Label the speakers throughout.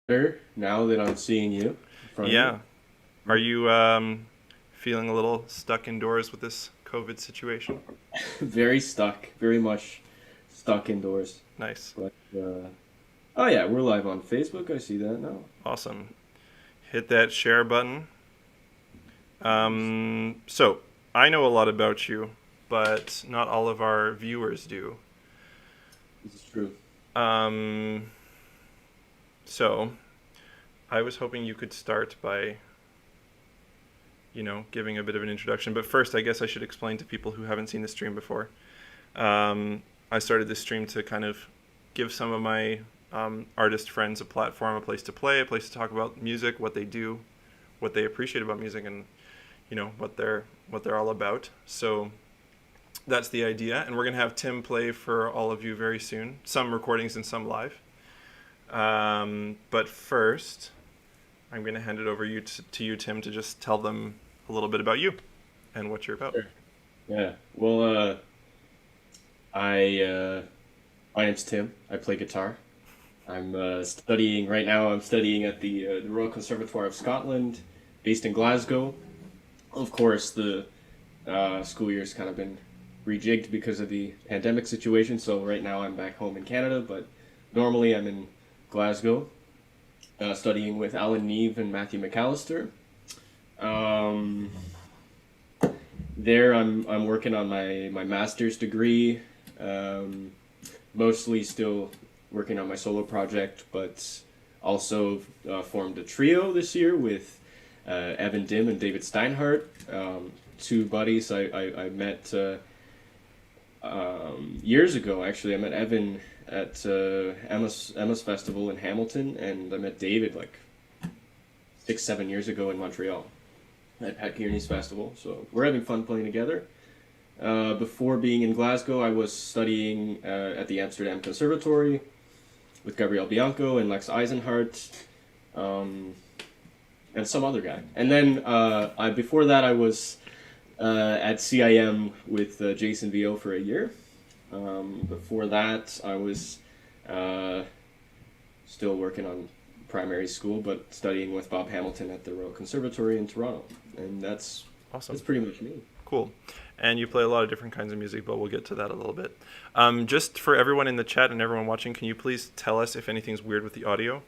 Speaker 1: Better now that I'm seeing you in front of me.
Speaker 2: Yeah. Are you feeling a little stuck indoors with this COVID situation?
Speaker 1: Very stuck, very much stuck indoors.
Speaker 2: Nice.
Speaker 1: But oh yeah, we're live on Facebook. I see that now.
Speaker 2: Awesome. Hit that share button. So, I know a lot about you, but not all of our viewers do.
Speaker 1: This is true.
Speaker 2: Um, so, I was hoping you could start by, giving a bit of an introduction. But first, I guess I should explain to people who haven't seen the stream before. I started this stream to kind of give some of my artist friends a platform, a place to play, a place to talk about music, what they do, what they appreciate about music, and what they're all about. So that's the idea, and we're gonna have Tim play for all of you very soon. Some recordings and some live. But first, I'm gonna hand it over to you, Tim, to just tell them a little bit about you and what you're about.
Speaker 1: Sure. Yeah. Well, my name's Tim. I play guitar. I'm studying right now. I'm studying at the Royal Conservatoire of Scotland, based in Glasgow. Of course, the school year's kind of been rejigged because of the pandemic situation. So right now I'm back home in Canada, but normally I'm in Glasgow, studying with Alan Neve and Matthew McAllister. There I'm working on my master's degree. Mostly still working on my solo project, but also formed a trio this year with Evan Dim and David Steinhardt, two buddies I met years ago. Actually, I met Evan at Emma's Festival in Hamilton, and I met David like 6-7 years ago in Montreal at Pat Kearney's festival. So we're having fun playing together. Before being in Glasgow, I was studying at the Amsterdam Conservatory with Gabriel Bianco and Lex Eisenhardt, and some other guy. And then before that, I was at CIM with Jason Vio for a year. Before that, I was still working on primary school, but studying with Bob Hamilton at the Royal Conservatory in Toronto. And that's
Speaker 2: Awesome.
Speaker 1: that's pretty much me.
Speaker 2: Cool. And you play a lot of different kinds of music, but we'll get to that a little bit. Just for everyone in the chat and everyone watching, can you please tell us if anything's weird with the audio?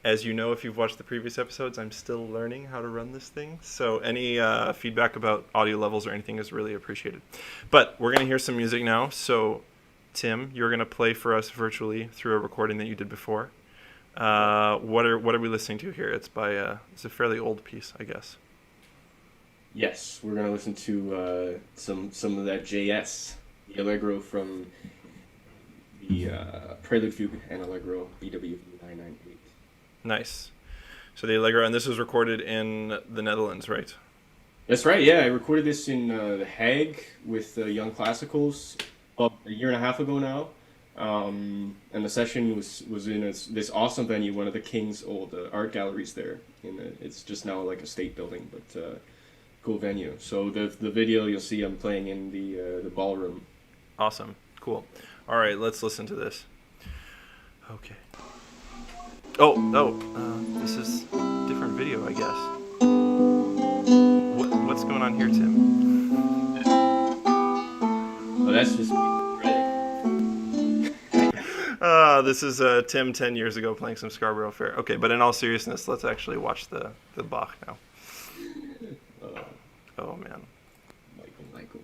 Speaker 2: As you know, if you've watched the previous episodes, I'm still learning how to run this thing. So any feedback about audio levels or anything is really appreciated. But we're going to hear some music now. So, Tim, you're going to play for us virtually through a recording that you did before. What are we listening to here? It's it's a fairly old piece, I guess.
Speaker 1: Yes, we're gonna listen to some of that JS, the Allegro from the Prelude Fugue and Allegro BWV 998.
Speaker 2: Nice. So the Allegro, and this was recorded in the Netherlands, right?
Speaker 1: That's right. Yeah, I recorded this in The Hague with Young Classicals about a year and a half ago now, and the session was in this awesome venue, one of the King's old art galleries there. It's just now like a state building, but. Cool venue. So the video you'll see I'm playing in the ballroom.
Speaker 2: Awesome. Cool. All right, let's listen to this. Okay. This is a different video, I guess. What's going on here, Tim?
Speaker 1: Oh, that's just me.
Speaker 2: This is Tim 10 years ago playing some Scarborough Fair. Okay, but in all seriousness, let's actually watch the Bach now. Oh, man.
Speaker 1: Michael.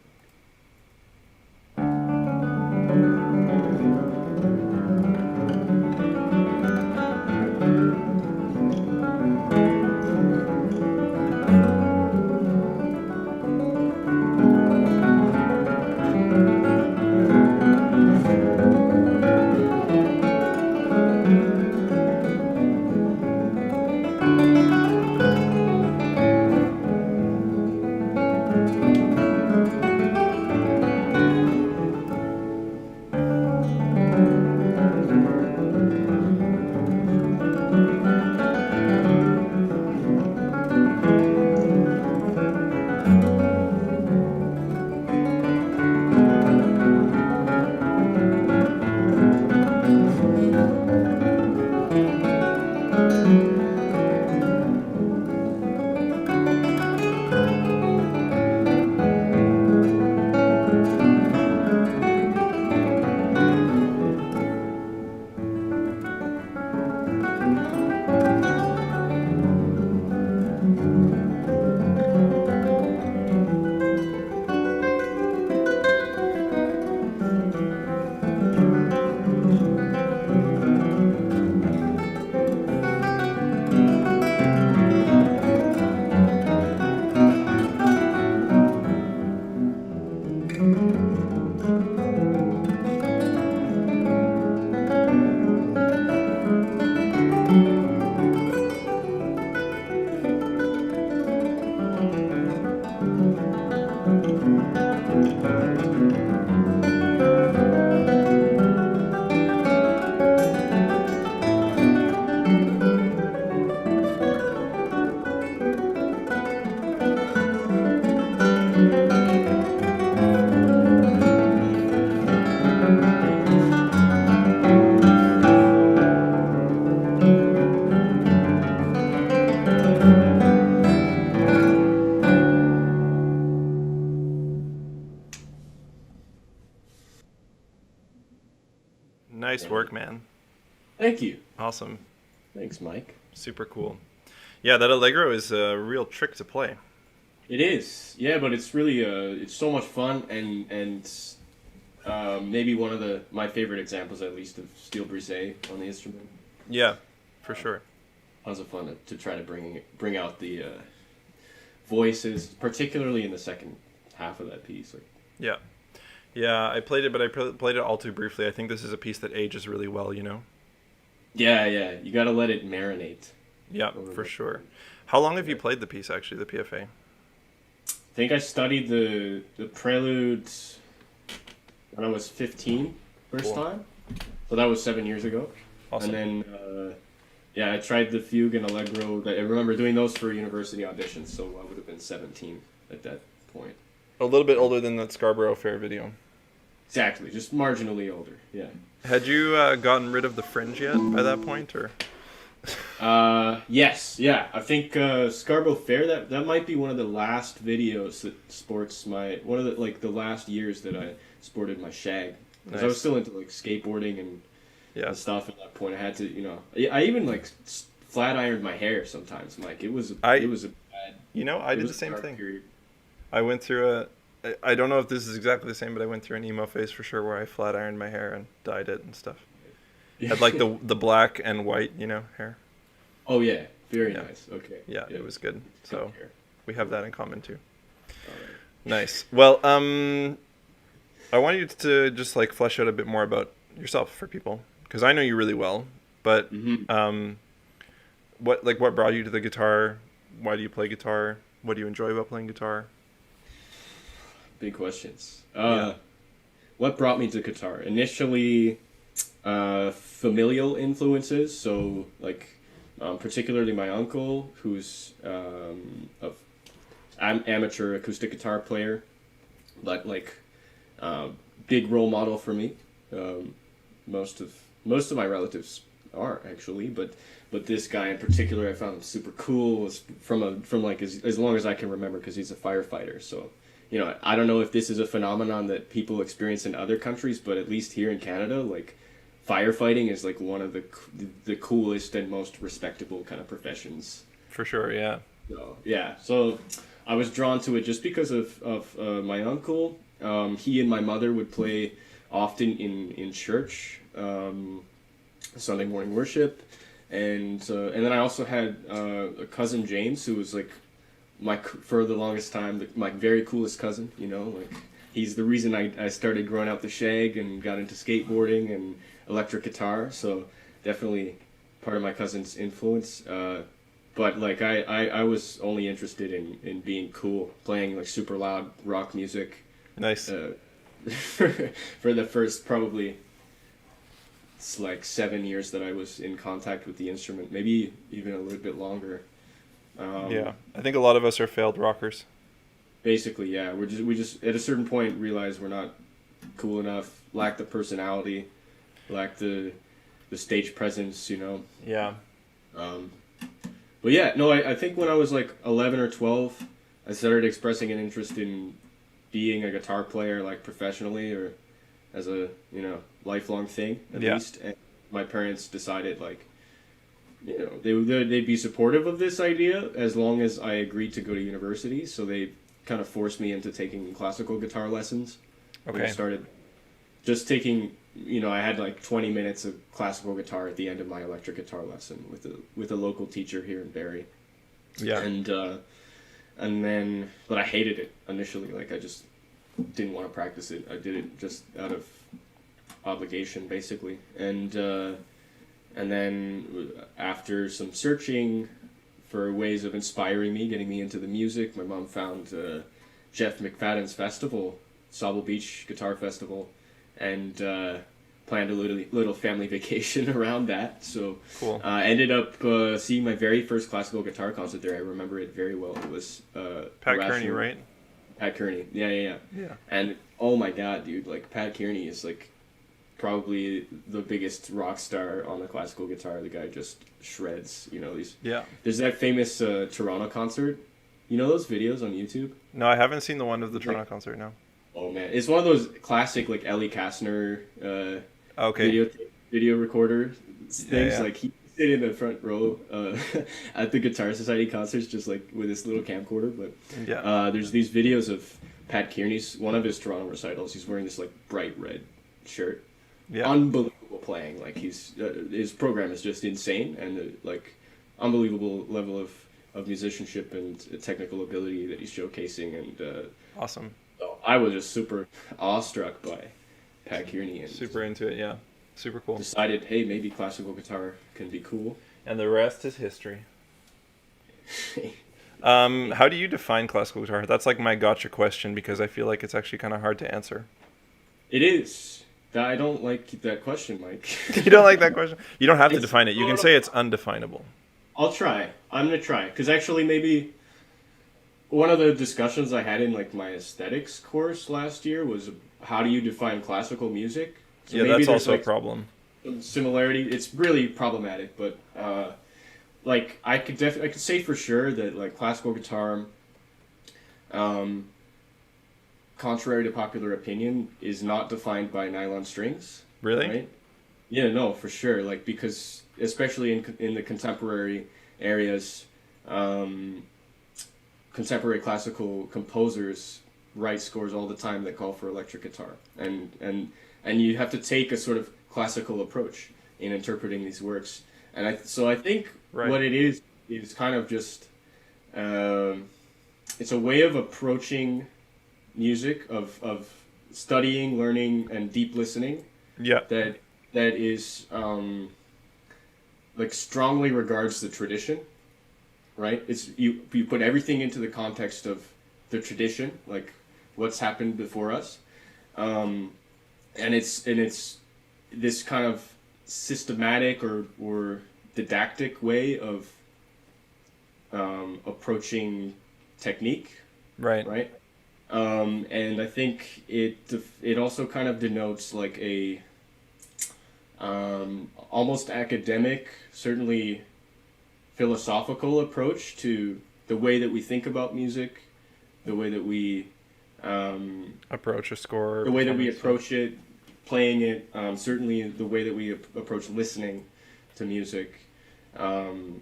Speaker 2: Nice work, man.
Speaker 1: Thank you.
Speaker 2: Awesome.
Speaker 1: Thanks, Mike.
Speaker 2: Super cool. Yeah, that Allegro is a real trick to play.
Speaker 1: It is, yeah, but it's really it's so much fun, and maybe one of my favorite examples, at least, of steel brise on the instrument.
Speaker 2: Yeah, for sure.
Speaker 1: Tons of fun to try to bring out the voices, particularly in the second half of that piece. Like,
Speaker 2: yeah, I played it, but I played it all too briefly. I think this is a piece that ages really well, you know?
Speaker 1: Yeah, you gotta let it marinate.
Speaker 2: Yeah, for sure. How long have you played the piece, actually, the PFA?
Speaker 1: I think I studied the preludes when I was 15 first time. So that was 7 years ago.
Speaker 2: Awesome.
Speaker 1: And then, I tried the fugue and Allegro. I remember doing those for university auditions, so I would have been 17 at that point.
Speaker 2: A little bit older than that Scarborough Fair video.
Speaker 1: Exactly, just marginally older, yeah.
Speaker 2: Had you gotten rid of the fringe yet by that point, or?
Speaker 1: Yes, yeah. I think Scarborough Fair, that might be one of the last videos that sports one of the last years that I sported my shag. Because
Speaker 2: Nice.
Speaker 1: I was still into like skateboarding and stuff at that point. I had to, I even like flat ironed my hair sometimes, Mike. It was a bad.
Speaker 2: I did the same thing.
Speaker 1: Period.
Speaker 2: I went through I don't know if this is exactly the same, but I went through an emo phase for sure where I flat ironed my hair and dyed it and stuff. Had like the black and white, hair.
Speaker 1: Oh yeah, very nice. Okay.
Speaker 2: Yeah, it was good. So
Speaker 1: hair.
Speaker 2: we have that in common too.
Speaker 1: All right.
Speaker 2: Nice. Well, I want you to just like flesh out a bit more about yourself for people, because I know you really well. But what brought you to the guitar? Why do you play guitar? What do you enjoy about playing guitar?
Speaker 1: Big questions. What brought me to guitar? Initially, familial influences. So, like, particularly my uncle, who's an amateur acoustic guitar player, but like big role model for me. Most of my relatives are actually, but this guy in particular, I found him super cool. Was from like as long as I can remember, because he's a firefighter. So, I don't know if this is a phenomenon that people experience in other countries, but at least here in Canada, like, firefighting is like one of the coolest and most respectable kind of professions.
Speaker 2: For sure, yeah.
Speaker 1: So I was drawn to it just because of my uncle. He and my mother would play often in church, Sunday morning worship, and then I also had a cousin James, who was like for the longest time my very coolest cousin. Like, he's the reason I started growing out the shag and got into skateboarding and electric guitar. So definitely part of my cousin's influence. But like I was only interested in being cool, playing like super loud rock music.
Speaker 2: Nice.
Speaker 1: For the first probably it's like 7 years that I was in contact with the instrument, maybe even a little bit longer.
Speaker 2: I think a lot of us are failed rockers.
Speaker 1: Basically, yeah. We just at a certain point realize we're not cool enough, lack the personality, lack the stage presence,
Speaker 2: Yeah.
Speaker 1: But yeah, no, I think when I was like 11 or 12, I started expressing an interest in being a guitar player, like professionally or as a, lifelong thing at least. And my parents decided like, they'd be supportive of this idea as long as I agreed to go to university. So they kind of forced me into taking classical guitar lessons.
Speaker 2: Okay.
Speaker 1: I started just taking, I had like 20 minutes of classical guitar at the end of my electric guitar lesson with a local teacher here in Barrie.
Speaker 2: Yeah.
Speaker 1: And then, but I hated it initially. Like, I just didn't want to practice it. I did it just out of obligation, basically. And then after some searching for ways of inspiring me, getting me into the music, my mom found Jeff McFadden's festival, Sauble Beach Guitar Festival, and planned a little family vacation around that. So
Speaker 2: cool.
Speaker 1: I ended up seeing my very first classical guitar concert there. I remember it very well. It was
Speaker 2: Pat Kearney, right?
Speaker 1: Pat Kearney. Yeah. And oh my god, dude, like, Pat Kearney is like probably the biggest rock star on the classical guitar. The guy just shreds, There's that famous Toronto concert. You know those videos on YouTube?
Speaker 2: No, I haven't seen the one of the Toronto concert, no.
Speaker 1: Oh man, it's one of those classic like Ellie Kastner
Speaker 2: okay.
Speaker 1: video. video recorder things.
Speaker 2: Yeah.
Speaker 1: Like he sit in the front row at the Guitar Society concerts, just like with his little camcorder. But
Speaker 2: Yeah.
Speaker 1: there's these videos of Pat Kearney's one of his Toronto recitals. He's wearing this like bright red shirt.
Speaker 2: Yeah.
Speaker 1: Unbelievable playing. Like his program is just insane, and like unbelievable level of musicianship and technical ability that he's showcasing. And
Speaker 2: Awesome.
Speaker 1: so I was just super awestruck by Pat Kearney and
Speaker 2: Super into it. Yeah. Super cool.
Speaker 1: decided, hey, maybe classical guitar can be cool.
Speaker 2: And the rest is history. How do you define classical guitar? That's like my gotcha question because I feel like it's actually kind of hard to answer.
Speaker 1: It is. I don't like that question, Mike.
Speaker 2: You don't like that question? You don't have to define it. You can say it's undefinable.
Speaker 1: I'll try. I'm gonna try because actually maybe one of the discussions I had in like my aesthetics course last year was how do you define classical music? So
Speaker 2: Yeah,
Speaker 1: maybe
Speaker 2: that's
Speaker 1: there's,
Speaker 2: also a
Speaker 1: like,
Speaker 2: problem.
Speaker 1: some similarity. It's really problematic, but like I could say for sure that like classical guitar, contrary to popular opinion, is not defined by nylon strings.
Speaker 2: Really?
Speaker 1: Right? Yeah, no, for sure. Like because especially in the contemporary areas, contemporary classical composers write scores all the time that call for electric guitar, and you have to take a sort of classical approach in interpreting these works. And I think
Speaker 2: Right.
Speaker 1: what it is kind of just it's a way of approaching music, of studying, learning, and deep listening
Speaker 2: Yeah.
Speaker 1: that is like strongly regards the tradition, right? It's you put everything into the context of the tradition, like what's happened before us, and it's this kind of systematic or didactic way of approaching technique,
Speaker 2: Right.
Speaker 1: right? And I think it also kind of denotes like a almost academic, certainly philosophical approach to the way that we think about music, the way that we
Speaker 2: Approach a score.
Speaker 1: the way that we
Speaker 2: performance.
Speaker 1: approach it, playing it, certainly the way that we approach listening to music, and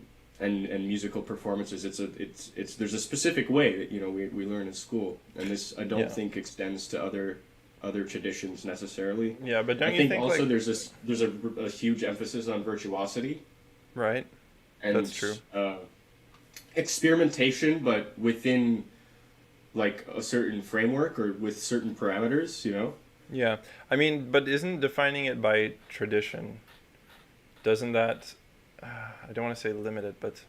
Speaker 1: musical performances. It's there's a specific way that we learn in school, and this I don't
Speaker 2: Yeah.
Speaker 1: think extends to other traditions necessarily.
Speaker 2: Yeah, but don't
Speaker 1: I
Speaker 2: you
Speaker 1: think
Speaker 2: think
Speaker 1: also
Speaker 2: like,
Speaker 1: there's a huge emphasis on virtuosity
Speaker 2: right?
Speaker 1: and
Speaker 2: That's true.
Speaker 1: Experimentation, but within like a certain framework or with certain parameters.
Speaker 2: Yeah. I mean, but isn't defining it by tradition, doesn't that, I don't want to say limited, but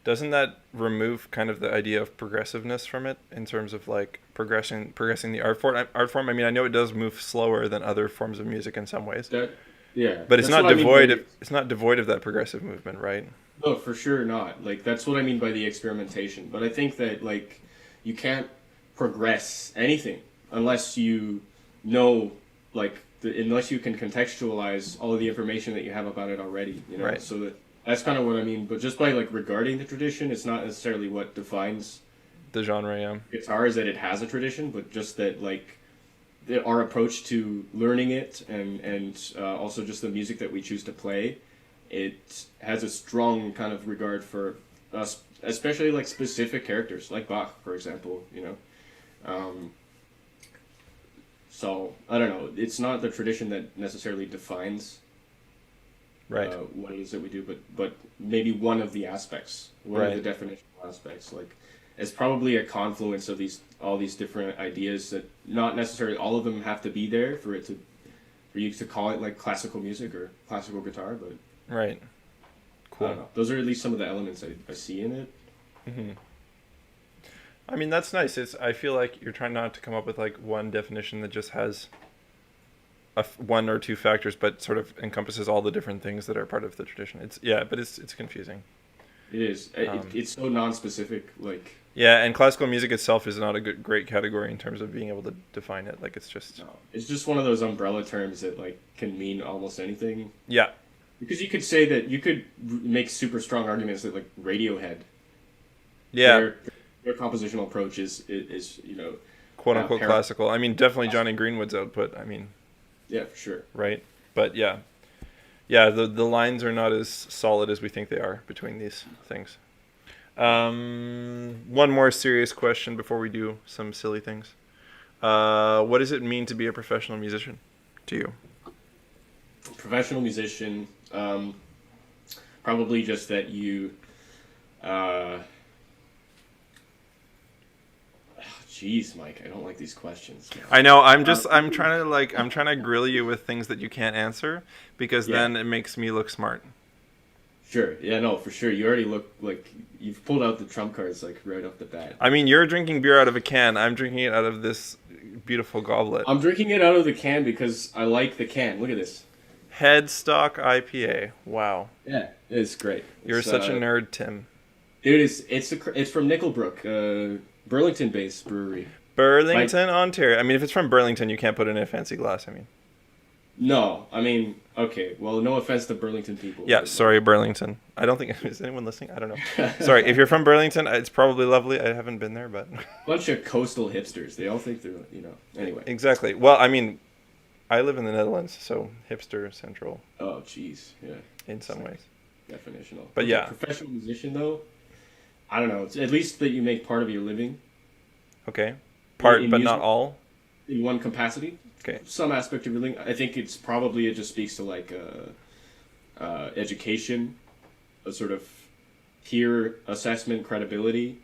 Speaker 2: doesn't that remove kind of the idea of progressiveness from it in terms of like progressing the art form? I mean, I know it does move slower than other forms of music in some ways,
Speaker 1: Yeah,
Speaker 2: but it's
Speaker 1: that's
Speaker 2: not
Speaker 1: what I mean
Speaker 2: devoid
Speaker 1: by
Speaker 2: of it's not devoid of that progressive movement, right?
Speaker 1: No, for sure not. Like that's what I mean by the experimentation. But I think that like you can't progress anything unless you know like unless you can contextualize all of the information that you have about it already.
Speaker 2: Right.
Speaker 1: So that's kind of what I mean. But just by like regarding the tradition, it's not necessarily what defines
Speaker 2: The genre, yeah.
Speaker 1: guitar is that it has a tradition, but just that like our approach to learning it and also just the music that we choose to play, it has a strong kind of regard for us, especially like specific characters like Bach, for example. So I don't know. It's not the tradition that necessarily defines
Speaker 2: Right.
Speaker 1: what it is that we do, but maybe one of the aspects, one of
Speaker 2: Right.
Speaker 1: the definitional aspects, like it's probably a confluence of all these different ideas that not necessarily all of them have to be there for you to call it like classical music or classical guitar, but
Speaker 2: Right.
Speaker 1: I
Speaker 2: Cool.
Speaker 1: don't know. Those are at least some of the elements I see in it.
Speaker 2: hmm I mean, that's nice. I feel like you're trying not to come up with like one definition that just has one or two factors, but sort of encompasses all the different things that are part of the tradition. But it's confusing.
Speaker 1: It is. It's so non-specific. Like
Speaker 2: Yeah, and classical music itself is not a great category in terms of being able to define it. Like it's just
Speaker 1: it's just one of those umbrella terms that like can mean almost anything.
Speaker 2: yeah,
Speaker 1: Because you could say that you could make super strong arguments that like Radiohead,
Speaker 2: yeah,
Speaker 1: their compositional approach is
Speaker 2: quote unquote
Speaker 1: parallel.
Speaker 2: classical. I mean, definitely Johnny Greenwood's output. I mean,
Speaker 1: Yeah, for sure.
Speaker 2: right? But yeah, Yeah, the lines are not as solid as we think they are between these things. One more serious question before we do some silly things. What does it mean to be a professional musician to you?
Speaker 1: Professional musician, probably just that you. Jeez, Mike, I don't like these questions.
Speaker 2: I know. I'm trying to grill you with things that you can't answer because then it makes me look smart.
Speaker 1: Sure. Yeah, no, for sure. You already look like you've pulled out the trump cards like right off the bat.
Speaker 2: I mean, you're drinking beer out of a can. I'm drinking it out of this beautiful goblet.
Speaker 1: I'm drinking it out of the can because I like the can. Look at this.
Speaker 2: Headstock IPA. Wow.
Speaker 1: Yeah, it's great.
Speaker 2: You're such a nerd, Tim.
Speaker 1: Dude, it's from Nickelbrook, Burlington-based brewery.
Speaker 2: Burlington, Ontario. I mean, if it's from Burlington, you can't put it in a fancy glass. I mean.
Speaker 1: No, I mean, okay. Well, no offense to Burlington people.
Speaker 2: Yeah, sorry, Burlington. I don't think is anyone listening. I don't know. Sorry, if you're from Burlington, it's probably lovely. I haven't been there, but
Speaker 1: bunch of coastal hipsters. They all think they're, Anyway.
Speaker 2: Exactly. Well, I mean, I live in the Netherlands, so hipster central.
Speaker 1: Oh, jeez. Yeah.
Speaker 2: In some ways.
Speaker 1: Definitional.
Speaker 2: But yeah.
Speaker 1: Professional musician, though. I don't know. It's at least that you make part of your living.
Speaker 2: Okay. Part,
Speaker 1: in
Speaker 2: but
Speaker 1: music,
Speaker 2: not all.
Speaker 1: In one capacity.
Speaker 2: Okay.
Speaker 1: Some aspect of your living. I think it just speaks to like education, a sort of peer assessment, credibility.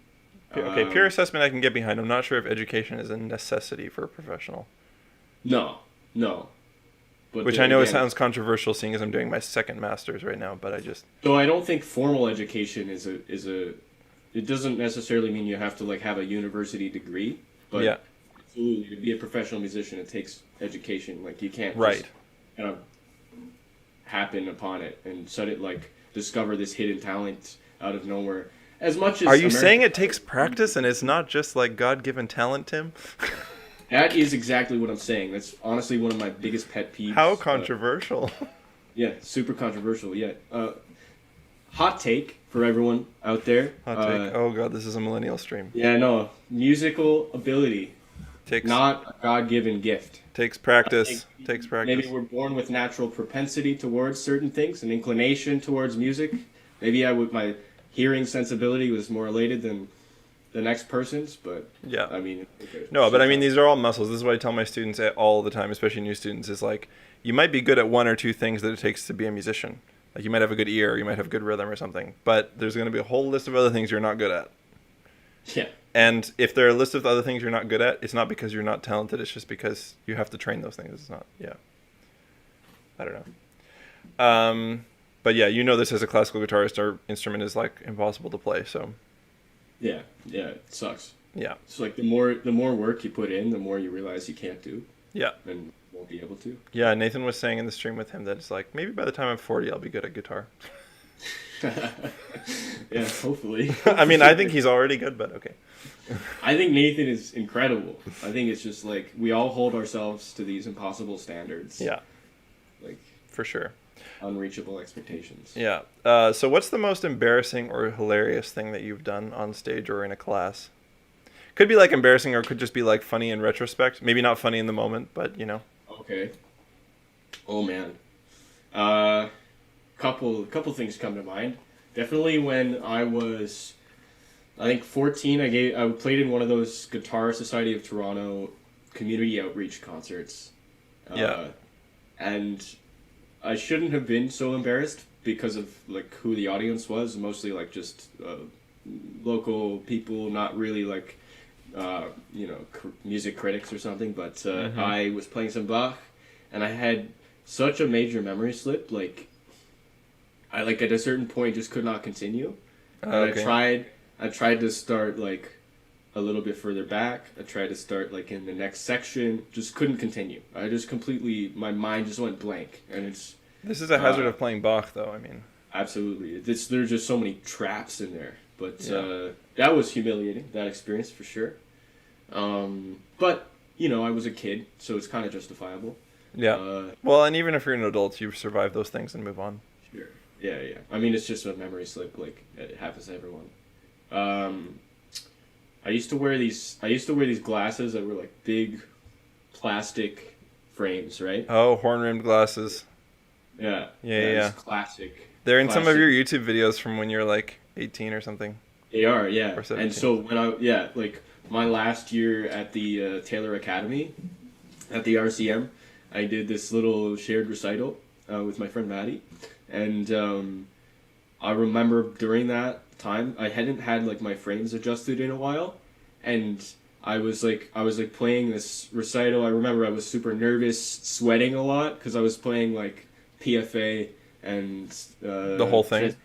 Speaker 2: Okay, peer assessment I can get behind. I'm not sure if education is a necessity for a professional.
Speaker 1: No. But
Speaker 2: which I know sounds controversial, seeing as I'm doing my second master's right now. But I just.
Speaker 1: So I don't think formal education is a. It doesn't necessarily mean you have to like have a university degree, but
Speaker 2: yeah.
Speaker 1: Absolutely, to be a professional musician, it takes education. Like you can't
Speaker 2: just
Speaker 1: kind of happen upon it and discover this hidden talent out of nowhere. As much as
Speaker 2: are you saying it takes practice and it's not just like God-given talent, Tim?
Speaker 1: That is exactly what I'm saying. That's honestly one of my biggest pet peeves.
Speaker 2: How controversial.
Speaker 1: Yeah, super controversial. Yeah. Hot take for everyone out there.
Speaker 2: Hot take. Oh god, this is a millennial stream.
Speaker 1: Yeah, no. Musical ability. Not a God-given gift.
Speaker 2: Takes practice.
Speaker 1: Maybe we're born with natural propensity towards certain things, an inclination towards music. Maybe my hearing sensibility was more elated than the next person's, but
Speaker 2: yeah.
Speaker 1: I mean,
Speaker 2: no, but I mean, these are all muscles. This is what I tell my students all the time, especially new students, is like, you might be good at one or two things that it takes to be a musician. Like you might have a good ear, you might have good rhythm or something, but there's going to be a whole list of other things you're not good at.
Speaker 1: Yeah.
Speaker 2: And if there are a list of other things you're not good at, it's not because you're not talented, it's just because you have to train those things. It's not, yeah. I don't know. But yeah, this as a classical guitarist, our instrument is like impossible to play, so.
Speaker 1: Yeah, it sucks.
Speaker 2: Yeah.
Speaker 1: It's like the more work you put in, the more you realize you can't do.
Speaker 2: Yeah.
Speaker 1: And won't be able to.
Speaker 2: Yeah, Nathan was saying in the stream with him that it's like, maybe by the time I'm 40, I'll be good at guitar.
Speaker 1: Yeah, hopefully.
Speaker 2: I mean, I think he's already good, but okay.
Speaker 1: I think Nathan is incredible. I think it's just like we all hold ourselves to these impossible standards.
Speaker 2: Yeah.
Speaker 1: Like
Speaker 2: for sure.
Speaker 1: Unreachable expectations.
Speaker 2: Yeah. So what's the most embarrassing or hilarious thing that you've done on stage or in a class? Could be like embarrassing or could just be like funny in retrospect. Maybe not funny in the moment, but
Speaker 1: Okay. Oh man. Couple things come to mind. Definitely when I was, I think 14, I played in one of those Guitar Society of Toronto community outreach concerts.
Speaker 2: Yeah.
Speaker 1: And I shouldn't have been so embarrassed because of like who the audience was, mostly like just local people, not really like music critics or something, but I was playing some Bach and I had such a major memory slip, like I at a certain point just could not continue. And I tried to start like a little bit further back. I tried to start like in the next section, just couldn't continue. I just my mind just went blank, and it's.
Speaker 2: This is a hazard of playing Bach, though. I mean.
Speaker 1: Absolutely, there's just so many traps in there, but that was humiliating. That experience for sure. But I was a kid, so it's kind of justifiable.
Speaker 2: Yeah. Well, and even if you're an adult, you survive those things and move on.
Speaker 1: Sure. Yeah. I mean, it's just a memory slip. Like it happens to everyone. I used to wear these glasses that were like big plastic frames, right?
Speaker 2: Oh, horn-rimmed glasses.
Speaker 1: Yeah.
Speaker 2: Yeah.
Speaker 1: It's classic.
Speaker 2: They're in some of
Speaker 1: Classic.
Speaker 2: your YouTube videos from when you're like 18 or something.
Speaker 1: They are, yeah.
Speaker 2: Or 17.
Speaker 1: And so when like my last year at the Taylor Academy, at the RCM, I did this little shared recital with my friend Beattie, and I remember during that time I hadn't had like my frames adjusted in a while, and I was like playing this recital. I remember I was super nervous, sweating a lot because I was playing like PFA and
Speaker 2: The whole thing?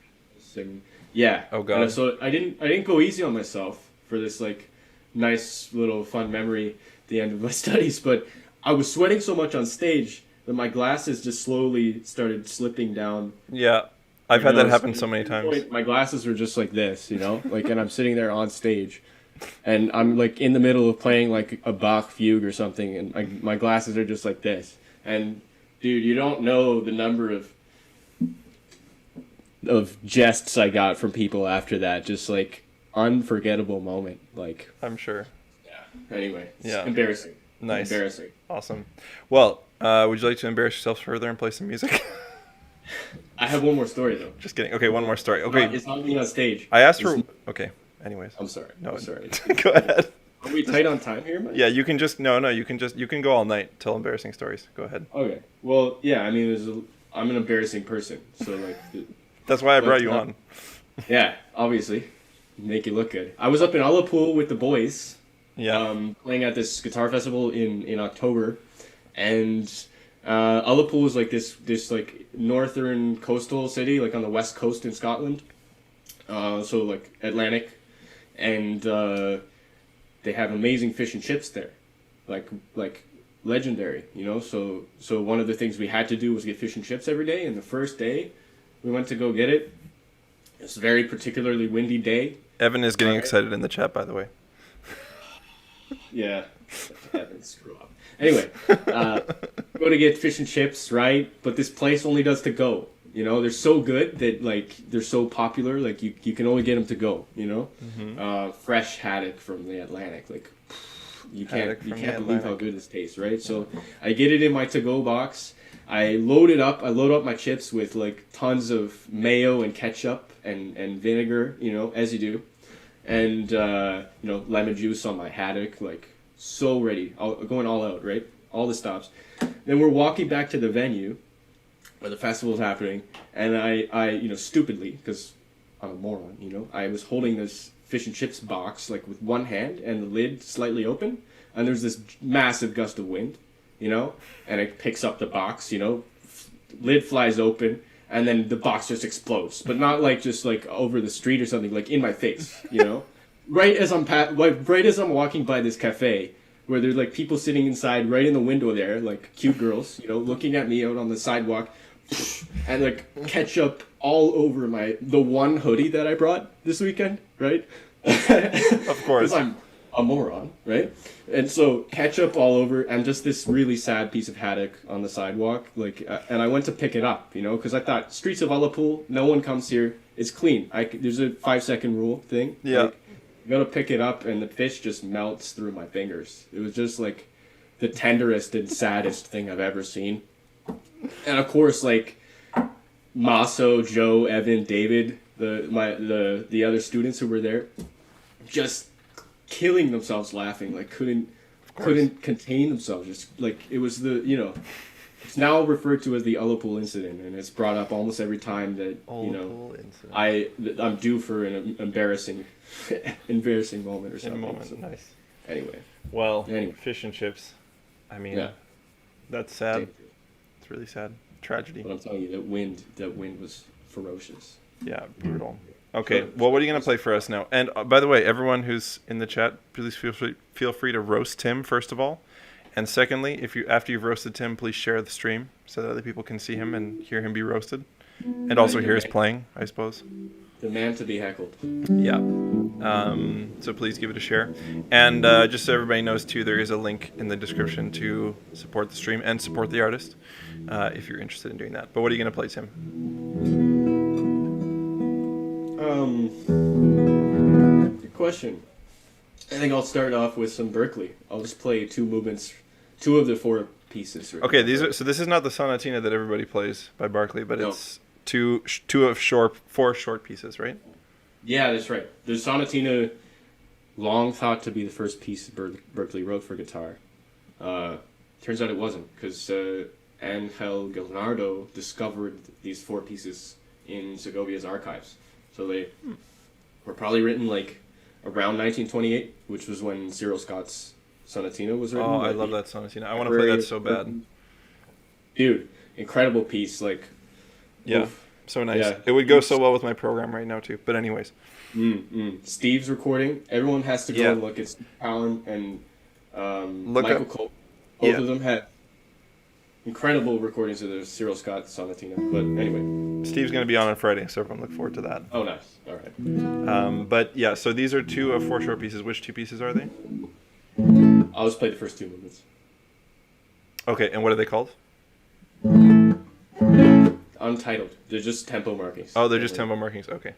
Speaker 1: and yeah.
Speaker 2: Oh, God.
Speaker 1: And so I didn't go easy on myself for this like nice little fun memory at the end of my studies, but I was sweating so much on stage that my glasses just slowly started slipping down.
Speaker 2: Yeah. I've had
Speaker 1: You know,
Speaker 2: that happen so many times.
Speaker 1: My glasses were just like this, you know, like, and I'm sitting there on stage, and I'm like in the middle of playing like a Bach fugue or something, and my glasses are just like this. And dude, you don't know the number of jests I got from people after that. Just like unforgettable moment. Like,
Speaker 2: I'm sure.
Speaker 1: yeah. Anyway, it's
Speaker 2: Yeah.
Speaker 1: embarrassing.
Speaker 2: Nice.
Speaker 1: Embarrassing.
Speaker 2: Awesome. Well, would you like to embarrass yourself further and play some music?
Speaker 1: I have one more story though.
Speaker 2: Just kidding. Okay, one more story. Okay.
Speaker 1: It's not being on stage.
Speaker 2: I asked for... Okay. Anyways.
Speaker 1: I'm sorry.
Speaker 2: No,
Speaker 1: I'm sorry.
Speaker 2: Go ahead.
Speaker 1: Are we tight on time here, Mike?
Speaker 2: Yeah, you can just... No, you can go all night. Tell embarrassing stories. Go ahead.
Speaker 1: Okay. Well, yeah. I mean, I'm an embarrassing person, so like,
Speaker 2: That's why I brought you on.
Speaker 1: yeah, obviously, make you look good. I was up in Ullapool with the boys,
Speaker 2: Yeah.
Speaker 1: playing at this guitar festival in October, and Ullapool is like this like northern coastal city, like on the west coast in Scotland, so like Atlantic, and they have amazing fish and chips there, like legendary, you know. So one of the things we had to do was get fish and chips every day, and the first day we went to go get it. It's a very particularly windy day.
Speaker 2: Evan is getting excited in the chat, by the way.
Speaker 1: Yeah. Evan, screw up. Anyway, go to get fish and chips, right? But this place only does to go. You know, they're so good that like they're so popular. Like you can only get them to go. You know, fresh haddock from the Atlantic. Like you can't believe how good this tastes, right? So I get it in my to-go box. I load up my chips with like tons of mayo and ketchup and vinegar. You know, as you do, and you know, lemon juice on my haddock. Like so ready, going all out, right? All the stops. Then we're walking back to the venue where the festival's happening, and I you know, stupidly, because I'm a moron, you know, I was holding this fish and chips box like with one hand and the lid slightly open, and there's this massive gust of wind, you know, and it picks up the box, you know, lid flies open, and then the box just explodes, but not like just like over the street or something, like in my face, you know, right as I'm walking by this cafe where there's like people sitting inside right in the window there, like cute girls, you know, looking at me out on the sidewalk, and like ketchup all over the one hoodie that I brought this weekend, right?
Speaker 2: Of course.
Speaker 1: Because I'm a moron, right? And so ketchup all over, and just this really sad piece of haddock on the sidewalk, like, and I went to pick it up, you know, because I thought streets of Ullapool, no one comes here, it's clean. There's a 5-second rule thing.
Speaker 2: Yeah.
Speaker 1: Like, you gotta pick it up, and the fish just melts through my fingers. It was just like the tenderest and saddest thing I've ever seen. And of course, like Maso, Joe, Evan, David, the other students who were there, just killing themselves laughing, like couldn't contain themselves. Just like it was it's now referred to as the Ullapool incident, and it's brought up almost every time that I'm due for an embarrassing moment or something.
Speaker 2: Moment, so. Nice.
Speaker 1: Anyway.
Speaker 2: Fish and chips. I mean, that's sad. It's really sad. Tragedy.
Speaker 1: But I'm telling you, that wind was ferocious.
Speaker 2: Yeah, brutal. Okay, well, what are you going to play for us now? And by the way, everyone who's in the chat, please feel free to roast Tim, first of all. And secondly, after you've roasted Tim, please share the stream so that other people can see him and hear him be roasted. And also hear his playing, I suppose.
Speaker 1: The man to be heckled.
Speaker 2: Yeah. So please give it a share. And just so everybody knows, too, there is a link in the description to support the stream and support the artist if you're interested in doing that. But what are you going to play, Tim?
Speaker 1: Good question. I think I'll start off with some Berkeley. I'll just play two of the four pieces.
Speaker 2: Okay, this is not the sonatina that everybody plays by Barclay, but
Speaker 1: No.
Speaker 2: it's four short pieces, right?
Speaker 1: Yeah, that's right. The sonatina, long thought to be the first piece Berkeley wrote for guitar. Turns out it wasn't, because Angel Gilnardo discovered these 4 pieces in Segovia's archives. So they were probably written like around 1928, which was when Cyril Scott's Sonatina was written.
Speaker 2: Oh, I love that sonatina. I want to play that so bad.
Speaker 1: Dude, incredible piece. Like,
Speaker 2: yeah,
Speaker 1: oof.
Speaker 2: So nice.
Speaker 1: Yeah.
Speaker 2: It would go so well with my program right now too. But anyways,
Speaker 1: Steve's recording. Everyone has to go and look at Steve Allen and Michael Cole. Both of them had incredible recordings of the Cyril Scott Sonatina. But anyway,
Speaker 2: Steve's going to be on Friday, so everyone look forward to that.
Speaker 1: Oh, nice. All right.
Speaker 2: But yeah, so these are 2 of 4 short pieces. Which 2 pieces are they?
Speaker 1: I'll just play the first 2 movements.
Speaker 2: Okay, and what are they called?
Speaker 1: Untitled. They're just tempo markings.
Speaker 2: Oh, they're just tempo markings. Okay.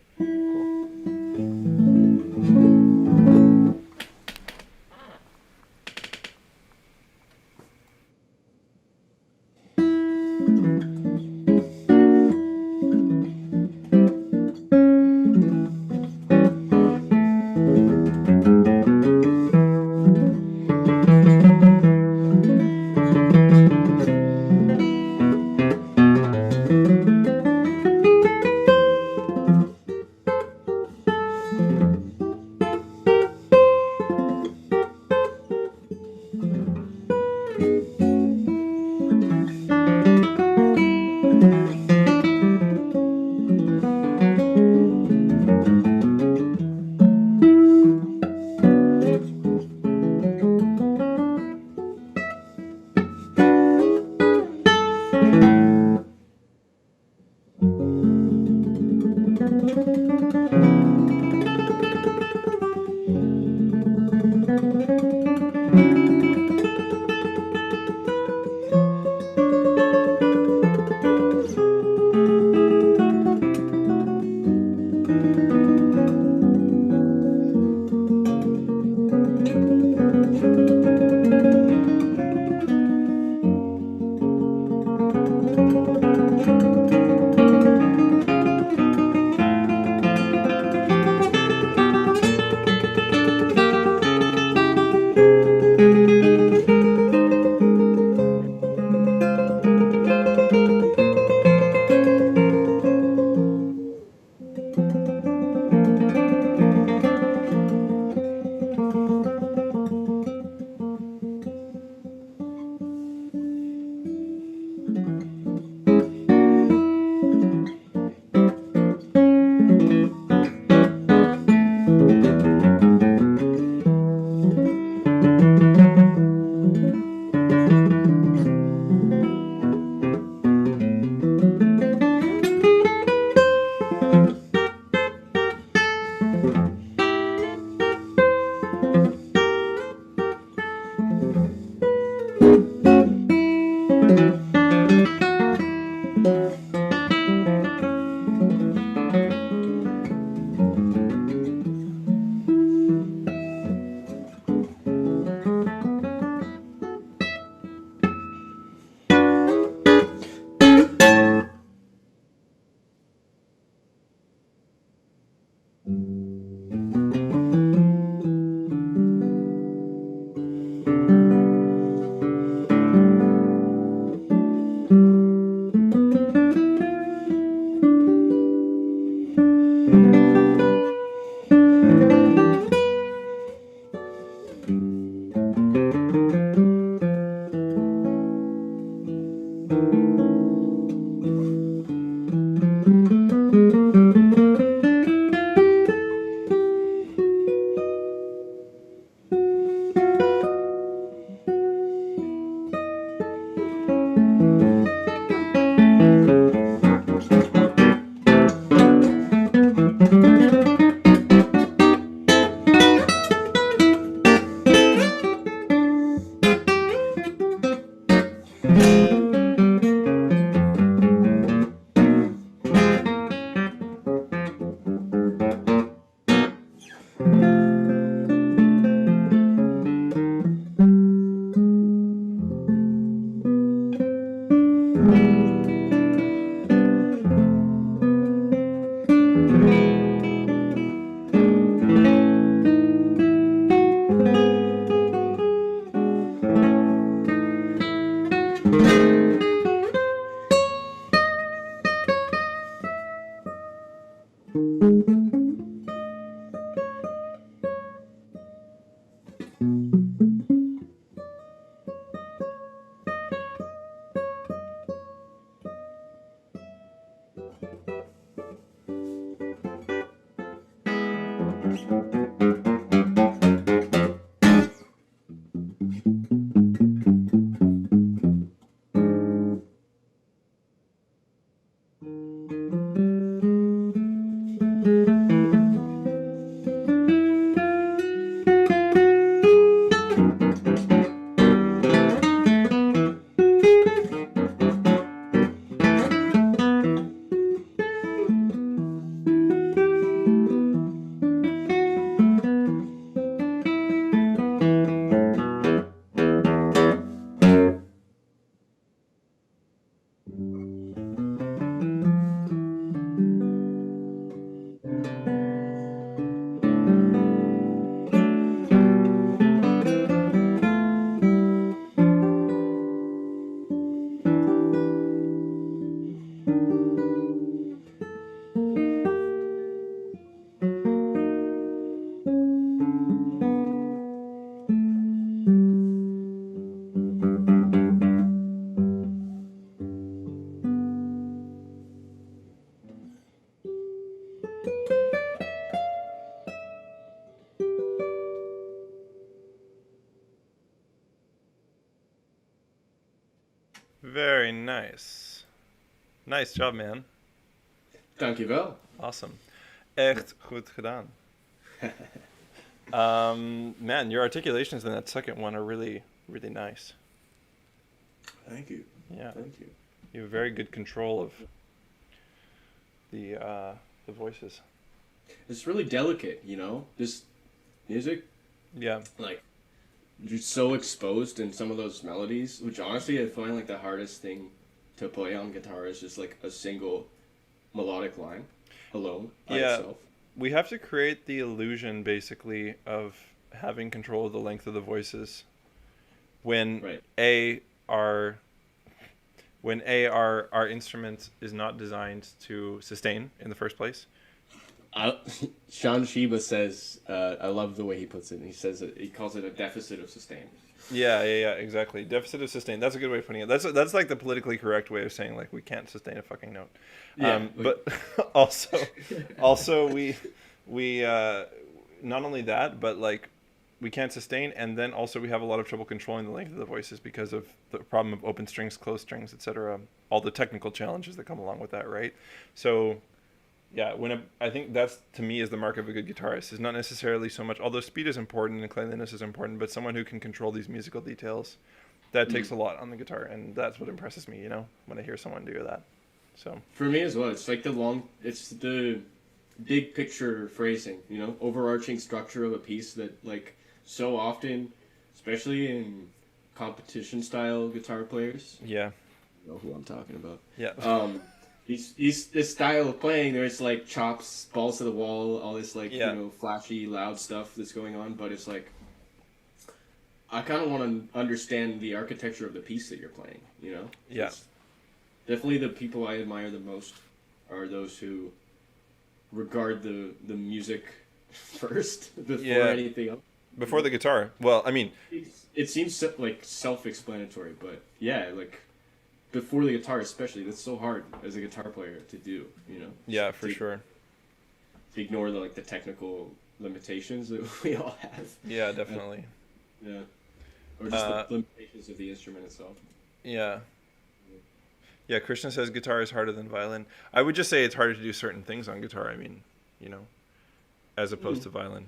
Speaker 2: Very nice. Nice job, man.
Speaker 1: Dankjewel.
Speaker 2: Awesome. Echt goed gedaan. Man, your articulations in that second one are really, really nice.
Speaker 1: Thank you.
Speaker 2: Yeah.
Speaker 1: Thank you.
Speaker 2: You have very good control of the voices.
Speaker 1: It's really delicate, you know? This music,
Speaker 2: Yeah.
Speaker 1: like, you're so exposed in some of those melodies, which honestly I find like the hardest thing to play on guitar is just like a single melodic line alone by itself.
Speaker 2: We have to create the illusion, basically, of having control of the length of the voices when
Speaker 1: Right.
Speaker 2: our instrument is not designed to sustain in the first place.
Speaker 1: Sean Shiba says, I love the way he puts it. He says he calls it a deficit of sustain.
Speaker 2: Yeah, exactly. Deficit of sustain. That's a good way of putting it. That's like the politically correct way of saying like we can't sustain a fucking note.
Speaker 1: Yeah,
Speaker 2: but also we not only that, but like we can't sustain, and then also we have a lot of trouble controlling the length of the voices because of the problem of open strings, closed strings, etc. All the technical challenges that come along with that, right? So yeah, I think that's, to me, is the mark of a good guitarist, is not necessarily so much, although speed is important and cleanliness is important, but someone who can control these musical details, that takes a lot on the guitar, and that's what impresses me, you know, when I hear someone do that. So
Speaker 1: For me as well, it's like it's the big picture phrasing, you know, overarching structure of a piece that like so often, especially in competition style guitar players,
Speaker 2: yeah,
Speaker 1: you know who I'm talking about.
Speaker 2: yeah.
Speaker 1: He's this style of playing. There's like chops, balls to the wall, all this like
Speaker 2: Yeah.
Speaker 1: you know flashy, loud stuff that's going on. But it's like I kind of want to understand the architecture of the piece that you're playing. You know.
Speaker 2: Yeah.
Speaker 1: It's definitely the people I admire the most are those who regard the music first before anything else.
Speaker 2: Before the guitar. Well, I mean,
Speaker 1: It seems like self-explanatory, but yeah, like. Before the guitar, especially, that's so hard as a guitar player to do. You know.
Speaker 2: yeah, for sure.
Speaker 1: To ignore the technical limitations that we all have.
Speaker 2: Yeah, definitely.
Speaker 1: Yeah. Or just the limitations of the instrument itself.
Speaker 2: Yeah. Yeah, Krishna says guitar is harder than violin. I would just say it's harder to do certain things on guitar, I mean, you know, as opposed to violin.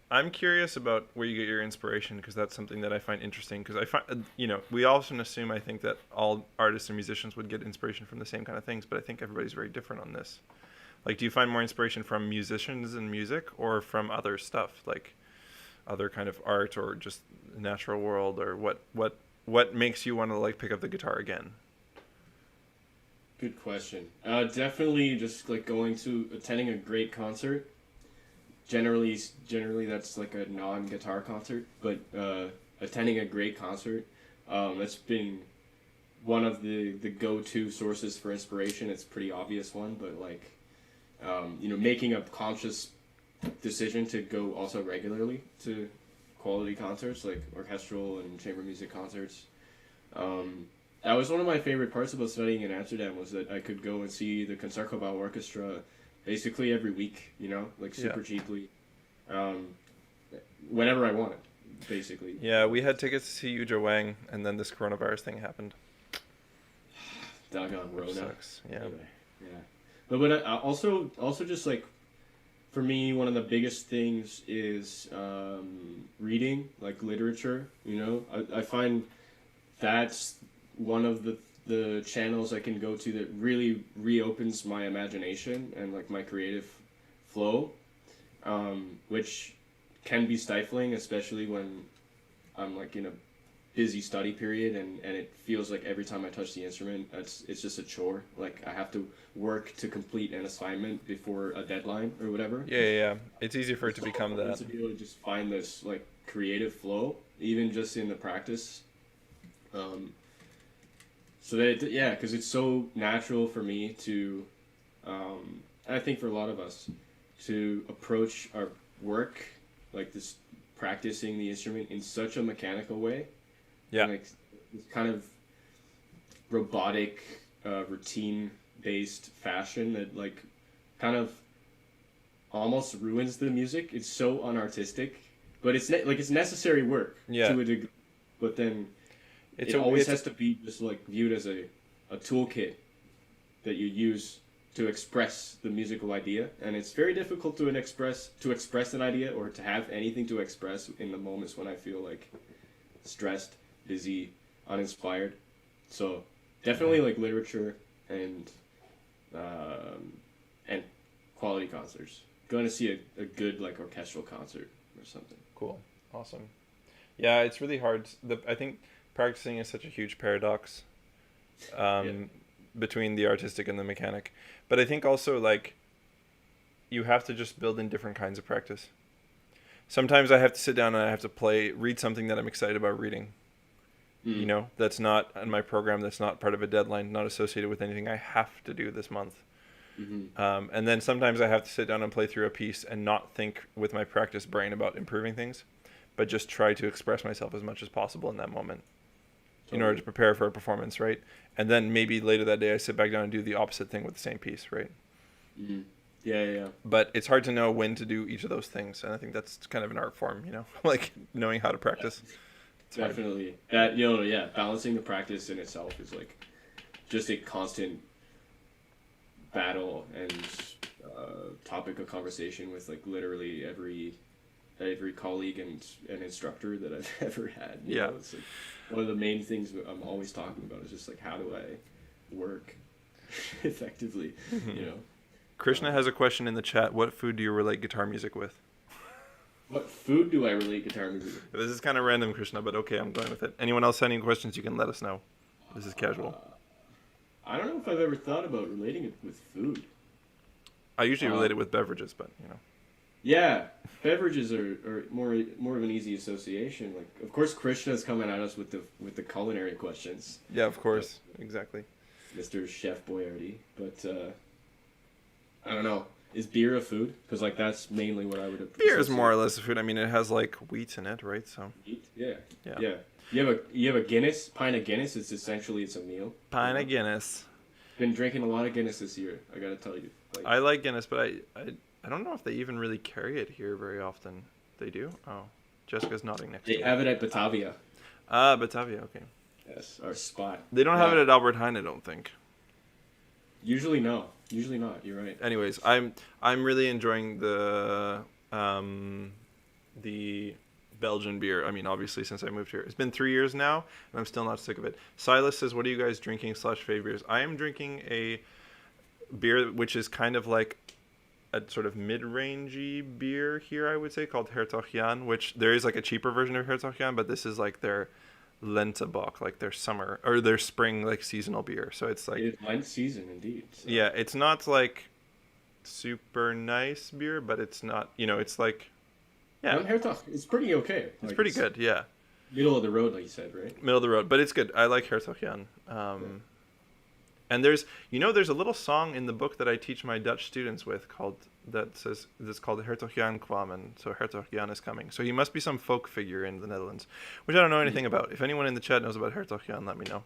Speaker 2: I'm curious about where you get your inspiration, because that's something that I find interesting, because I find, you know, we often assume, I think, that all artists and musicians would get inspiration from the same kind of things, but I think everybody's very different on this. Like, do you find more inspiration from musicians and music, or from other stuff, like other kind of art, or just the natural world, or what makes you want to like pick up the guitar again?
Speaker 1: Good question. Definitely just like attending a great concert. Generally that's like a non-guitar concert, but attending a great concert, that's been one of the go-to sources for inspiration. It's a pretty obvious one, but like, you know, making a conscious decision to go also regularly to quality concerts, like orchestral and chamber music concerts. That was one of my favorite parts about studying in Amsterdam, was that I could go and see the Concertgebouw Orchestra basically every week, like super
Speaker 2: Yeah.
Speaker 1: cheaply, um, whenever I want it, basically.
Speaker 2: Yeah, we had tickets to see Yuja Wang, and then this coronavirus thing happened.
Speaker 1: Doggone
Speaker 2: Which
Speaker 1: Rona.
Speaker 2: sucks. Yeah.
Speaker 1: Anyway, yeah. But also just like for me, one of the biggest things is reading, like literature. I find that's one of the channels I can go to that really reopens my imagination and like my creative flow, which can be stifling, especially when I'm like in a busy study period and it feels like every time I touch the instrument it's just a chore. Like I have to work to complete an assignment before a deadline or whatever.
Speaker 2: Yeah. It's easy for it to become
Speaker 1: I want
Speaker 2: that.
Speaker 1: to be able to just find this like creative flow, even just in the practice. So that because it's so natural for me to, I think for a lot of us, to approach our work like this, practicing the instrument in such a mechanical way.
Speaker 2: Yeah.
Speaker 1: Like this kind of robotic, routine-based fashion that like kind of almost ruins the music. It's so unartistic, but it's it's necessary work
Speaker 2: Yeah.
Speaker 1: to a degree. But then
Speaker 2: It's
Speaker 1: it always
Speaker 2: it's
Speaker 1: has to be just like viewed as a toolkit that you use to express the musical idea, and it's very difficult to express an idea or to have anything to express in the moments when I feel like stressed, busy, uninspired. So definitely like literature and quality concerts. Going to see a good like orchestral concert or something.
Speaker 2: cool. Awesome. Yeah, it's really hard. I think practicing is such a huge paradox between the artistic and the mechanic. But I think also like you have to just build in different kinds of practice. Sometimes I have to sit down and I have to read something that I'm excited about reading. That's not in my program, that's not part of a deadline, not associated with anything I have to do this month.
Speaker 1: Mm-hmm.
Speaker 2: And then sometimes I have to sit down and play through a piece and not think with my practice brain about improving things, but just try to express myself as much as possible in that moment in order to prepare for a performance, right? And then maybe later that day I sit back down and do the opposite thing with the same piece, right?
Speaker 1: Mm-hmm. Yeah.
Speaker 2: But it's hard to know when to do each of those things, and I think that's kind of an art form, like knowing how to practice.
Speaker 1: Yeah, definitely. Balancing the practice in itself is like just a constant battle and topic of conversation with like literally every colleague and instructor that I've ever had. It's like one of the main things that I'm always talking about is just like how do I work effectively,
Speaker 2: Krishna has a question in the chat. What food do you relate guitar music with?
Speaker 1: What food do I relate guitar music with?
Speaker 2: This is kind of random, Krishna, but okay, I'm going with it. Anyone else sending questions, you can let us know. This is casual.
Speaker 1: I don't know if I've ever thought about relating it with food.
Speaker 2: I usually relate it with beverages, but
Speaker 1: Yeah, beverages are more of an easy association. Like, of course, Krishna's coming at us with the culinary questions.
Speaker 2: Yeah, of course, exactly.
Speaker 1: Mr. Chef Boyardee, but I don't know. Is beer a food? Because like that's mainly what I would have.
Speaker 2: Beer is more or less a food. I mean, it has like wheat in it, right? So.
Speaker 1: Yeah. You have a Guinness, pint of Guinness. It's a meal.
Speaker 2: Pint of Guinness.
Speaker 1: Been drinking a lot of Guinness this year. I gotta tell you.
Speaker 2: I like Guinness, but I don't know if they even really carry it here very often. They do? Oh, Jessica's nodding next to me.
Speaker 1: They have it at Batavia.
Speaker 2: Batavia. Okay.
Speaker 1: Yes, our spot.
Speaker 2: They don't have it at Albert Heijn, I don't think.
Speaker 1: Usually no. Usually not. You're right.
Speaker 2: Anyways, I'm really enjoying the Belgian beer. I mean, obviously, since I moved here. It's been 3 years now, and I'm still not sick of it. Silas says, what are you guys drinking / fave beers? I am drinking a beer which is kind of like a sort of mid-rangey beer here, I would say, called Hertogjan, which there is like a cheaper version of Hertogjan, but this is like their Lentebok, like their summer or their spring like seasonal beer. So it's like
Speaker 1: it's Lent season indeed. So.
Speaker 2: Yeah, it's not like super nice beer, but it's not, it's like
Speaker 1: it's pretty okay.
Speaker 2: It's pretty good, yeah.
Speaker 1: Middle of the road, like you said, right?
Speaker 2: Middle of the road, but it's good. I like Hertogjan. And there's a little song in the book that I teach my Dutch students with called Hertogjan kwamen. So Hertogjan is coming. So he must be some folk figure in the Netherlands, which I don't know anything about. If anyone in the chat knows about Hertogjan, let me know.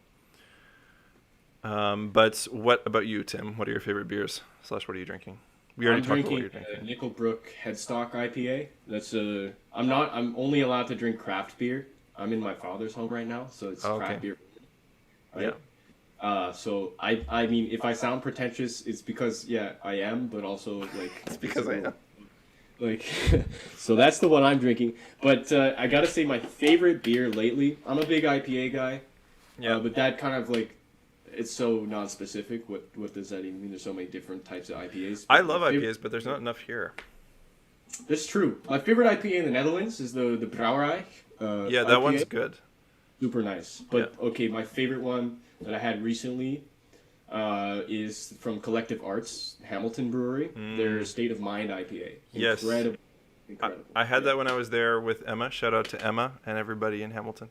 Speaker 2: But what about you, Tim? What are your favorite beers / what are you drinking? We already
Speaker 1: I'm
Speaker 2: talked about what
Speaker 1: drinking
Speaker 2: you're drinking.
Speaker 1: Nickelbrook Headstock IPA. That's a. I'm only allowed to drink craft beer. I'm in my father's home right now, so it's
Speaker 2: Oh, okay.
Speaker 1: craft beer.
Speaker 2: Yeah.
Speaker 1: Right? So I mean, if I sound pretentious, it's because yeah, I am, but also like
Speaker 2: It's because I am.
Speaker 1: like so that's the one I'm drinking. But I gotta say my favorite beer lately. I'm a big IPA guy.
Speaker 2: Yeah.
Speaker 1: But that kind of like it's so non-specific. What does that even mean? There's so many different types of IPAs.
Speaker 2: I
Speaker 1: But
Speaker 2: love
Speaker 1: my favorite-
Speaker 2: IPAs, but there's not enough here.
Speaker 1: That's true. My favorite IPA in the Netherlands is the Brouwerij.
Speaker 2: Yeah, that
Speaker 1: IPA.
Speaker 2: one's good.
Speaker 1: Super nice. But okay, my favorite one that I had recently is from Collective Arts, Hamilton Brewery. Their State of Mind IPA.
Speaker 2: Yes.
Speaker 1: Incredible.
Speaker 2: I had that when I was there with Emma. Shout out to Emma and everybody in Hamilton.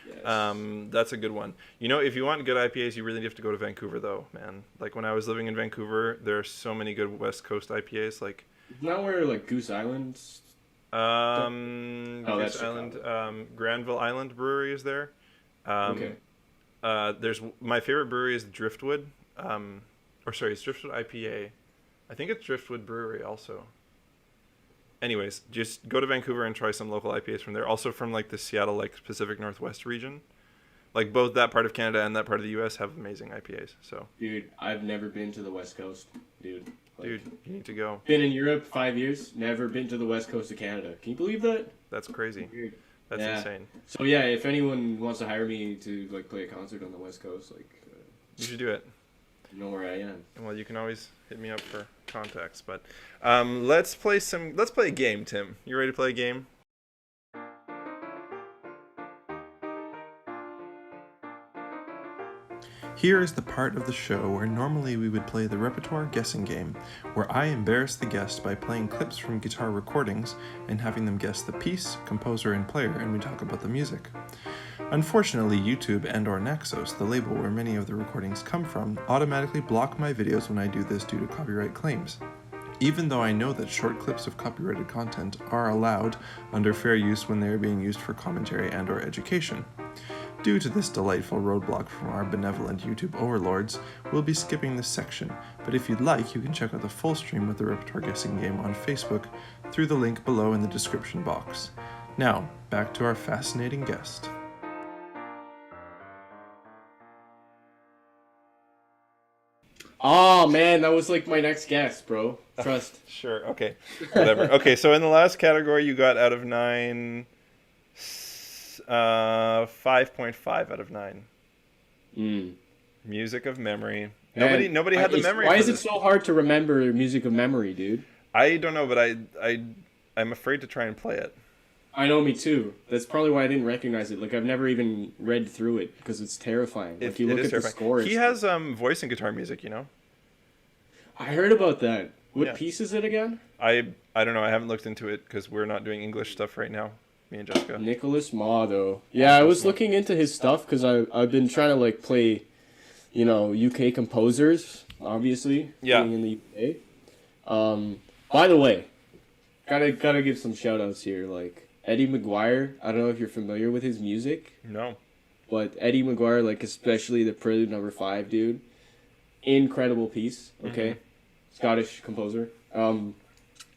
Speaker 1: Yes.
Speaker 2: That's a good one. You know, if you want good IPAs, you really have to go to Vancouver, though, man. Like when I was living in Vancouver, there are so many good West Coast IPAs. Like,
Speaker 1: Isn't that where like Goose Island?
Speaker 2: Goose
Speaker 1: that's
Speaker 2: Island, Granville Island Brewery is there.
Speaker 1: Okay.
Speaker 2: There's my favorite brewery is Driftwood. It's Driftwood IPA. I think it's Driftwood Brewery also. Anyways, just go to Vancouver and try some local IPAs from there. Also from like the Seattle, like Pacific Northwest region. Like both that part of Canada and that part of the U.S. have amazing IPAs. So.
Speaker 1: Dude, I've never been to the West Coast, dude.
Speaker 2: Dude, you need to go.
Speaker 1: Been in Europe 5 years, never been to the West Coast of Canada. Can you believe that?
Speaker 2: That's crazy.
Speaker 1: Weird.
Speaker 2: That's insane.
Speaker 1: So yeah, if anyone wants to hire me to like play a concert on the West Coast, like
Speaker 2: you should do it.
Speaker 1: You know where I am.
Speaker 2: Well, you can always hit me up for contacts, but let's play a game, Tim. You ready to play a game? Here is the part of the show where normally we would play the repertoire guessing game, where I embarrass the guest by playing clips from guitar recordings and having them guess the piece, composer, and player, and we talk about the music. Unfortunately, YouTube and/or Naxos, the label where many of the recordings come from, automatically block my videos when I do this due to copyright claims. Even though I know that short clips of copyrighted content are allowed under fair use when they are being used for commentary and/or education. Due to this delightful roadblock from our benevolent YouTube overlords, we'll be skipping this section, but if you'd like, you can check out the full stream of the repertoire guessing game on Facebook through the link below in the description box. Now, back to our fascinating guest.
Speaker 1: Oh man, that was like my next guess, bro. Trust.
Speaker 2: Sure, okay. Whatever. Okay, so in the last category you got out of 9... 5.5 out of 9. Music of memory. Nobody had the memory.
Speaker 1: Why is it so hard to remember music of memory, dude?
Speaker 2: I don't know, but I'm afraid to try and play it.
Speaker 1: I know, me too. That's probably why I didn't recognize it. Like I've never even read through it because it's terrifying. Like you look at the score.
Speaker 2: He has voice and guitar music, you know.
Speaker 1: I heard about that. What
Speaker 2: Yeah.
Speaker 1: piece is it again?
Speaker 2: I don't know. I haven't looked into it because we're not doing English stuff right now. Me and Jessica.
Speaker 1: Nicolas Ma, though. Yeah, I was looking into his stuff because I've been trying to like play, you know, UK composers, obviously.
Speaker 2: Yeah.
Speaker 1: Being in the UK. By the way, gotta give some shout outs here. Like Eddie McGuire. I don't know if you're familiar with his music.
Speaker 2: No.
Speaker 1: But Eddie McGuire, like especially the Prelude No. 5, dude. Incredible piece. Okay. Scottish composer.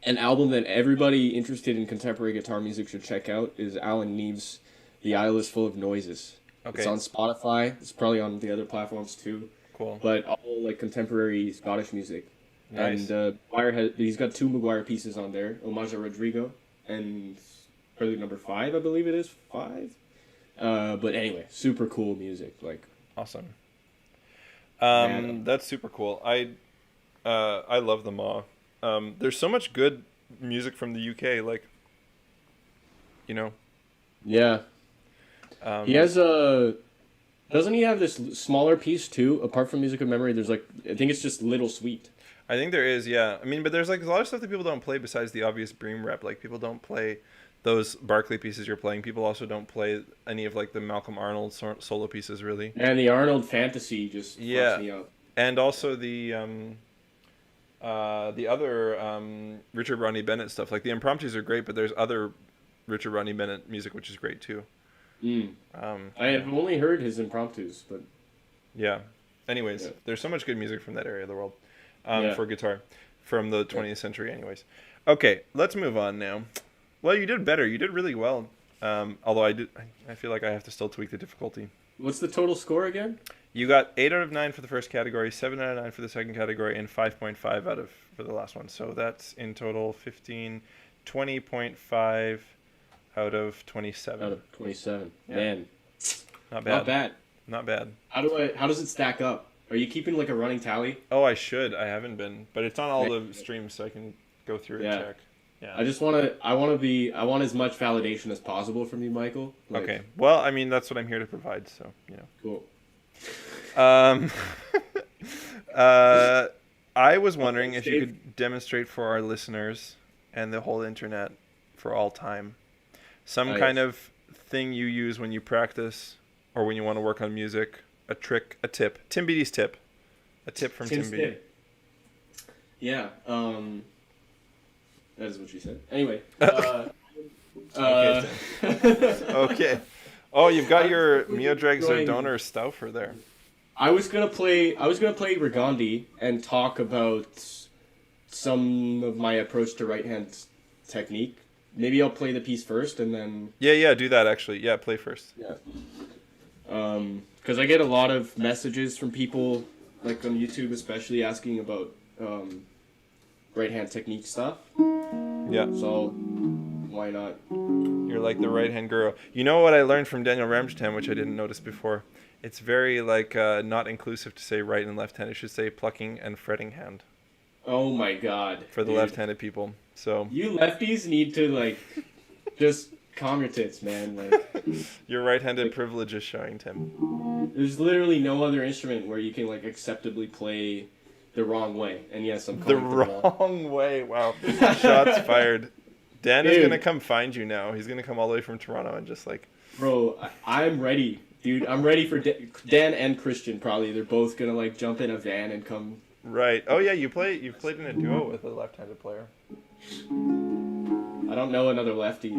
Speaker 1: An album that everybody interested in contemporary guitar music should check out is Alan Neve's The Isle is Full of Noises.
Speaker 2: Okay.
Speaker 1: It's on Spotify. It's probably on the other platforms too.
Speaker 2: Cool.
Speaker 1: But all like contemporary Scottish music.
Speaker 2: Nice.
Speaker 1: And he's got 2 McGuire pieces on there. Homage à Rodrigo and Prelude No. 5, I believe it is. 5? But anyway, super cool music. Like
Speaker 2: Awesome.
Speaker 1: Man.
Speaker 2: That's super cool. I love the Ma. There's so much good music from the UK, like, you know.
Speaker 1: Yeah. He has doesn't he have this smaller piece too? Apart from Music of Memory, there's like I think it's just Little Sweet.
Speaker 2: I think there is, yeah. I mean, but there's like a lot of stuff that people don't play besides the obvious Bream rep. Like people don't play those Barclay pieces you're playing. People also don't play any of like the Malcolm Arnold solo pieces, really.
Speaker 1: And the Arnold Fantasy just fucks me up.
Speaker 2: And also the other Richard Rodney Bennett stuff. Like the impromptus are great, but there's other Richard Rodney Bennett music which is great too.
Speaker 1: I have only heard his impromptus, but
Speaker 2: yeah. Anyways, there's so much good music from that area of the world for guitar. from the 20th century anyways. Okay, let's move on now. Well, you did better. You did really well. Although I feel like I have to still tweak the difficulty.
Speaker 1: What's the total score again?
Speaker 2: You got 8 out of 9 for the first category, 7 out of 9 for the second category, and 5.5 out of for the last one. So that's in total 20.5 out of 27.
Speaker 1: Out of 27.
Speaker 2: Yeah.
Speaker 1: Man,
Speaker 2: Not bad.
Speaker 1: not bad.
Speaker 2: Not bad.
Speaker 1: How does it stack up? Are you keeping like a running tally?
Speaker 2: Oh, I should. I haven't been, but it's on all the streams, so I can go through and check. Yeah.
Speaker 1: I want as much validation as possible from you, Michael. Like,
Speaker 2: Okay. Well, I mean, that's what I'm here to provide. So
Speaker 1: Cool.
Speaker 2: I was wondering if you could demonstrate for our listeners and the whole internet for all time some kind of thing you use when you practice or when you want to work on music, a trick, a tip. Tim Beattie's tip. A tip from Tim Beattie.
Speaker 1: Yeah. That is what she said. Anyway.
Speaker 2: Okay. Oh, you've got your Miodrag Zerdonner Stauffer there.
Speaker 1: I was gonna play Regondi and talk about some of my approach to right hand technique. Maybe I'll play the piece first and then.
Speaker 2: Yeah, do that actually. Yeah, play first.
Speaker 1: Yeah. Because I get a lot of messages from people, like on YouTube especially, asking about right hand technique stuff.
Speaker 2: Yeah.
Speaker 1: So why not?
Speaker 2: You're like the right hand guru. You know what I learned from Daniel Ramstam, which I didn't notice before? It's very not inclusive to say right and left hand. It should say plucking and fretting hand.
Speaker 1: Oh my god.
Speaker 2: For the left-handed people. So
Speaker 1: you lefties need to just calm your tits, man.
Speaker 2: Your right-handed privilege is showing, Tim.
Speaker 1: There's literally no other instrument where you can acceptably play the wrong way. And yes, I'm calling
Speaker 2: the wrong way. Wow. Shots fired. Dan is gonna come find you now. He's gonna come all the way from Toronto and just
Speaker 1: Bro, I'm ready. Dude, I'm ready for Dan and Christian. Probably they're both gonna jump in a van and come.
Speaker 2: Right. Oh yeah, you've played in a duo with a left-handed player.
Speaker 1: I don't know another lefty.
Speaker 2: Yeah.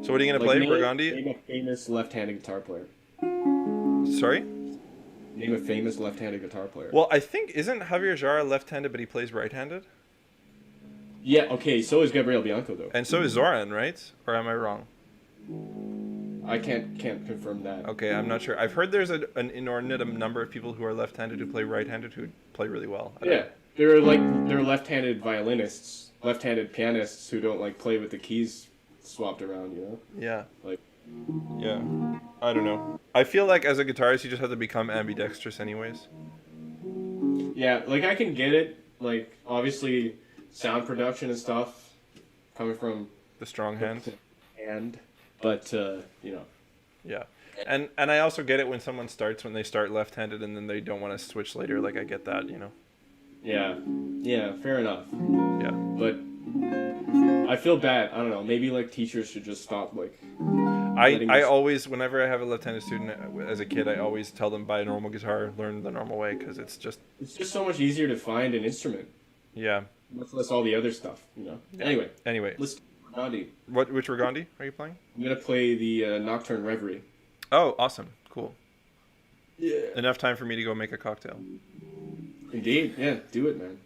Speaker 2: So what are you gonna play, Regondi?
Speaker 1: Name a famous left-handed guitar player.
Speaker 2: Sorry.
Speaker 1: Name a famous left-handed guitar player.
Speaker 2: Well, I think isn't Javier Jara left-handed, but he plays right-handed.
Speaker 1: Yeah. Okay. So is Gabriel Bianco though.
Speaker 2: And so is Zoran, right? Or am I wrong?
Speaker 1: I can't confirm that.
Speaker 2: Okay, I'm not sure. I've heard there's an inordinate number of people who are left-handed who play right-handed who play really well.
Speaker 1: Yeah, they're left-handed violinists, left-handed pianists who don't play with the keys swapped around.
Speaker 2: Yeah. Yeah. I don't know. I feel like as a guitarist, you just have to become ambidextrous, anyways.
Speaker 1: Yeah, I can get it. Obviously, sound production and stuff coming from
Speaker 2: the strong hand.
Speaker 1: But
Speaker 2: Yeah, and I also get it when someone when they start left-handed and then they don't want to switch later. I get that,
Speaker 1: Yeah, fair enough.
Speaker 2: Yeah.
Speaker 1: But I feel bad. I don't know. Maybe teachers should just stop
Speaker 2: I always, whenever I have a left-handed student as a kid, I always tell them buy a normal guitar, learn the normal way, because it's just
Speaker 1: so much easier to find an instrument.
Speaker 2: Yeah.
Speaker 1: Much less all the other stuff.
Speaker 2: Yeah.
Speaker 1: Anyway. Let's. Regondi.
Speaker 2: Which Regondi are you playing?
Speaker 1: I'm gonna play the Nocturne-Rêverie.
Speaker 2: Oh, awesome! Cool.
Speaker 1: Yeah.
Speaker 2: Enough time for me to go make a cocktail.
Speaker 1: Indeed, yeah. Do it, man.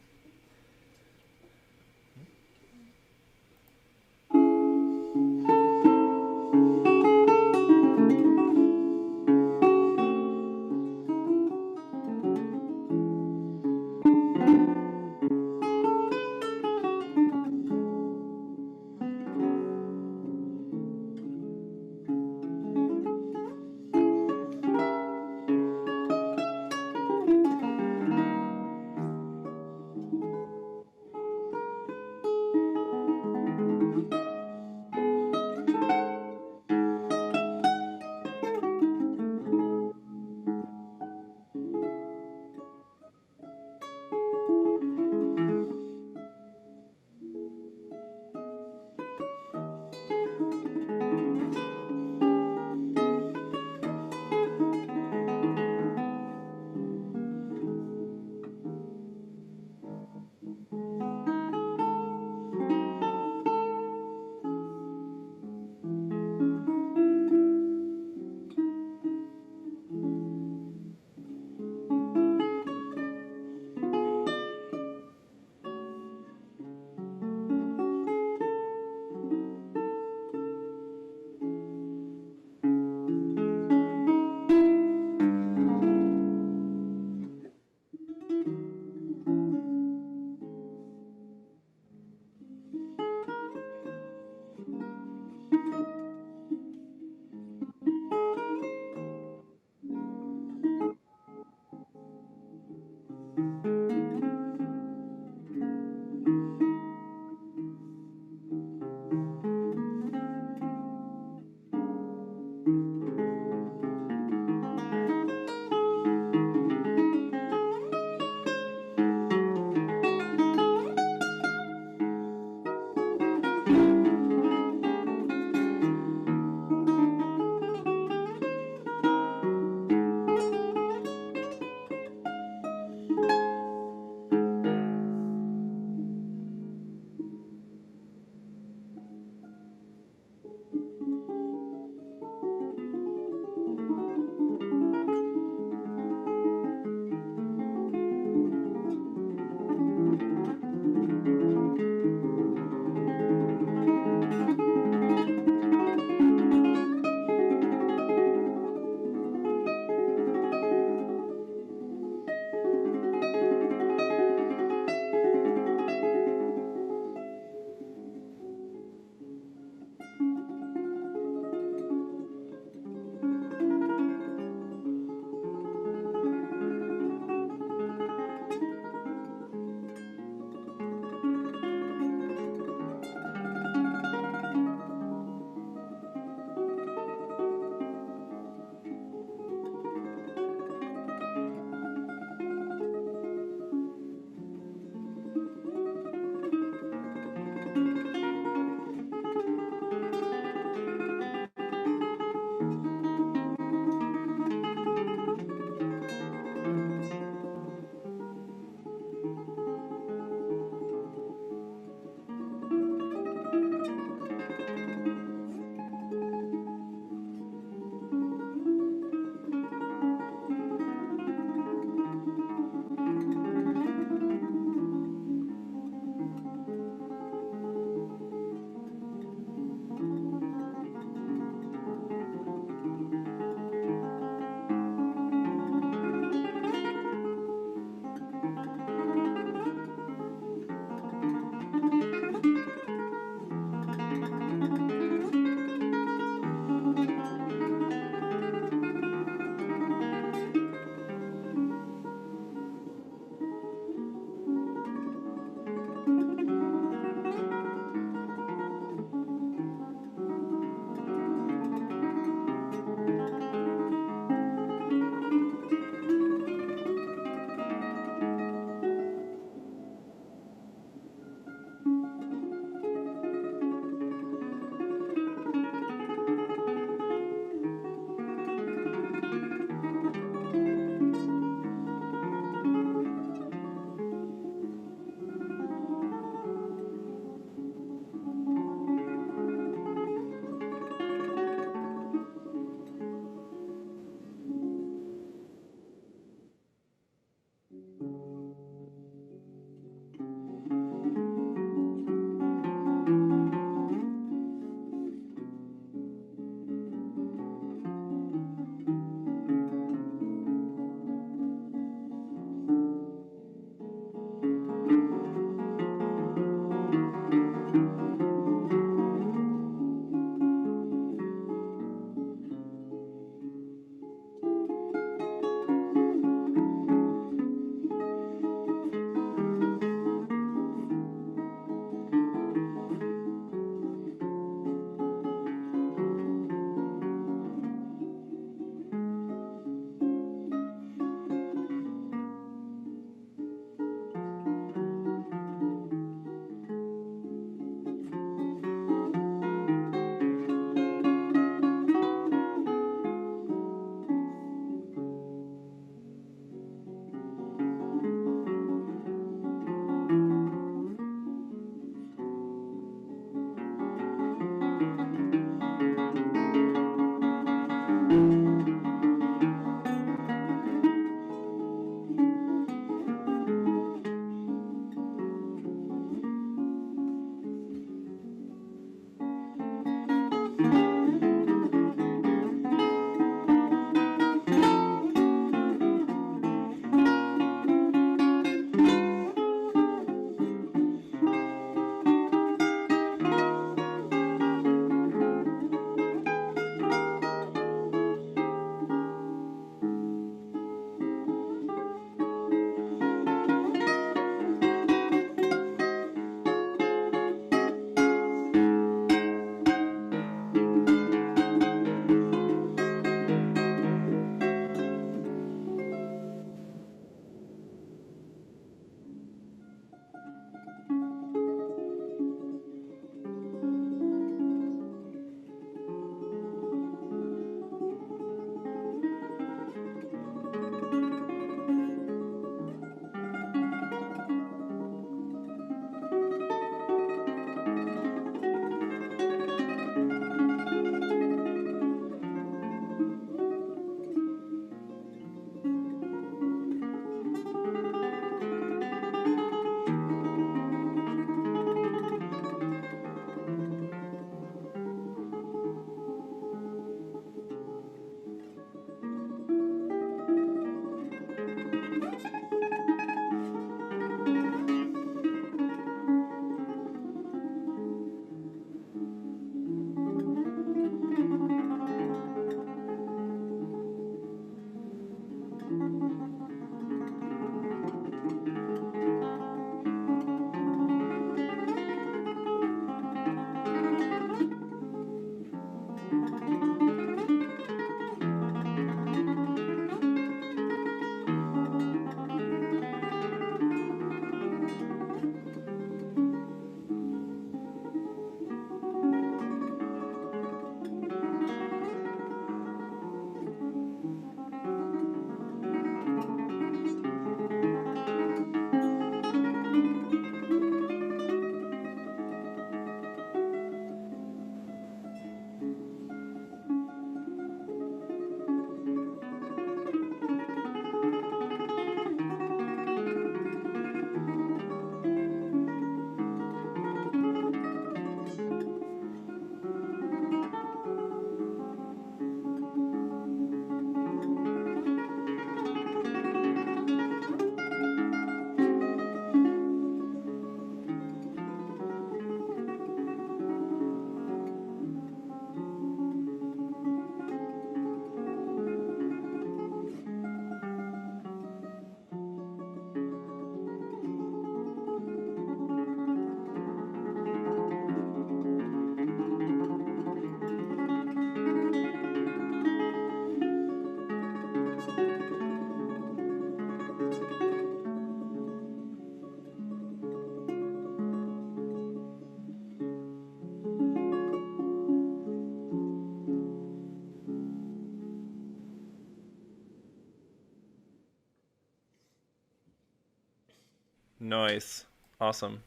Speaker 2: Nice. Awesome.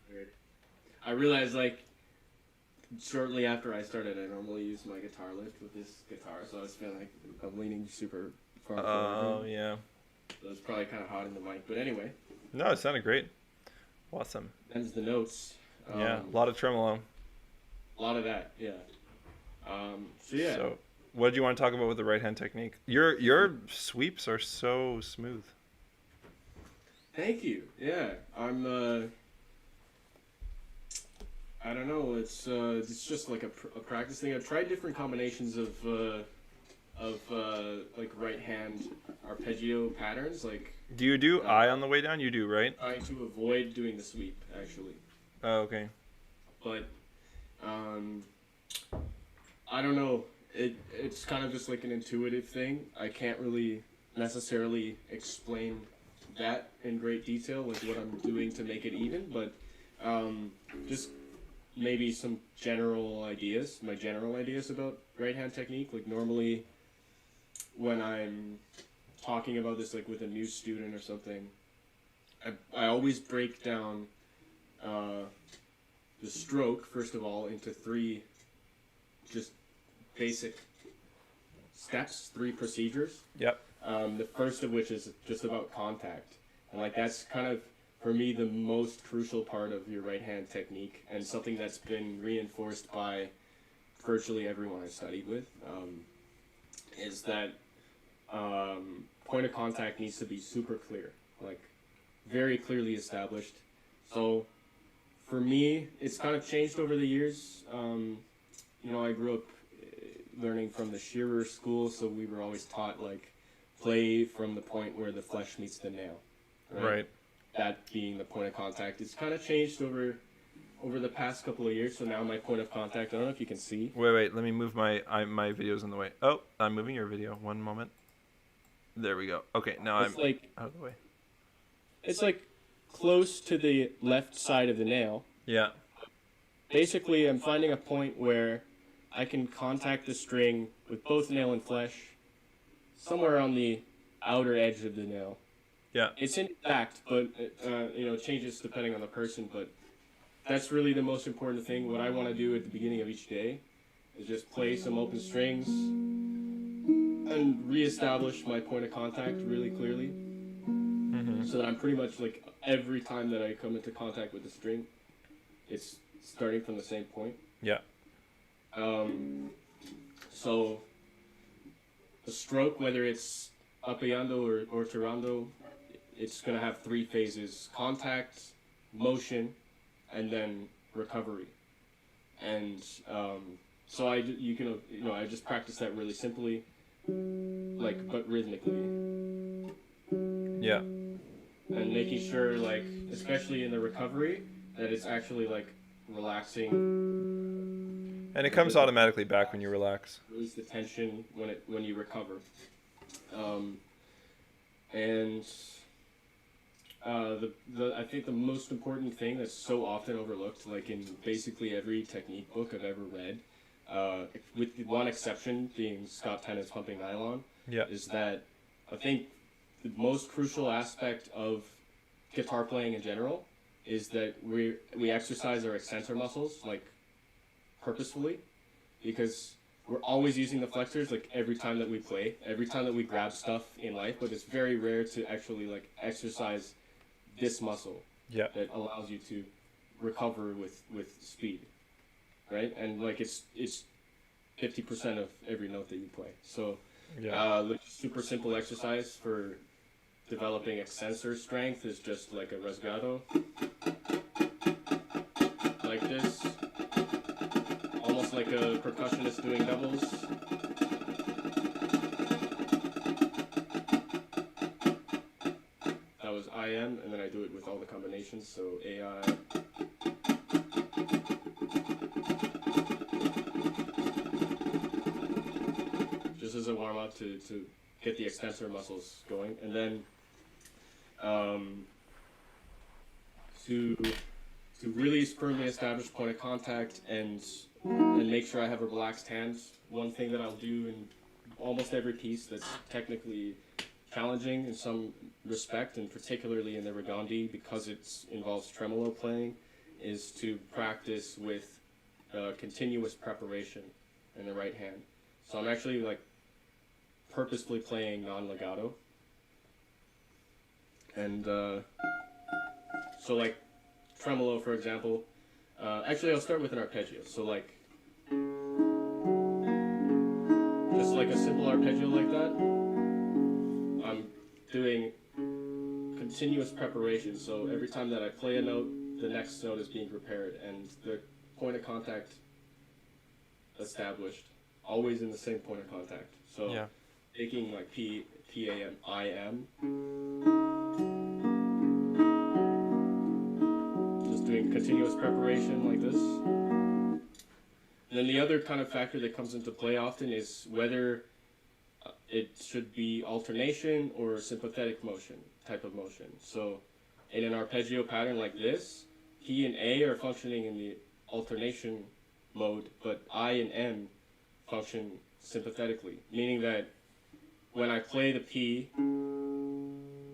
Speaker 1: I realized, like, shortly after I started, I normally use my guitar lift with this guitar, so I was feeling like I'm leaning super far forward.
Speaker 2: Oh, yeah.
Speaker 1: So it's probably kind of hot in the mic, but anyway.
Speaker 2: No, it sounded great. Awesome.
Speaker 1: Them's the notes.
Speaker 2: Yeah, a lot of tremolo.
Speaker 1: A lot of that, yeah. So yeah.
Speaker 2: So, what do you want to talk about with the right hand technique? Your sweeps are so smooth.
Speaker 1: Thank you. Yeah, I don't know. It's just like a practice thing. I've tried different combinations of like right hand arpeggio patterns. Like,
Speaker 2: Do you do eye on the way down? You do, right?
Speaker 1: trying to avoid doing the sweep actually,
Speaker 2: Oh, okay.
Speaker 1: but I don't know. It's kind of just like an intuitive thing. I can't really necessarily explain that in great detail, like what I'm doing to make it even, but just maybe some general ideas, my general ideas about right hand technique. Like normally when I'm talking about this like with a new student or something, I always break down the stroke, first of all, into 3 just basic steps, 3 procedures.
Speaker 2: Yep.
Speaker 1: The first of which is just about contact. And like that's kind of, for me, the most crucial part of your right hand technique, and something that's been reinforced by virtually everyone I've studied with, is that point of contact needs to be super clear, like very clearly established. So for me, it's kind of changed over the years. You know, I grew up learning from the Shearer school, so we were always taught like play from the point where the flesh meets the nail.
Speaker 2: Right.
Speaker 1: That being the point of contact. It's kind of changed over the past couple of years. So now my point of contact, I don't know if you can see.
Speaker 2: Wait. Let me move my video's in the way. Oh, I'm moving your video. One moment. There we go. Okay, now
Speaker 1: It's
Speaker 2: I'm
Speaker 1: like
Speaker 2: out of the way.
Speaker 1: it's like close to the left side of the nail.
Speaker 2: Yeah.
Speaker 1: Basically, I'm finding a point where I can contact the string with both nail and flesh somewhere on the outer edge of the nail.
Speaker 2: Yeah.
Speaker 1: It's intact, but it changes depending on the person. But that's really the most important thing. What I want to do at the beginning of each day is just play some open strings and reestablish my point of contact really clearly, so that I'm pretty much like every time that I come into contact with the string, it's starting from the same point.
Speaker 2: Yeah.
Speaker 1: So the stroke, whether it's appaiando or tirando, it's going to have 3 phases: contact, motion, and then recovery. And so I just practice that really simply, like, but rhythmically.
Speaker 2: Yeah.
Speaker 1: And making sure, like, especially in the recovery, that it's actually like relaxing.
Speaker 2: And it comes automatically back when you relax.
Speaker 1: Release the tension when you recover. I think the most important thing that's so often overlooked, like in basically every technique book I've ever read, with one exception being Scott Tennant's Pumping Nylon,
Speaker 2: Yeah.
Speaker 1: is that I think the most crucial aspect of guitar playing in general is that we exercise our extensor muscles like purposefully, because we're always using the flexors like every time that we play, every time that we grab stuff in life, but it's very rare to actually like exercise this muscle
Speaker 2: Yeah.
Speaker 1: that allows you to recover with speed, right? And like it's 50% of every note that you play. So super simple exercise for developing extensor strength is just like a rasgado, like this, almost like a percussionist doing doubles. That was IM, and then I do it with all the combinations, so AI. Just as a warm-up to get the extensor muscles going, and then to really firmly establish point of contact and make sure I have a relaxed hand. One thing that I'll do in almost every piece that's technically challenging in some respect, and particularly in the Regondi, because it involves tremolo playing, is to practice with continuous preparation in the right hand. So I'm actually like purposefully playing non-legato. And so like tremolo, for example, actually I'll start with an arpeggio. So like, just like a simple arpeggio like that, I'm doing continuous preparation. So every time that I play a note, the next note is being prepared and the point of contact established, always in the same point of contact. So taking like P, A, M, I, M, just doing continuous preparation like this. And then the other kind of factor that comes into play often is whether it should be alternation or sympathetic motion, type of motion. So in an arpeggio pattern like this, P and A are functioning in the alternation mode, but I and M function sympathetically, meaning that when I play the P,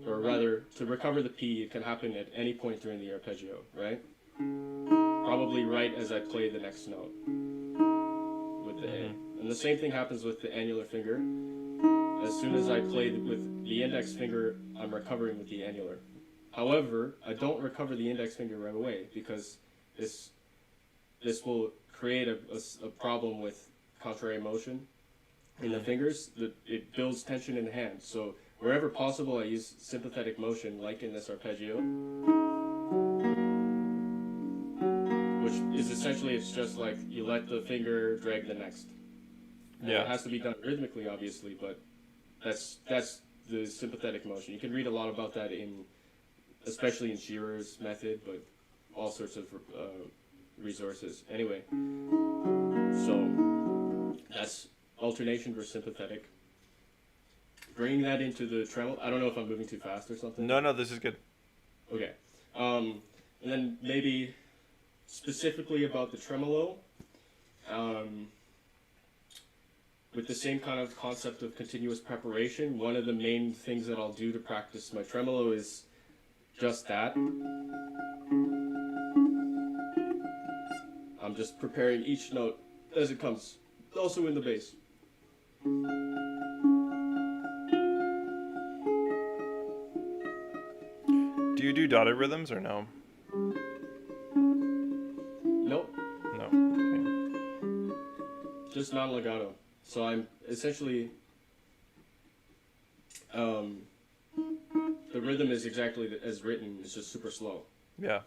Speaker 1: or rather, to recover the P, it can happen at any point during the arpeggio, right? Probably right as I play the next note with the A. And the same thing happens with the annular finger. As soon as I play with the index finger, I'm recovering with the annular. However, I don't recover the index finger right away because this will create a problem with contrary motion in the fingers. It builds tension in the hand. So wherever possible, I use sympathetic motion, like in this arpeggio, which is essentially, it's just like you let the finger drag the next. And it has to be done rhythmically, obviously, but that's the sympathetic motion. You can read a lot about that especially in Shearer's method, but all sorts of resources. Anyway, so that's alternation versus sympathetic. Bringing that into the tremolo. I don't know if I'm moving too fast or something.
Speaker 2: No, this is good.
Speaker 1: Okay. And then maybe specifically about the tremolo, with the same kind of concept of continuous preparation, one of the main things that I'll do to practice my tremolo is just that. I'm just preparing each note as it comes, also in the bass.
Speaker 2: Do you do dotted rhythms or no?
Speaker 1: Nope.
Speaker 2: No. Okay.
Speaker 1: Just non-legato. So I'm essentially, the rhythm is exactly as written. It's just super slow.
Speaker 2: Yeah.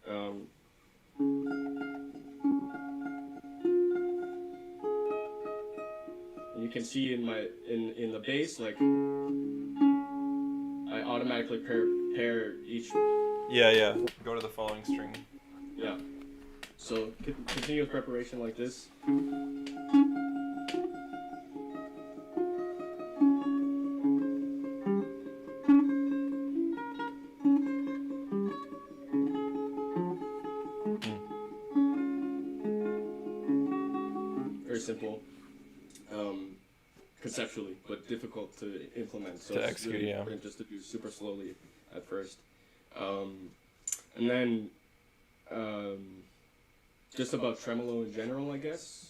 Speaker 1: And you can see in the bass, like I automatically pair each.
Speaker 2: Yeah. Go to the following string.
Speaker 1: Yeah. So continuous preparation like this. Very simple, conceptually, but difficult to implement. So
Speaker 2: to
Speaker 1: it's
Speaker 2: execute,
Speaker 1: really
Speaker 2: yeah.
Speaker 1: important just to do super slowly at first, and then just about tremolo in general, I guess.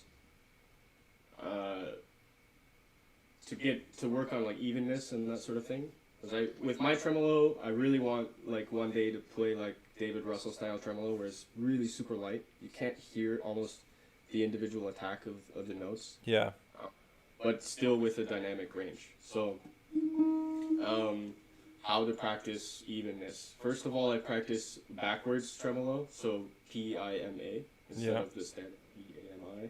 Speaker 1: To work on like evenness and that sort of thing. Because with my tremolo, I really want like one day to play like David Russell style tremolo, where it's really super light. You can't hear almost the individual attack of the notes.
Speaker 2: Yeah.
Speaker 1: But still with a dynamic range. So, how to practice evenness? First of all, I practice backwards tremolo, so P-I-M-A instead of the standard P-A-M-I.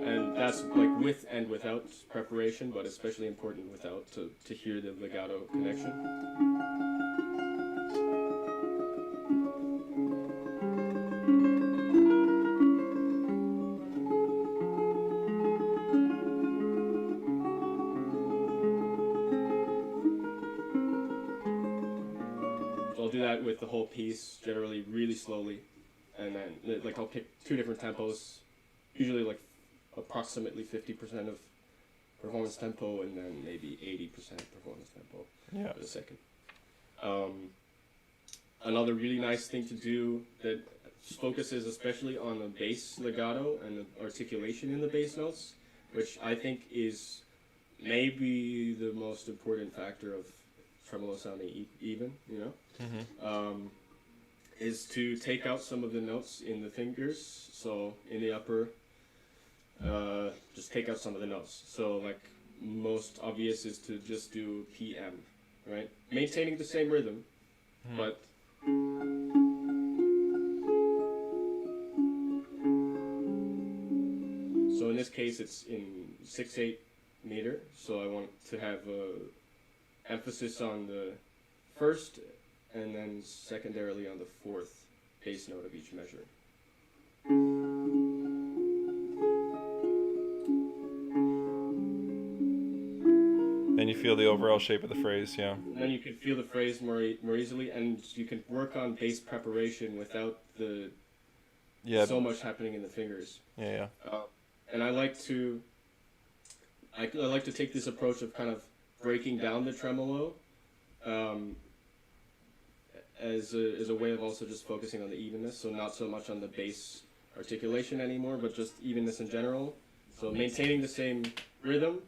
Speaker 1: And that's like with and without preparation, but especially important without to hear the legato connection. I'll do that with the whole piece, generally really slowly, and then like I'll pick two different tempos, usually like approximately 50% of performance tempo, and then maybe 80% performance tempo
Speaker 2: Yeah.
Speaker 1: for the second. Another really nice thing to do that focuses especially on the bass legato and the articulation in the bass notes, which I think is maybe the most important factor of tremolo sounding even, you know, is to take out some of the notes in the fingers. So in the upper, just take out some of the notes. So like most obvious is to just do PM, right? Maintaining the same rhythm, but so in this case it's in 6/8 meter. So I want to have emphasis on the first and then secondarily on the fourth bass note of each measure.
Speaker 2: And you feel the overall shape of the phrase, yeah.
Speaker 1: And then you can feel the phrase more easily, and you can work on bass preparation without the so much happening in the fingers.
Speaker 2: Yeah.
Speaker 1: And I like to take this approach of kind of breaking down the tremolo as a way of also just focusing on the evenness. So not so much on the bass articulation anymore, but just evenness in general. So maintaining the same rhythm.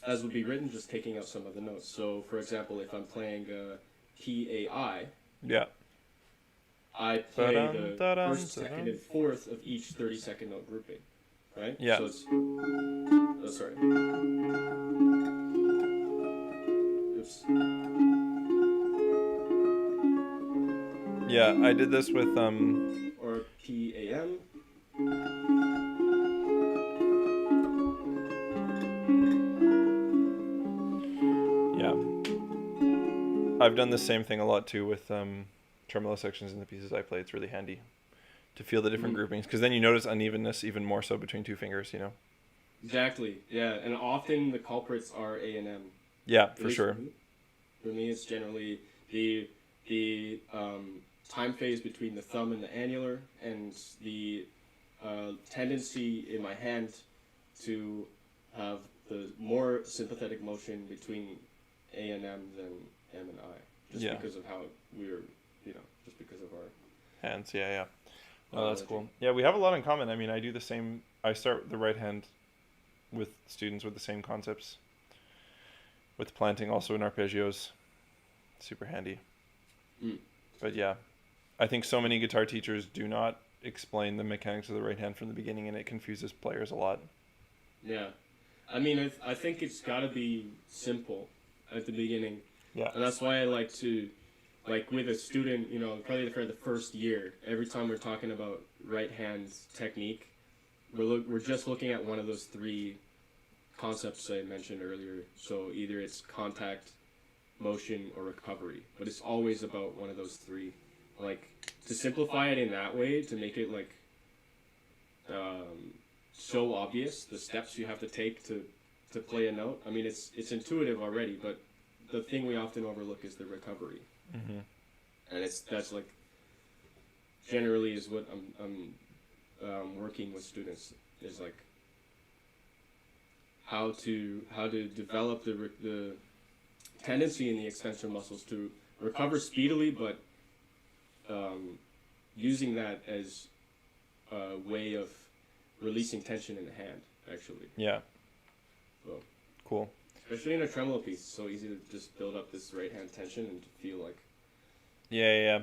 Speaker 1: As would be written, just taking out some of the notes. So, for example, if I'm playing P-A-I, I play the first, second, and fourth of each 30-second note grouping, right?
Speaker 2: Yeah.
Speaker 1: So it's... Oh, sorry. Oops.
Speaker 2: Yeah, I did this with...
Speaker 1: Or P-A-M.
Speaker 2: I've done the same thing a lot too with tremolo sections in the pieces I play. It's really handy to feel the different groupings, because then you notice unevenness even more so between two fingers, you know?
Speaker 1: Exactly, yeah. And often the culprits are A and M.
Speaker 2: Yeah, for sure.
Speaker 1: For me, it's generally the time phase between the thumb and the annular, and the tendency in my hand to have the more sympathetic motion between A and M than M and I, just because of how we're, just because of our
Speaker 2: hands. Yeah. Oh, that's cool. Yeah, we have a lot in common. I mean, I do the same. I start with the right hand with students with the same concepts. With planting, also in arpeggios, super handy. But yeah, I think so many guitar teachers do not explain the mechanics of the right hand from the beginning, and it confuses players a lot. Yeah,
Speaker 1: I mean, I think it's got to be simple at the beginning.
Speaker 2: Yeah.
Speaker 1: And that's why I like to, with a student, probably for the first year, every time we're talking about right hand technique, we're just looking at one of those three concepts I mentioned earlier. So either it's contact, motion, or recovery. But it's always about one of those three. To simplify it in that way, to make it, so obvious, the steps you have to take to play a note. I mean, it's intuitive already, but the thing we often overlook is the recovery, and that's generally is what I'm working with students, is how to develop the tendency in the extensor muscles to recover speedily, but using that as a way of releasing tension in the hand, actually.
Speaker 2: Yeah.
Speaker 1: So
Speaker 2: cool.
Speaker 1: Especially in a tremolo piece, it's so easy to just build up this right hand tension and to feel like...
Speaker 2: Yeah.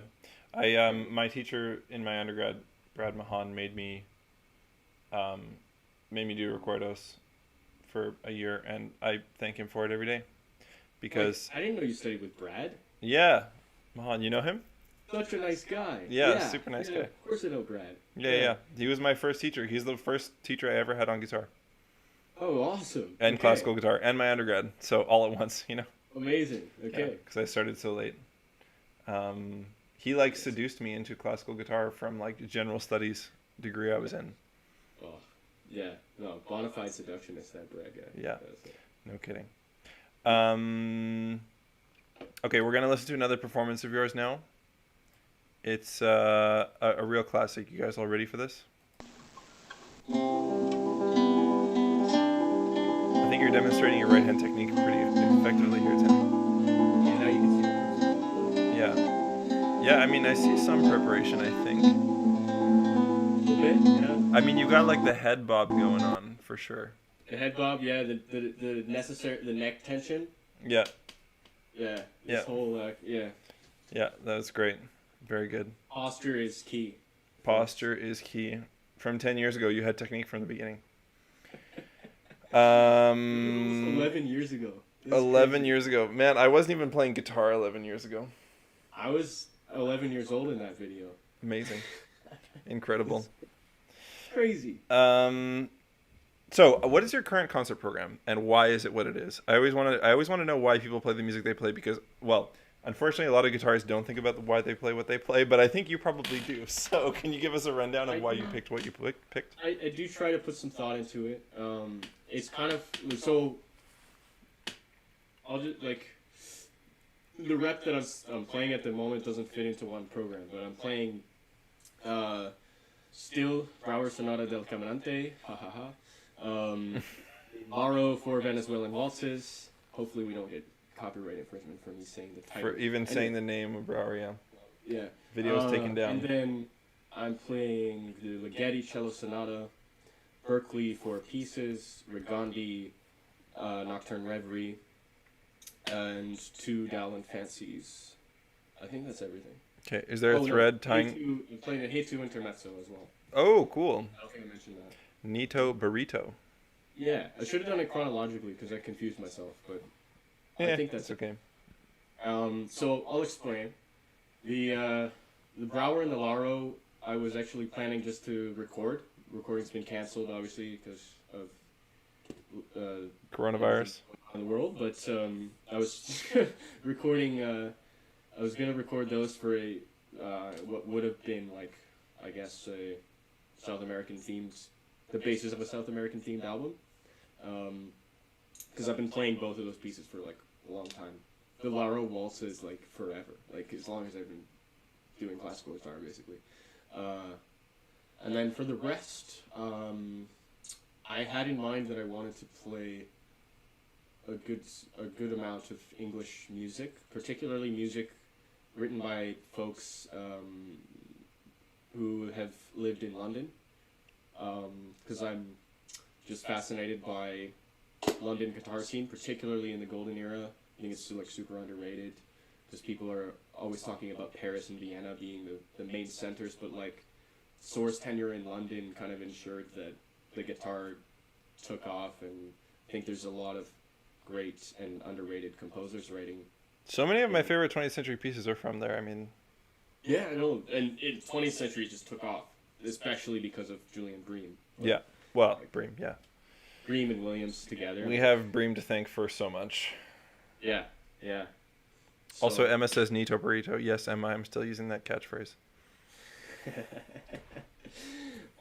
Speaker 2: My teacher in my undergrad, Brad Mahan, made me do recordos for a year, and I thank him for it every day. Because...
Speaker 1: I didn't know you studied with Brad.
Speaker 2: Yeah. Mahan, you know him?
Speaker 1: Such a nice guy.
Speaker 2: Yeah, super nice guy.
Speaker 1: Of course I know Brad.
Speaker 2: Yeah. He was my first teacher. He's the first teacher I ever had on guitar.
Speaker 1: Oh, awesome.
Speaker 2: And classical guitar, and my undergrad. So all at once,
Speaker 1: Amazing. Okay.
Speaker 2: Because I started so late. He seduced me into classical guitar from the general studies degree I was in.
Speaker 1: Oh, yeah. No, bona fide seductionist, that Brad guy.
Speaker 2: Yeah. No kidding. Okay, we're going to listen to another performance of yours now. It's a real classic. You guys all ready for this? you're demonstrating your right hand technique pretty effectively here, Tim.
Speaker 1: Yeah, now you can see the
Speaker 2: Yeah. Yeah, I mean, I see some preparation, I think.
Speaker 1: a little bit. Yeah.
Speaker 2: I mean, you've got like the head bob going on for sure.
Speaker 1: The head bob, yeah. The necessary the neck tension.
Speaker 2: Yeah.
Speaker 1: Yeah.
Speaker 2: Yeah.
Speaker 1: This whole yeah.
Speaker 2: Yeah, that was great. Very good.
Speaker 1: Posture is key.
Speaker 2: Posture is key. From 10 years ago, you had technique from the beginning.
Speaker 1: It was 11 years ago.
Speaker 2: 11 years ago. Man, I wasn't even playing guitar 11 years ago.
Speaker 1: I was 11 years old in that video.
Speaker 2: Amazing. Incredible.
Speaker 1: Crazy.
Speaker 2: So, what is your current concert program, and why is it what it is? I always want to know why people play the music they play, because, well, unfortunately, a lot of guitarists don't think about why they play what they play, but I think you probably do. So, can you give us a rundown of why you picked what you picked?
Speaker 1: I do try to put some thought into it. It's kind of so. I'll just like the rep that I'm playing at the moment doesn't fit into one program, but I'm playing still Brauer Sonata del Caminante, ha ha ha. Maro for Venezuelan waltzes. Hopefully, we don't get copyright infringement for me saying the title.
Speaker 2: For even saying the name of Brauer, yeah.
Speaker 1: Yeah.
Speaker 2: Video's taken down.
Speaker 1: And then I'm playing the Ligeti cello sonata, Berkeley for pieces, Regondi, Nocturne-Rêverie, and 2 Dowland fancies. I think that's everything.
Speaker 2: Okay, is there a thread tying...
Speaker 1: I'm playing a Hey 2 intermezzo as well.
Speaker 2: Oh, cool.
Speaker 1: I don't think I mentioned that.
Speaker 2: Nito Burrito.
Speaker 1: Yeah, I should have done it chronologically because I confused myself, but
Speaker 2: Yeah,
Speaker 1: I think that's
Speaker 2: okay.
Speaker 1: So I'll explain. The Brauer and the Laro, I was actually planning just to record. Recording's been canceled, obviously, because of
Speaker 2: Coronavirus.
Speaker 1: in the world. But I was recording. I was gonna record those for a what would have been like, I guess, a South American themed, the basis of a South American themed album. Because I've been playing both of those pieces for like a long time. The Laro waltz is like forever, like as long as I've been doing classical guitar, basically. And then for the rest, I had in mind that I wanted to play a good amount of English music, particularly music written by folks who have lived in London, because I'm just fascinated by London guitar scene, particularly in the golden era. I think it's like super underrated, because people are always talking about Paris and Vienna being the main centers, but like Soar's tenure in London kind of ensured that the guitar took off, and I think there's a lot of great and underrated composers writing.
Speaker 2: So many of my favorite 20th century pieces are from there. I mean,
Speaker 1: yeah, I know, and 20th century just took off, especially because of Julian Bream.
Speaker 2: Yeah, well, Bream, yeah.
Speaker 1: Bream and Williams together.
Speaker 2: We have Bream to thank for so much.
Speaker 1: Yeah, yeah. So,
Speaker 2: Also, Emma says Nito Burrito. Yes, Emma, I'm still using that catchphrase.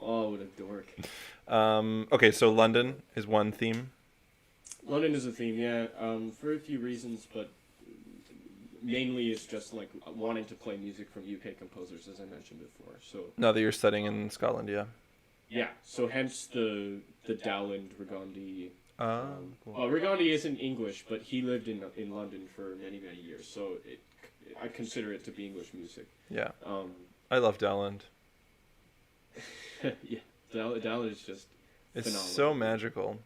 Speaker 1: Oh, what a dork.
Speaker 2: Okay, so London is one theme.
Speaker 1: London is a theme, yeah, for a few reasons, but mainly it's just like wanting to play music from UK composers, as I mentioned before. So
Speaker 2: Now that you're studying in Scotland, yeah.
Speaker 1: yeah, so hence the Dowland Regondi.
Speaker 2: Cool.
Speaker 1: Well, Regondi isn't English, but he lived in London for many years, so I consider it to be English music.
Speaker 2: Yeah. I love Dowland.
Speaker 1: Yeah, Dowland is just
Speaker 2: It's
Speaker 1: phenomenal.
Speaker 2: so magical.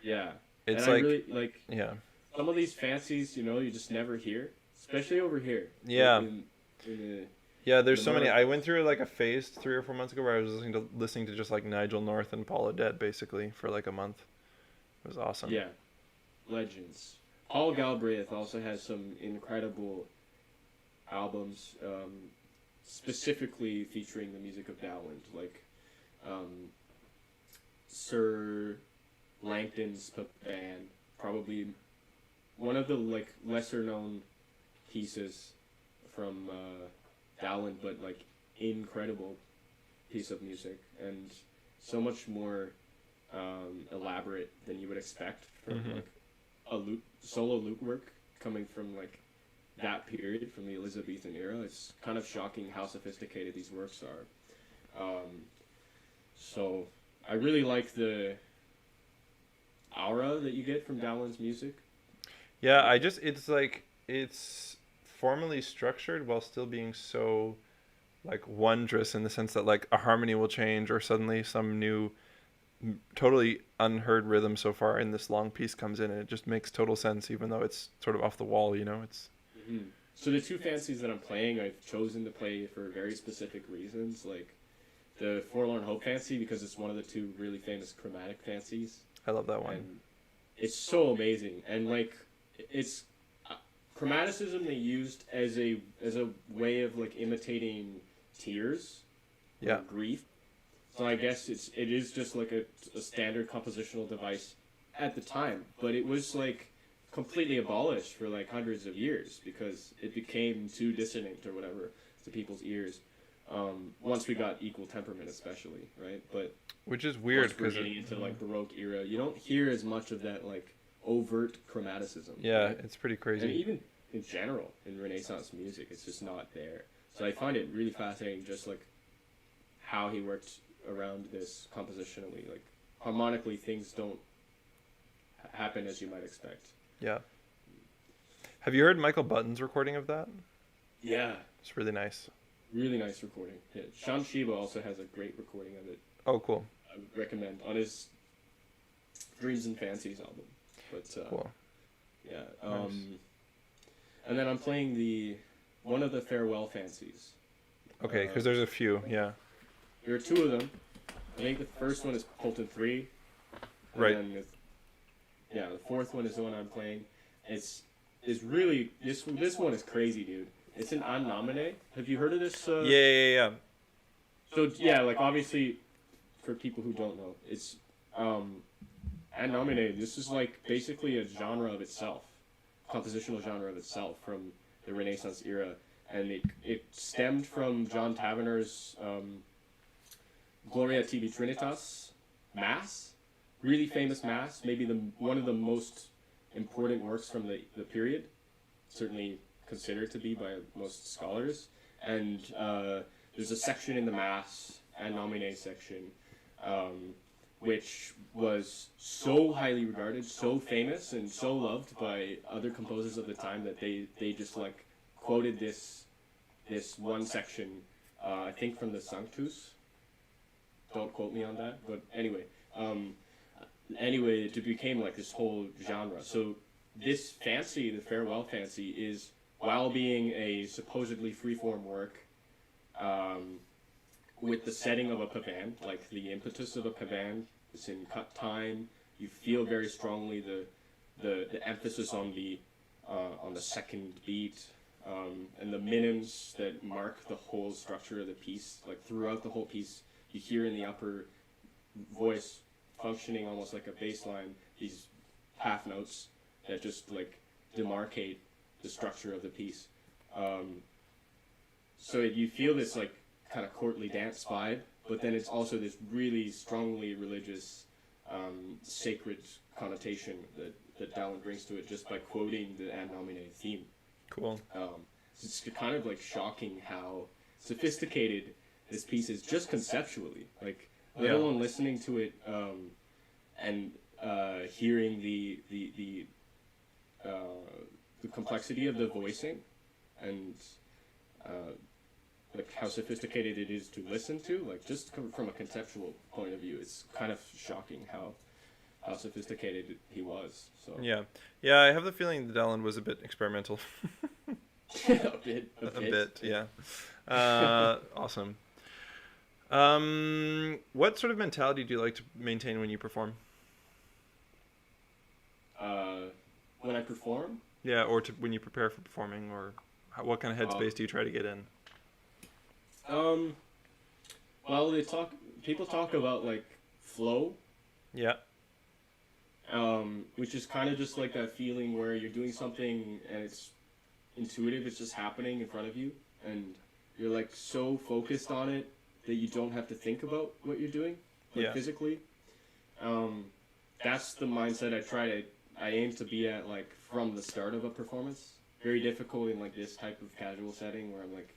Speaker 1: Yeah.
Speaker 2: It's
Speaker 1: and
Speaker 2: like,
Speaker 1: I really like
Speaker 2: yeah.
Speaker 1: some of these fancies, you just never hear, especially over here.
Speaker 2: Yeah.
Speaker 1: In
Speaker 2: Yeah, there's
Speaker 1: the
Speaker 2: so many.
Speaker 1: North.
Speaker 2: I went through like a phase 3 or 4 months ago where I was listening to just like Nigel North and Paul O'Dead basically for like a month. It was awesome.
Speaker 1: Yeah, legends. Paul Galbraith also has some incredible albums, specifically featuring the music of Dowland, like Sir Langton's band, probably one of the like lesser known pieces from Dowland, but like incredible piece of music, and so much more elaborate than you would expect from like a solo lute work coming from like that period, from the Elizabethan era. It's kind of shocking how sophisticated these works are. So I really like the aura that you get from Dowland's music.
Speaker 2: Yeah, it's like it's formally structured while still being so like wondrous in the sense that like a harmony will change or suddenly some new totally unheard rhythm so far in this long piece comes in and it just makes total sense even though it's sort of off the wall, you know. It's
Speaker 1: So the two fancies that I'm playing, I've chosen to play for very specific reasons. Like the Forlorn Hope fancy because it's one of the two really famous chromatic fancies.
Speaker 2: I love that one.
Speaker 1: And it's so amazing, and like it's chromaticism they used as a way of like imitating tears,
Speaker 2: Yeah.
Speaker 1: grief. So I guess it is just like a standard compositional device at the time, but it was like completely abolished for like hundreds of years because it became too dissonant or whatever to people's ears. Once we got equal temperament, especially, right? But
Speaker 2: which is weird
Speaker 1: because we're getting into like Baroque era, you don't hear as much of that like overt chromaticism.
Speaker 2: Yeah,
Speaker 1: right?
Speaker 2: it's pretty crazy.
Speaker 1: And even in general in Renaissance music, it's just not there. So I find it really fascinating, just like how he worked around this compositionally. Like harmonically, things don't happen as you might expect.
Speaker 2: Yeah. Have you heard Michael Button's recording of that?
Speaker 1: Yeah,
Speaker 2: It's really nice.
Speaker 1: really nice recording. Yeah. Sean Shiba also has a great recording of it.
Speaker 2: Oh, cool.
Speaker 1: I would recommend on his Dreams and Fancies album. But
Speaker 2: Cool.
Speaker 1: yeah,
Speaker 2: Nice.
Speaker 1: and then I'm playing one of the Farewell Fancies.
Speaker 2: Okay, because there's a few, yeah.
Speaker 1: There are two of them. I think the first one is Colton 3. And
Speaker 2: Right.
Speaker 1: then the fourth one is the one I'm playing. It's really this one is crazy, dude. It's an an nomine. Have you heard of this?
Speaker 2: Yeah.
Speaker 1: So yeah, like obviously, for people who don't know, it's an nomine. This is like basically a genre of itself, compositional genre of itself from the Renaissance era, and it stemmed from John Taverner's Gloria Tibi Trinitas Mass, really famous Mass, maybe one of the most important works from the period, certainly considered to be by most scholars. And there's a section in the Mass, an nomine section, which was so highly regarded, so famous, and so loved by other composers of the time that they just like quoted this one section, I think from the Sanctus. Don't quote me on that, but anyway, it became like this whole genre. So this fancy, the Farewell Fancy, is while being a supposedly freeform work, with the setting of a pavane, like the impetus of a pavane, it's in cut time. You feel very strongly the emphasis on the second beat, and the minims that mark the whole structure of the piece. Like throughout the whole piece, you hear in the upper voice functioning almost like a bass line, these half notes that just like demarcate the structure of the piece. So you feel this like kind of courtly dance vibe, but then it's also this really strongly religious, sacred connotation that Dowland brings to it just by quoting the Ad Nomine theme.
Speaker 2: Cool.
Speaker 1: It's kind of like shocking how sophisticated this piece is just conceptually, like let alone listening to it and hearing the complexity of the voicing and like how sophisticated it is to listen to. Like just from a conceptual point of view, it's kind of shocking how sophisticated he was. So
Speaker 2: Yeah, I have the feeling that Dowland was a bit experimental.
Speaker 1: a bit,
Speaker 2: yeah. Awesome. What sort of mentality do you like to maintain when you perform?
Speaker 1: When I perform?
Speaker 2: Yeah, or when you prepare for performing, or what kind of headspace do you try to get in?
Speaker 1: Well, people talk about like flow.
Speaker 2: Yeah.
Speaker 1: Which is kind of just like that feeling where you're doing something and it's intuitive, it's just happening in front of you, and you're like so focused on it that you don't have to think about what you're doing, like physically. That's the mindset I aim to be at, like from the start of a performance. Very difficult in like this type of casual setting where I'm like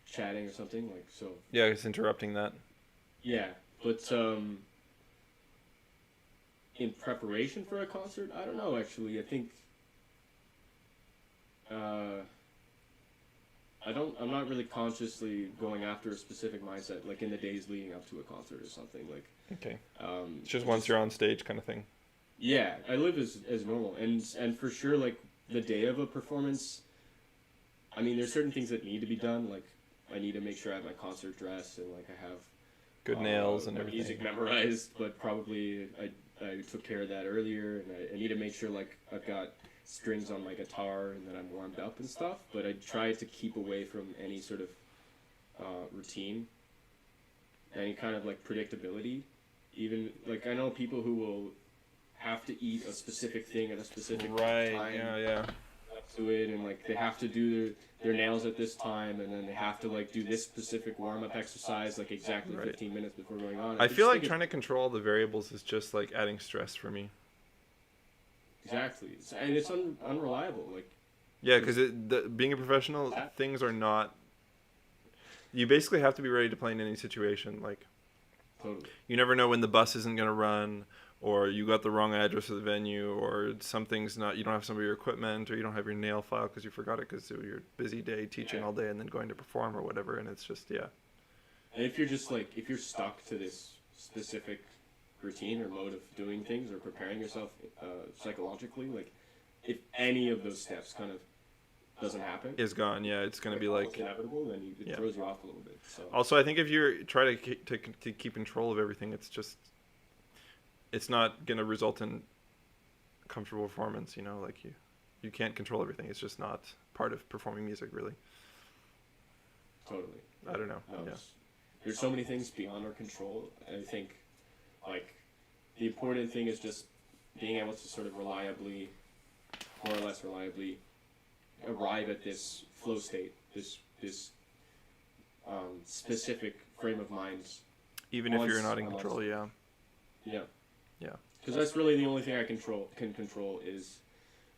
Speaker 1: chatting or something, like so. Yeah,
Speaker 2: it's interrupting that.
Speaker 1: Yeah, but in preparation for a concert, I don't know, actually. I think I'm not really consciously going after a specific mindset, like in the days leading up to a concert or something. Like,
Speaker 2: Okay. It's just once you're on stage kind of thing.
Speaker 1: yeah, I live as normal, and for sure, like the day of a performance, I mean, there's certain things that need to be done. Like, I need to make sure I have my concert dress and like I have
Speaker 2: Good nails and everything.
Speaker 1: Music memorized, but probably I took care of that earlier, and I need to make sure like I've got strings on my guitar and that I'm warmed up and stuff. But I try to keep away from any sort of routine, any kind of like predictability. Even like I know people who will have to eat a specific thing at a specific time.
Speaker 2: Yeah.
Speaker 1: To it, and like they have to do their nails at this time, and then they have to like do this specific warm-up exercise like exactly 15 minutes before going on.
Speaker 2: I feel like trying to control all the variables is just like adding stress for me.
Speaker 1: Exactly, and it's unreliable. Like,
Speaker 2: yeah, because being a professional, things are not. You basically have to be ready to play in any situation. Like,
Speaker 1: totally.
Speaker 2: You never know when the bus isn't going to run, or you got the wrong address of the venue, or something's not. You don't have some of your equipment, or you don't have your nail file because you forgot it because it was your busy day teaching all day and then going to perform or whatever. And it's just And
Speaker 1: if you're just like if you're stuck to this specific routine or mode of doing things or preparing yourself psychologically, like if any of those steps kind of doesn't happen,
Speaker 2: is gone. Yeah, it's going to be like
Speaker 1: inevitable. Then it throws you off a little bit. So.
Speaker 2: Also, I think if you're trying to keep control of everything, it's not going to result in comfortable performance. Like you can't control everything. It's just not part of performing music, really.
Speaker 1: Totally.
Speaker 2: I don't know.
Speaker 1: No, there's so many things beyond our control. I think, like, the important thing is just being able to sort of more or less reliably, arrive at this flow state, this specific frame of mind.
Speaker 2: Even if you're not in control, yeah.
Speaker 1: Yeah.
Speaker 2: Yeah.
Speaker 1: Because that's really the only thing I can control is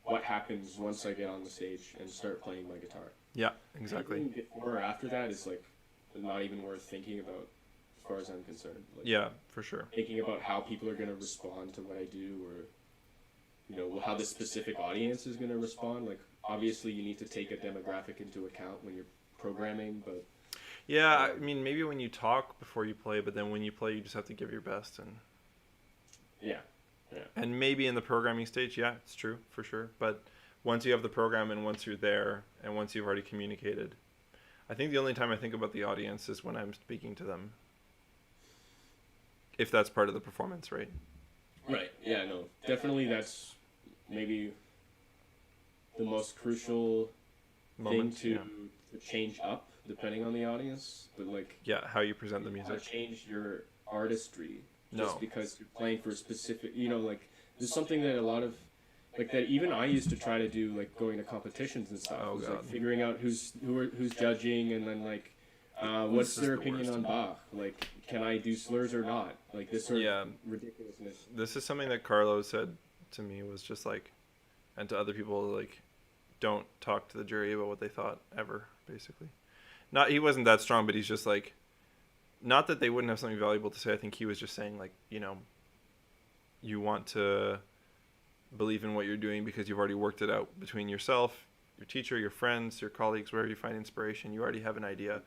Speaker 1: what happens once I get on the stage and start playing my guitar.
Speaker 2: Yeah, exactly.
Speaker 1: Anything before or after that is like not even worth thinking about, as far as I'm concerned. Like,
Speaker 2: yeah, for sure.
Speaker 1: Thinking about how people are going to respond to what I do, or how the specific audience is going to respond. Like, obviously, you need to take a demographic into account when you're programming, but.
Speaker 2: Yeah, I mean, maybe when you talk before you play, but then when you play, you just have to give your best and.
Speaker 1: Yeah.
Speaker 2: And maybe in the programming stage, yeah, it's true, for sure. But once you have the program and once you're there and once you've already communicated, I think the only time I think about the audience is when I'm speaking to them. If that's part of the performance, right?
Speaker 1: Right, yeah, no. Definitely that's maybe the most crucial thing to change up, depending on the audience. But like...
Speaker 2: Yeah, how you present the music.
Speaker 1: Change your artistry. Just because you're playing for a specific, like, there's something that a lot of, like, that even I used to try to do, like, going to competitions and stuff.
Speaker 2: Oh, God.
Speaker 1: Like, figuring out who's judging, and then, like, what's their opinion on Bach? Like, can I do slurs or not? Like, this sort of ridiculousness.
Speaker 2: This is something that Carlo said to me, was just, like, and to other people, like, don't talk to the jury about what they thought, ever, basically. He wasn't that strong, but he's just, like, not that they wouldn't have something valuable to say. I think he was just saying, like, you want to believe in what you're doing because you've already worked it out between yourself, your teacher, your friends, your colleagues, wherever you find inspiration. You already have an idea.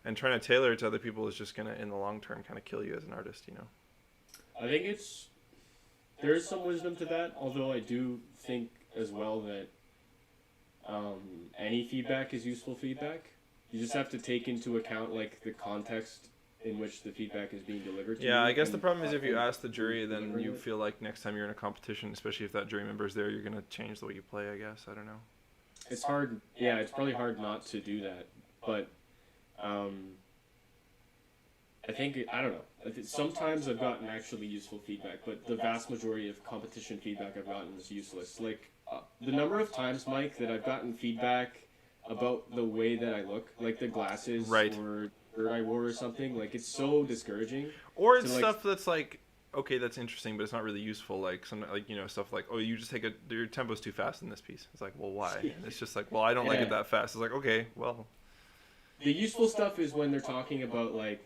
Speaker 2: And trying to tailor it to other people is just going to, in the long term, kind of kill you as an artist,
Speaker 1: I think there is some wisdom to that, although I do think as well that any feedback is useful feedback. You just have to take into account, like, the context in which the feedback is being delivered to you.
Speaker 2: Yeah, I guess the problem is if you ask the jury, then you feel like next time you're in a competition, especially if that jury member's there, you're going to change the way you play, I guess. I don't know.
Speaker 1: It's hard. Yeah, it's probably hard not to do that. But I think, I don't know. Sometimes I've gotten actually useful feedback, but the vast majority of competition feedback I've gotten is useless. Like, the number of times, Mike, that I've gotten feedback about the way that I look, like the glasses,
Speaker 2: right,
Speaker 1: or I wore or something, like, it's so discouraging.
Speaker 2: Or it's stuff that's like, okay, that's interesting, but it's not really useful. Like some, like, stuff like, oh, you just your tempo's too fast in this piece. It's like, well, why? And it's just like, well, I don't like it that fast. It's like, okay, well.
Speaker 1: The useful stuff is when they're talking about, like,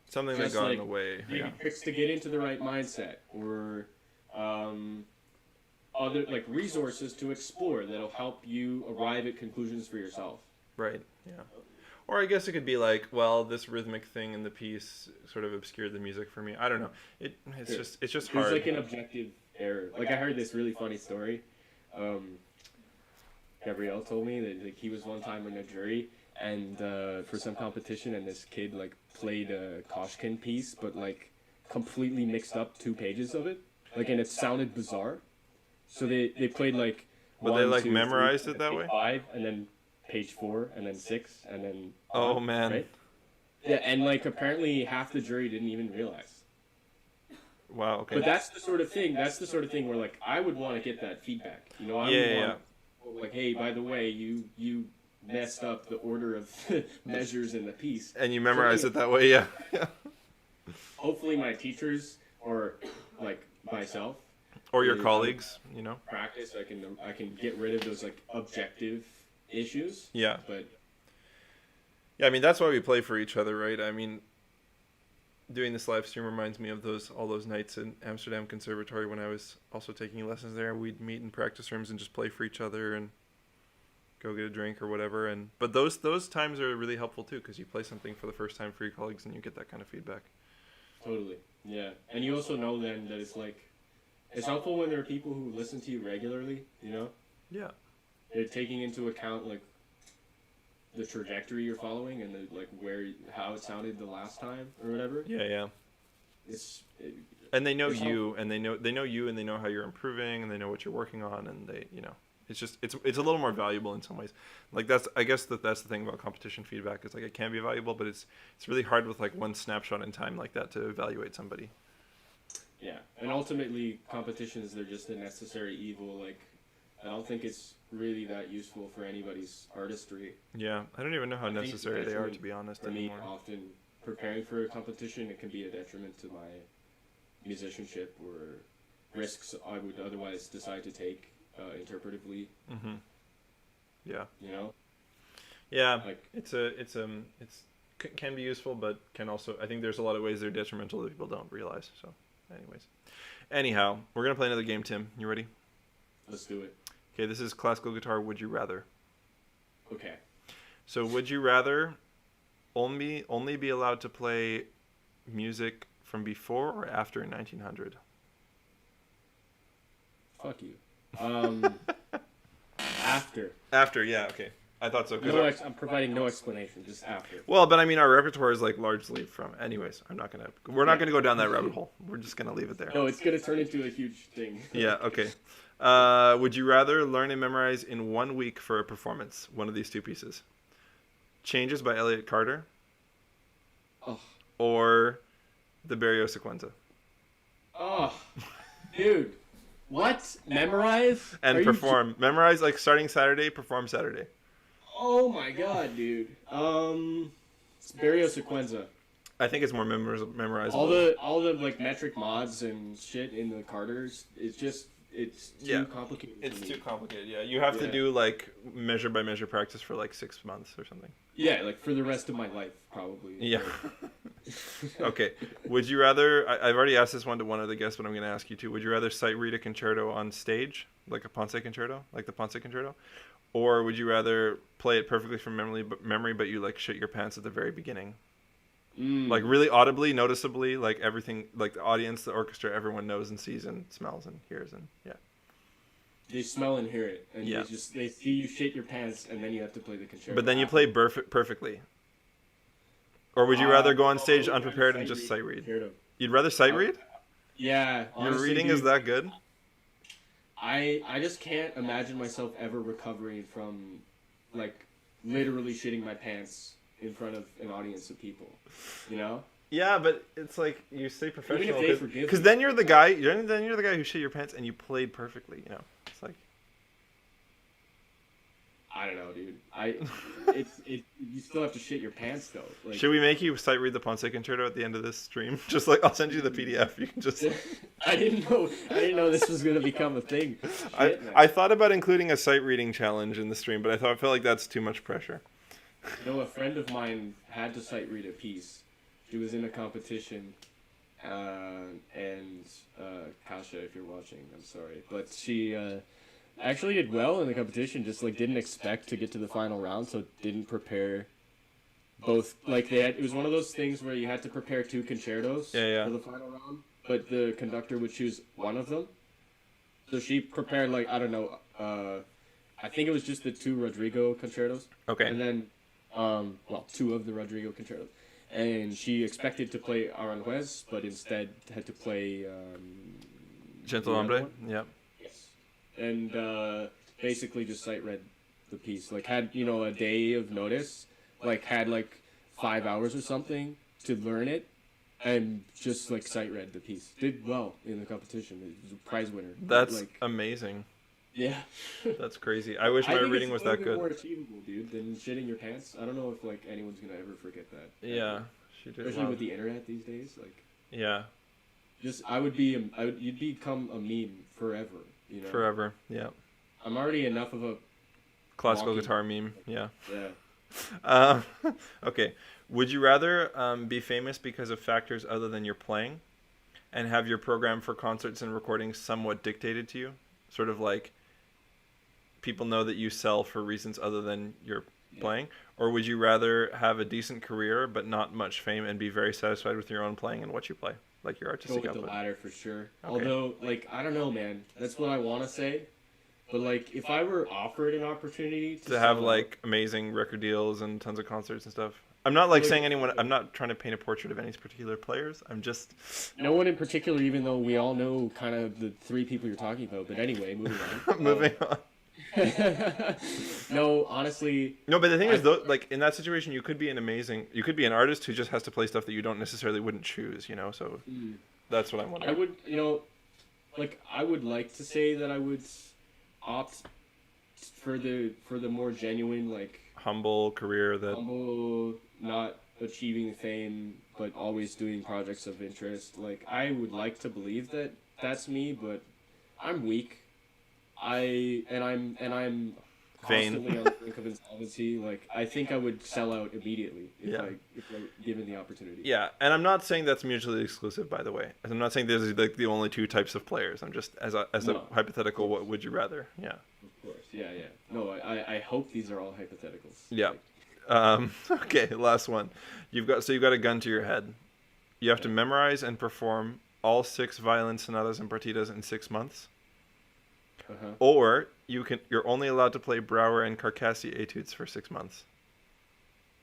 Speaker 2: Something that
Speaker 1: Just
Speaker 2: got
Speaker 1: like
Speaker 2: in the way.
Speaker 1: maybe
Speaker 2: Yeah.
Speaker 1: tricks to get into the right mindset, or other like resources to explore that'll help you arrive at conclusions for yourself.
Speaker 2: Right. Yeah. Or I guess it could be like, well, this rhythmic thing in the piece sort of obscured the music for me. I don't know. It's
Speaker 1: Sure.
Speaker 2: just
Speaker 1: There's
Speaker 2: hard.
Speaker 1: like an objective error. Like I heard this really funny story. Gabrielle told me that like, he was one time in a jury and for some competition, and this kid like played a Koshkin piece, but like completely mixed up 2 pages of it, like, and it sounded bizarre. So they played like
Speaker 2: But they like memorized it that way?
Speaker 1: 5, and then page 4, and then 6, and then
Speaker 2: Oh man.
Speaker 1: right? Yeah, and like apparently half the jury didn't even realize.
Speaker 2: Wow. Okay.
Speaker 1: But that's the sort of thing. That's the sort of thing where like I would want to get that feedback. You know, I would want like, hey, by the way, you messed up the order of measures in the piece.
Speaker 2: And you memorize it that way, yeah.
Speaker 1: Hopefully, my teachers or like myself
Speaker 2: Or your
Speaker 1: really
Speaker 2: colleagues, you know.
Speaker 1: practice. I can get rid of those like objective issues.
Speaker 2: Yeah.
Speaker 1: But
Speaker 2: Yeah, I mean that's why we play for each other, right? I mean, doing this live stream reminds me of all those nights in Amsterdam Conservatory when I was also taking lessons there. We'd meet in practice rooms and just play for each other and go get a drink or whatever. But those times are really helpful too, because you play something for the first time for your colleagues and you get that kind of feedback.
Speaker 1: totally, yeah. And you also know then that it's like it's helpful when there are people who listen to you regularly. You know,
Speaker 2: Yeah.
Speaker 1: they're taking into account like the trajectory you're following and the, like how it sounded the last time or whatever.
Speaker 2: Yeah. And they know
Speaker 1: it's
Speaker 2: you, and they know you, and they know how you're improving, and they know what you're working on, and they, it's just it's a little more valuable in some ways. Like I guess that's the thing about competition feedback. Is like it can be valuable, but it's really hard with like one snapshot in time like that to evaluate somebody.
Speaker 1: Yeah, and ultimately competitions, they're just a necessary evil. Like I don't think it's really that useful for anybody's artistry.
Speaker 2: Yeah, I don't even know how
Speaker 1: I think
Speaker 2: necessary they are,
Speaker 1: detriment
Speaker 2: to be honest,
Speaker 1: For me,
Speaker 2: anymore.
Speaker 1: often preparing for a competition, it can be a detriment to my musicianship or risks I would otherwise decide to take interpretively.
Speaker 2: Mm-hmm. Yeah.
Speaker 1: You know.
Speaker 2: Yeah,
Speaker 1: Like
Speaker 2: can be useful, but can also, I think there's a lot of ways they're detrimental that people don't realize. So, anyhow, we're gonna play another game. Tim, you ready?
Speaker 1: let's do it.
Speaker 2: Okay, this is classical guitar. Would you rather?
Speaker 1: Okay.
Speaker 2: So, would you rather only be allowed to play music from before or after 1900?
Speaker 1: Fuck you. After.
Speaker 2: After, yeah, okay. I thought so.
Speaker 1: I'm providing no explanation, just after.
Speaker 2: Well, but I mean, our repertoire is like largely from. Anyways, we're not gonna go down that rabbit hole. We're just gonna leave it there.
Speaker 1: No, it's gonna turn into a huge thing.
Speaker 2: Yeah. Okay. Would you rather learn and memorize in 1 week for a performance? One of these 2 pieces. Changes by Elliott Carter.
Speaker 1: Oh.
Speaker 2: Or the Barrio Sequenza.
Speaker 1: Oh, dude. What? Memorize?
Speaker 2: And perform. Memorize like starting Saturday, perform Saturday.
Speaker 1: Oh my god, dude. It's Barrio Sequenza.
Speaker 2: I think it's more memorizable.
Speaker 1: All the like metric mods and shit in the Carters, it's too complicated.
Speaker 2: It's too complicated, yeah. You have to do like measure by measure practice for like 6 months or something.
Speaker 1: Yeah, like for the rest of my life, probably.
Speaker 2: Yeah. Okay. Would you rather, I've already asked this one to one of the guests, but I'm going to ask you too. Would you rather sight read a concerto on stage, like a Ponce concerto, like the Ponce concerto? Or would you rather play it perfectly from memory, but you like shit your pants at the very beginning? Like really audibly, noticeably, like everything, like the audience, the orchestra, everyone knows and sees and smells and hears and yeah.
Speaker 1: They smell and hear it, and they see you shit your pants, and then you have to play the concerto.
Speaker 2: But then you play perfectly. Or would you rather go on stage unprepared and just sight read? You'd rather sight read?
Speaker 1: Yeah.
Speaker 2: Your reading is that good?
Speaker 1: I just can't imagine myself ever recovering from, like, literally shitting my pants in front of an audience of people, you know?
Speaker 2: Yeah, but it's like you stay professional because
Speaker 1: me.
Speaker 2: then you're the guy. Then you're the guy who shit your pants and you played perfectly. You know, it's like
Speaker 1: I don't know, dude. You still have to shit your pants though. Like,
Speaker 2: should we make you sight read the Ponce concerto at the end of this stream? Just like I'll send you the PDF. You can just.
Speaker 1: I didn't know this was gonna become a thing.
Speaker 2: I thought about including a sight reading challenge in the stream, but I felt like that's too much pressure.
Speaker 1: You know, a friend of mine had to sight read a piece. She was in a competition, and Kasha, if you're watching, I'm sorry, but she actually did well in the competition. Just like didn't expect to get to the final round, so didn't prepare. Both like it was one of those things where you had to prepare 2 concertos for the final round, but the conductor would choose one of them. So she prepared like I don't know, I think it was just the 2 Rodrigo concertos.
Speaker 2: Okay.
Speaker 1: And then, 2 of the Rodrigo concertos. And she expected to play Aranjuez, but instead had to play
Speaker 2: Gentle Hombre. Yeah.
Speaker 1: Yes. And basically just sight read the piece. Like had a day of notice. Like had like 5 hours or something to learn it, and just like sight read the piece. Did well in the competition. It was a prize winner.
Speaker 2: That's amazing.
Speaker 1: Yeah.
Speaker 2: That's crazy. I wish my reading was that good.
Speaker 1: It's more achievable, dude, than shitting your pants. I don't know if like anyone's gonna ever forget that.
Speaker 2: Yeah, she did.
Speaker 1: Especially with the internet these days, like.
Speaker 2: Yeah.
Speaker 1: Just you'd become a meme forever.
Speaker 2: Forever. Yeah.
Speaker 1: I'm already enough of a
Speaker 2: classical guitar meme. Yeah.
Speaker 1: Yeah.
Speaker 2: Okay. Would you rather be famous because of factors other than your playing, and have your program for concerts and recordings somewhat dictated to you? Sort of like people know that you sell for reasons other than your playing? Or would you rather have a decent career but not much fame and be very satisfied with your own playing and what you play? Like your artistic output?
Speaker 1: Go with the latter for sure.
Speaker 2: Okay.
Speaker 1: Although, like, I don't know, man. That's what I want to say. But, like, if I were offered an opportunity to
Speaker 2: have, like, amazing record deals and tons of concerts and stuff. I'm not, like, saying anyone... I'm not trying to paint a portrait of any particular players. I'm just...
Speaker 1: No one in particular, even though we all know kind of the 3 people you're talking about. But anyway, moving on.
Speaker 2: Moving on.
Speaker 1: No, honestly...
Speaker 2: No, but the thing is, though, like, in that situation, you could be you could be an artist who just has to play stuff that you don't necessarily wouldn't choose, you know? So that's what I'm wondering.
Speaker 1: I would, I would like to say that I would opt for the more genuine, like...
Speaker 2: Humble career that...
Speaker 1: Humble, not achieving fame, but always doing projects of interest. Like, I would like to believe that that's me, but I'm weak. I'm constantly on the brink of insolvency. Like, I think I would sell out immediately if I given the opportunity.
Speaker 2: Yeah, and I'm not saying that's mutually exclusive, by the way. I'm not saying there's like the only 2 types of players. I'm just as a hypothetical. What would you rather? Yeah.
Speaker 1: Of course. Yeah. No, I hope these are all hypotheticals.
Speaker 2: Yeah. Okay. Last one. You've got a gun to your head. You have to memorize and perform all 6 violin sonatas and partitas in 6 months.
Speaker 1: Uh-huh.
Speaker 2: Or you're only allowed to play Brouwer and Carcassi etudes for 6 months.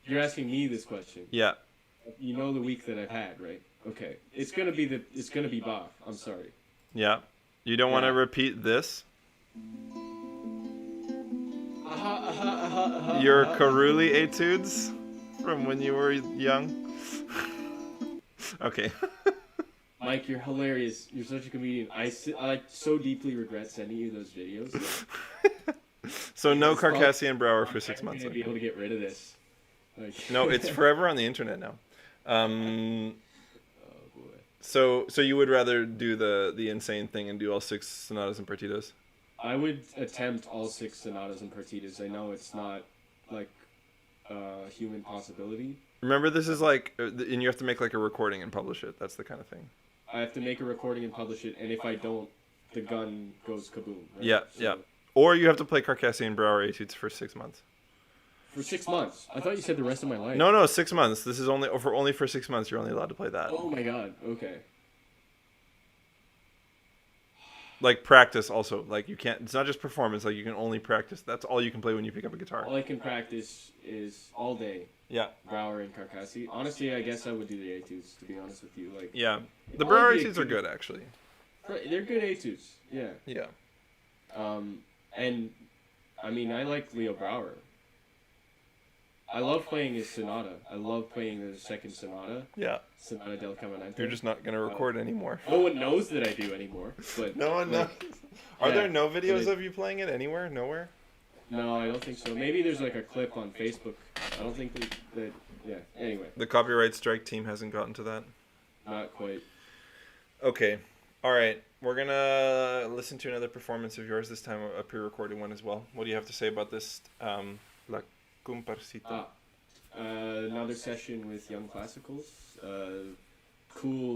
Speaker 1: You're asking me this question.
Speaker 2: Yeah.
Speaker 1: You know the week that I've had, right? Okay. It's gonna be Bach. I'm sorry.
Speaker 2: Yeah. You don't want to repeat this? Your Carulli etudes from when you were young? Okay.
Speaker 1: Mike, you're hilarious. You're such a comedian. I so deeply regret sending you those videos. Like,
Speaker 2: so no Carcassi and Brouwer for 6 months.
Speaker 1: I'm gonna be able to get rid of this. Like,
Speaker 2: no, it's forever on the internet now.
Speaker 1: Oh boy.
Speaker 2: So you would rather do the insane thing and do all 6 sonatas and partitas?
Speaker 1: I would attempt all 6 sonatas and partitas. I know it's not like a human possibility.
Speaker 2: Remember, this is like, and you have to make like a recording and publish it. That's the kind of thing.
Speaker 1: I have to make a recording and publish it, and if I don't, the gun goes kaboom. Right?
Speaker 2: Yeah, yeah. Or you have to play Carcassi and Brouwer etudes for 6 months.
Speaker 1: For 6 months? I thought you said the rest of my life.
Speaker 2: No, 6 months. This is only for 6 months. You're only allowed to play that.
Speaker 1: Oh my god. Okay.
Speaker 2: Like practice also. Like you can't. It's not just performance. Like you can only practice. That's all you can play when you pick up a guitar.
Speaker 1: All I can practice is all day.
Speaker 2: Yeah.
Speaker 1: Brouwer and Carcassi. Honestly, I guess I would do the etudes. To be honest with you, like.
Speaker 2: Yeah. The Brouwer etudes are good actually.
Speaker 1: They're good etudes. Yeah.
Speaker 2: Yeah.
Speaker 1: And I mean, I like Leo Brouwer. I love playing his sonata. I love playing the second sonata.
Speaker 2: Yeah.
Speaker 1: Sonata del Caminante.
Speaker 2: You're just not going to record anymore.
Speaker 1: No one knows that I do anymore. But
Speaker 2: no one knows. Are there no videos of you playing it anywhere? Nowhere?
Speaker 1: No, I don't think so. Maybe there's like a clip on Facebook. I don't think that yeah. Anyway.
Speaker 2: The copyright strike team hasn't gotten to that?
Speaker 1: Not quite.
Speaker 2: Okay. All right. We're going to listen to another performance of yours, this time a pre-recorded one as well. What do you have to say about this La Cumparsita?
Speaker 1: Another session with Young Classicals.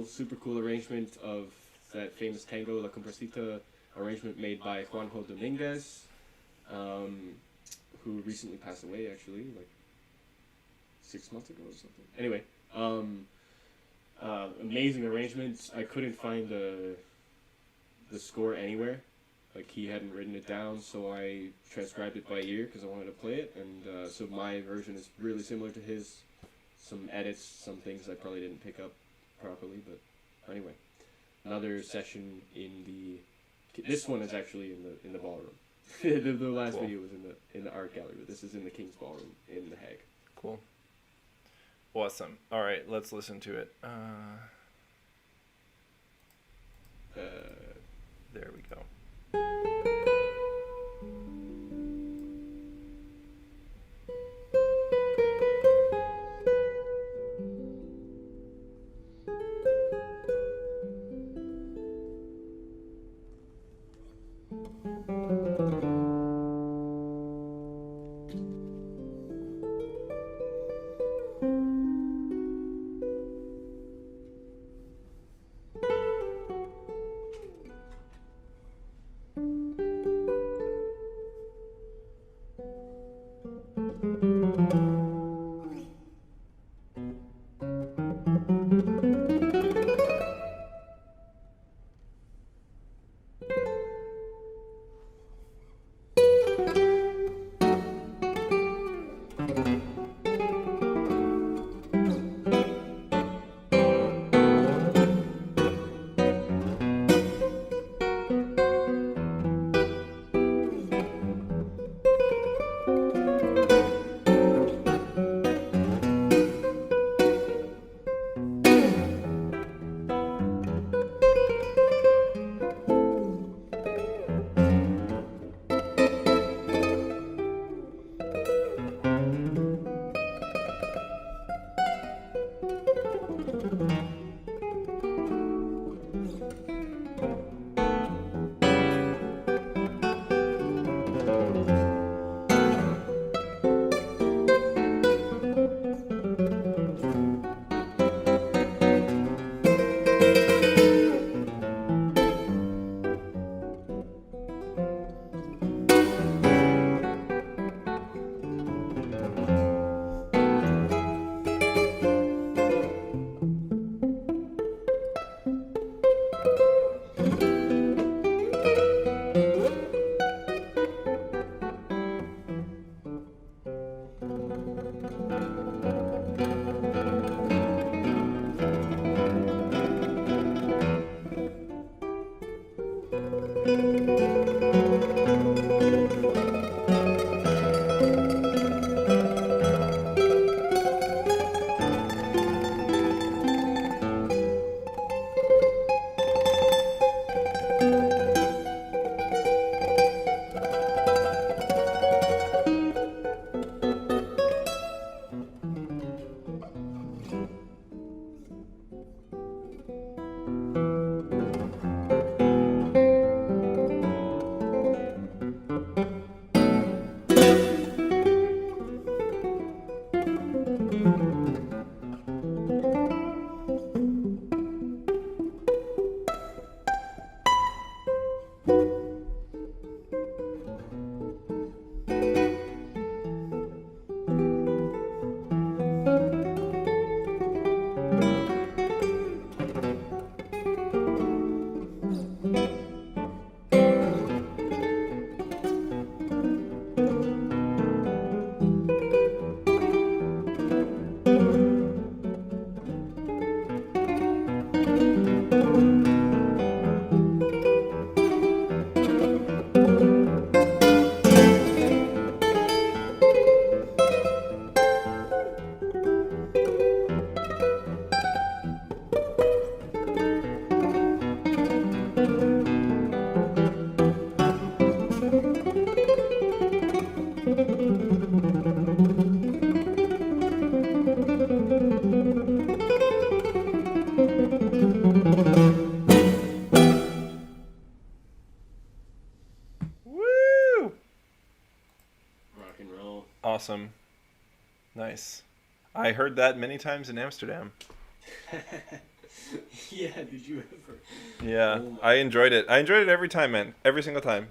Speaker 1: Super cool arrangement of that famous tango, La Cumparsita, arrangement made by Juanjo Dominguez, who recently passed away, actually, like 6 months ago or something. Anyway, amazing arrangements. I couldn't find the score anywhere. Like, he hadn't written it down, so I transcribed it by ear because I wanted to play it, and so my version is really similar to his. Some edits, some things I probably didn't pick up properly, but anyway. Another session in the... This one is actually in the ballroom. the last
Speaker 2: Cool.
Speaker 1: video was in the art gallery, but this is in the King's Ballroom in The Hague.
Speaker 2: Cool. Awesome. All right, let's listen to it. There we go. Awesome. Nice. I heard that many times in Amsterdam.
Speaker 1: Yeah, did you ever?
Speaker 2: Yeah,
Speaker 1: Oh my.
Speaker 2: I enjoyed it. I enjoyed it every time, man. Every single time.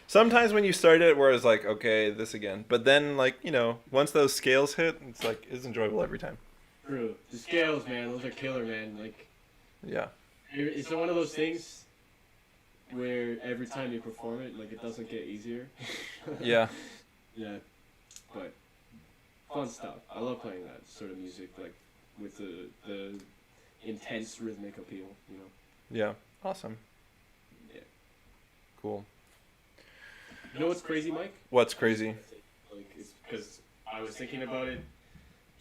Speaker 2: Sometimes when you start it, where it's like, okay, this again. But then, like, once those scales hit, it's like, it's enjoyable every time.
Speaker 1: True. The scales, man, those are killer, man. Like,
Speaker 2: Yeah.
Speaker 1: it's one of those things where every time you perform it, like, it doesn't get easier.
Speaker 2: Yeah.
Speaker 1: Yeah, but fun stuff. I love playing that sort of music, like, with the intense rhythmic appeal, you know?
Speaker 2: Yeah. Awesome.
Speaker 1: Yeah.
Speaker 2: Cool.
Speaker 1: You know what's crazy, Mike?
Speaker 2: What's crazy?
Speaker 1: Like, it's because I was thinking about it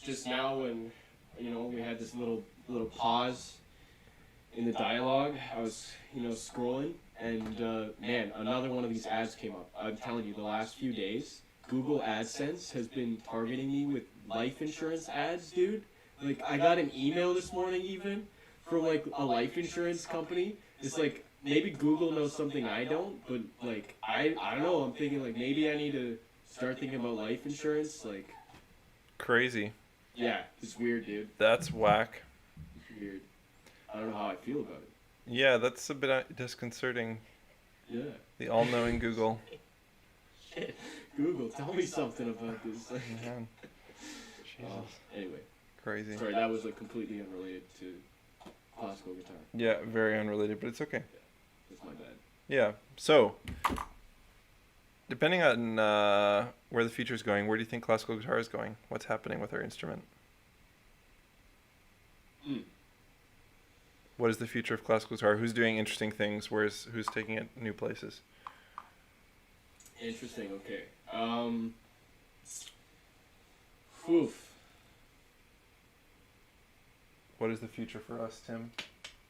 Speaker 1: just now when, we had this little pause in the dialogue. I was, scrolling, and man, another one of these ads came up. I'm telling you, the last few days, Google AdSense has been targeting me with life insurance ads, dude. Like, I got an email this morning even from, like, a life insurance company. It's like, maybe Google knows something I don't, but, like, I don't know. I'm thinking, like, maybe I need to start thinking about life insurance. Like,
Speaker 2: Crazy.
Speaker 1: yeah, it's weird, dude.
Speaker 2: That's whack.
Speaker 1: It's weird. I don't know how I feel about it.
Speaker 2: Yeah, that's a bit disconcerting.
Speaker 1: Yeah.
Speaker 2: The all-knowing Google.
Speaker 1: Shit. Google, tell me something about this.
Speaker 2: Man. Jesus.
Speaker 1: Anyway,
Speaker 2: Crazy.
Speaker 1: sorry, that was, like, completely unrelated to classical guitar.
Speaker 2: Yeah, very unrelated, but it's okay.
Speaker 1: That's my bad.
Speaker 2: Yeah. So, depending on where the future is going, where do you think classical guitar is going? What's happening with our instrument? What is the future of classical guitar? Who's doing interesting things? Who's taking it new places?
Speaker 1: Interesting, okay. Oof.
Speaker 2: What is the future for us, Tim?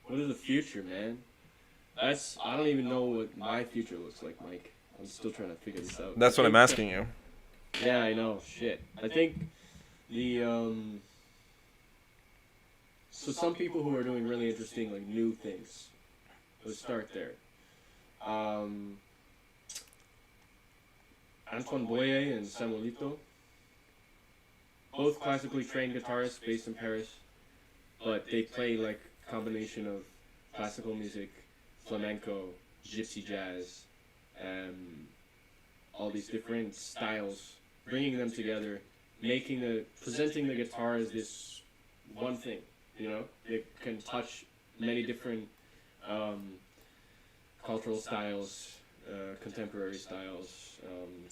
Speaker 1: What is the future, man? I don't even know what my future looks like, Mike. I'm still trying to figure this out.
Speaker 2: That's what I'm asking you.
Speaker 1: Yeah, I know. Shit. I think so some people who are doing really interesting, like, new things. Let's start there. Antoine Boyer and Samuelito, both classically trained guitarists based in Paris, but they play, like, a combination of classical music, flamenco, gypsy jazz, all these different styles, bringing them together, presenting the guitar as this one thing, It can touch many different cultural styles, contemporary styles,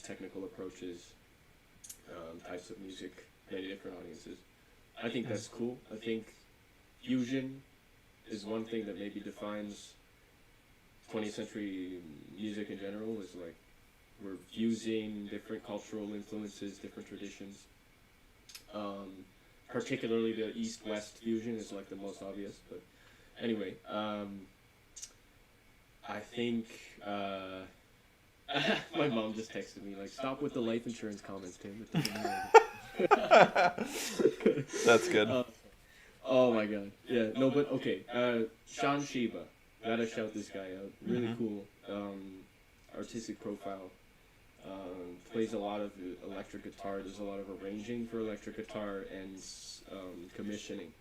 Speaker 1: technical approaches, types of music, many different audiences. I think that's cool. I think fusion is one thing that maybe defines 20th century music in general, is like we're fusing different cultural influences, different traditions. Particularly the East-West fusion is like the most obvious, but anyway, I think my mom just texted me, like, stop with the life insurance comments, Tim. It doesn't matter.
Speaker 2: That's good.
Speaker 1: Oh my god. Yeah, no, but okay. Sean Shiba. Gotta shout this guy out. Really cool. Artistic profile. Plays a lot of electric guitar. Does a lot of arranging for electric guitar and commissioning.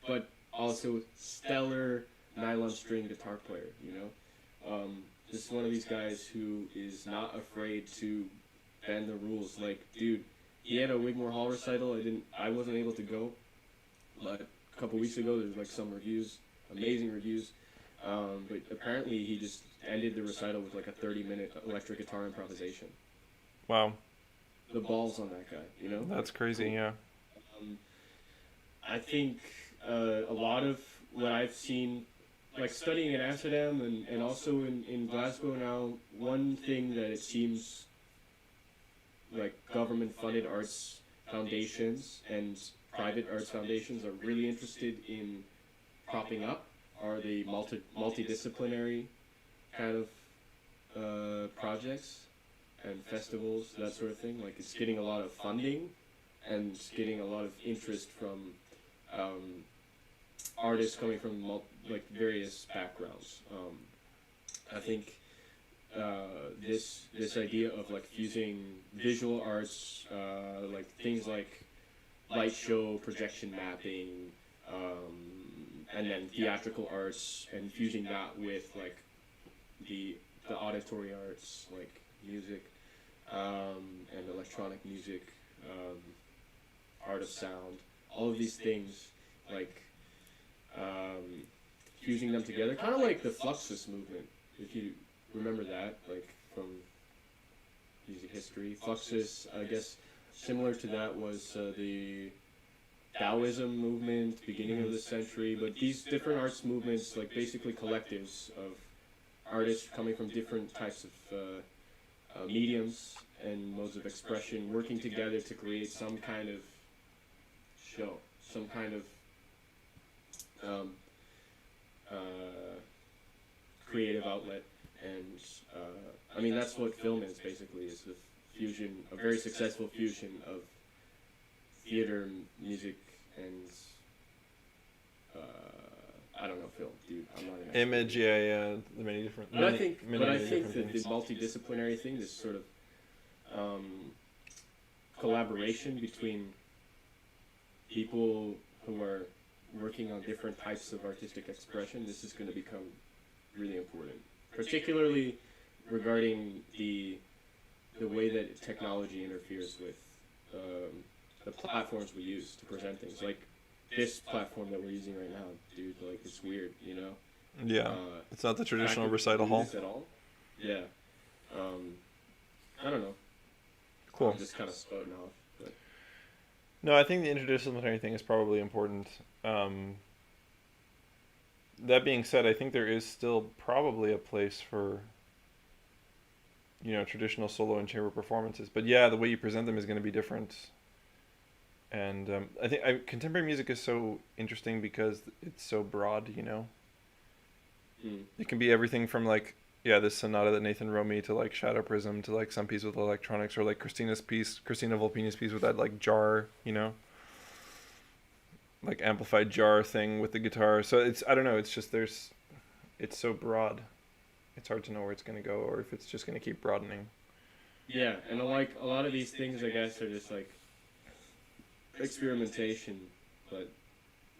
Speaker 1: But also stellar nylon string guitar player, just one of these guys who is not afraid to bend the rules. Like, dude, he had a Wigmore Hall recital. I wasn't able to go, but a couple weeks ago there's like some reviews, amazing reviews. But apparently he just ended the recital with like a 30-minute electric guitar improvisation.
Speaker 2: Wow.
Speaker 1: The balls on that guy,
Speaker 2: That's crazy, cool. Yeah.
Speaker 1: I think a lot of what I've seen, like studying in Amsterdam and also in Glasgow now, one thing that it seems like government-funded arts foundations and private arts foundations are really interested in propping up are the multidisciplinary kind of projects and festivals, that sort of thing. Like, it's getting a lot of funding and it's getting a lot of interest from artists coming from various backgrounds. I think this idea of like fusing visual arts, like things like light show, projection mapping, and then theatrical arts, and fusing that with like the auditory arts, like music, and electronic music, art of sound, all of these things, like fusing them together, kind of like the Fluxus movement, if you remember that, like from music history. Fluxus, I guess, similar to that was the Taoism movement, beginning of the century, but these different arts movements, like basically collectives of artists coming from different types of mediums and modes of expression, working together to create some kind of show, some kind of creative outlet. And I mean, that's what film is basically, is the fusion, a very successful fusion of theater, music, and I don't know, film, dude. I'm not an expert.
Speaker 2: Image, yeah, the many different.
Speaker 1: But I think
Speaker 2: different
Speaker 1: that the
Speaker 2: things.
Speaker 1: multidisciplinary thing, this sort of collaboration between people who are working on different types of artistic expression, this is going to become really important, particularly regarding the way that technology interferes with the platforms we use to present things. Like this platform that we're using right now, dude, like it's weird, you know?
Speaker 2: Yeah, it's not the traditional
Speaker 1: Active
Speaker 2: recital hall.
Speaker 1: at all. Yeah. I don't know.
Speaker 2: Cool.
Speaker 1: I'm just kind of spouting off. But
Speaker 2: No, I think the interdisciplinary thing is probably important. That being said, I think there is still probably a place for, traditional solo and chamber performances. But yeah, the way you present them is going to be different. And I think contemporary music is so interesting because it's so broad, It can be everything from like, this sonata that Nathan wrote me to like Shadow Prism to like some piece with electronics, or like Christina Volpini's piece with that like jar, like amplified jar thing with the guitar. So I don't know, it's just it's so broad. It's hard to know where it's going to go or if it's just going to keep broadening.
Speaker 1: yeah, and like a lot of these things, I guess, are just like experimentation, but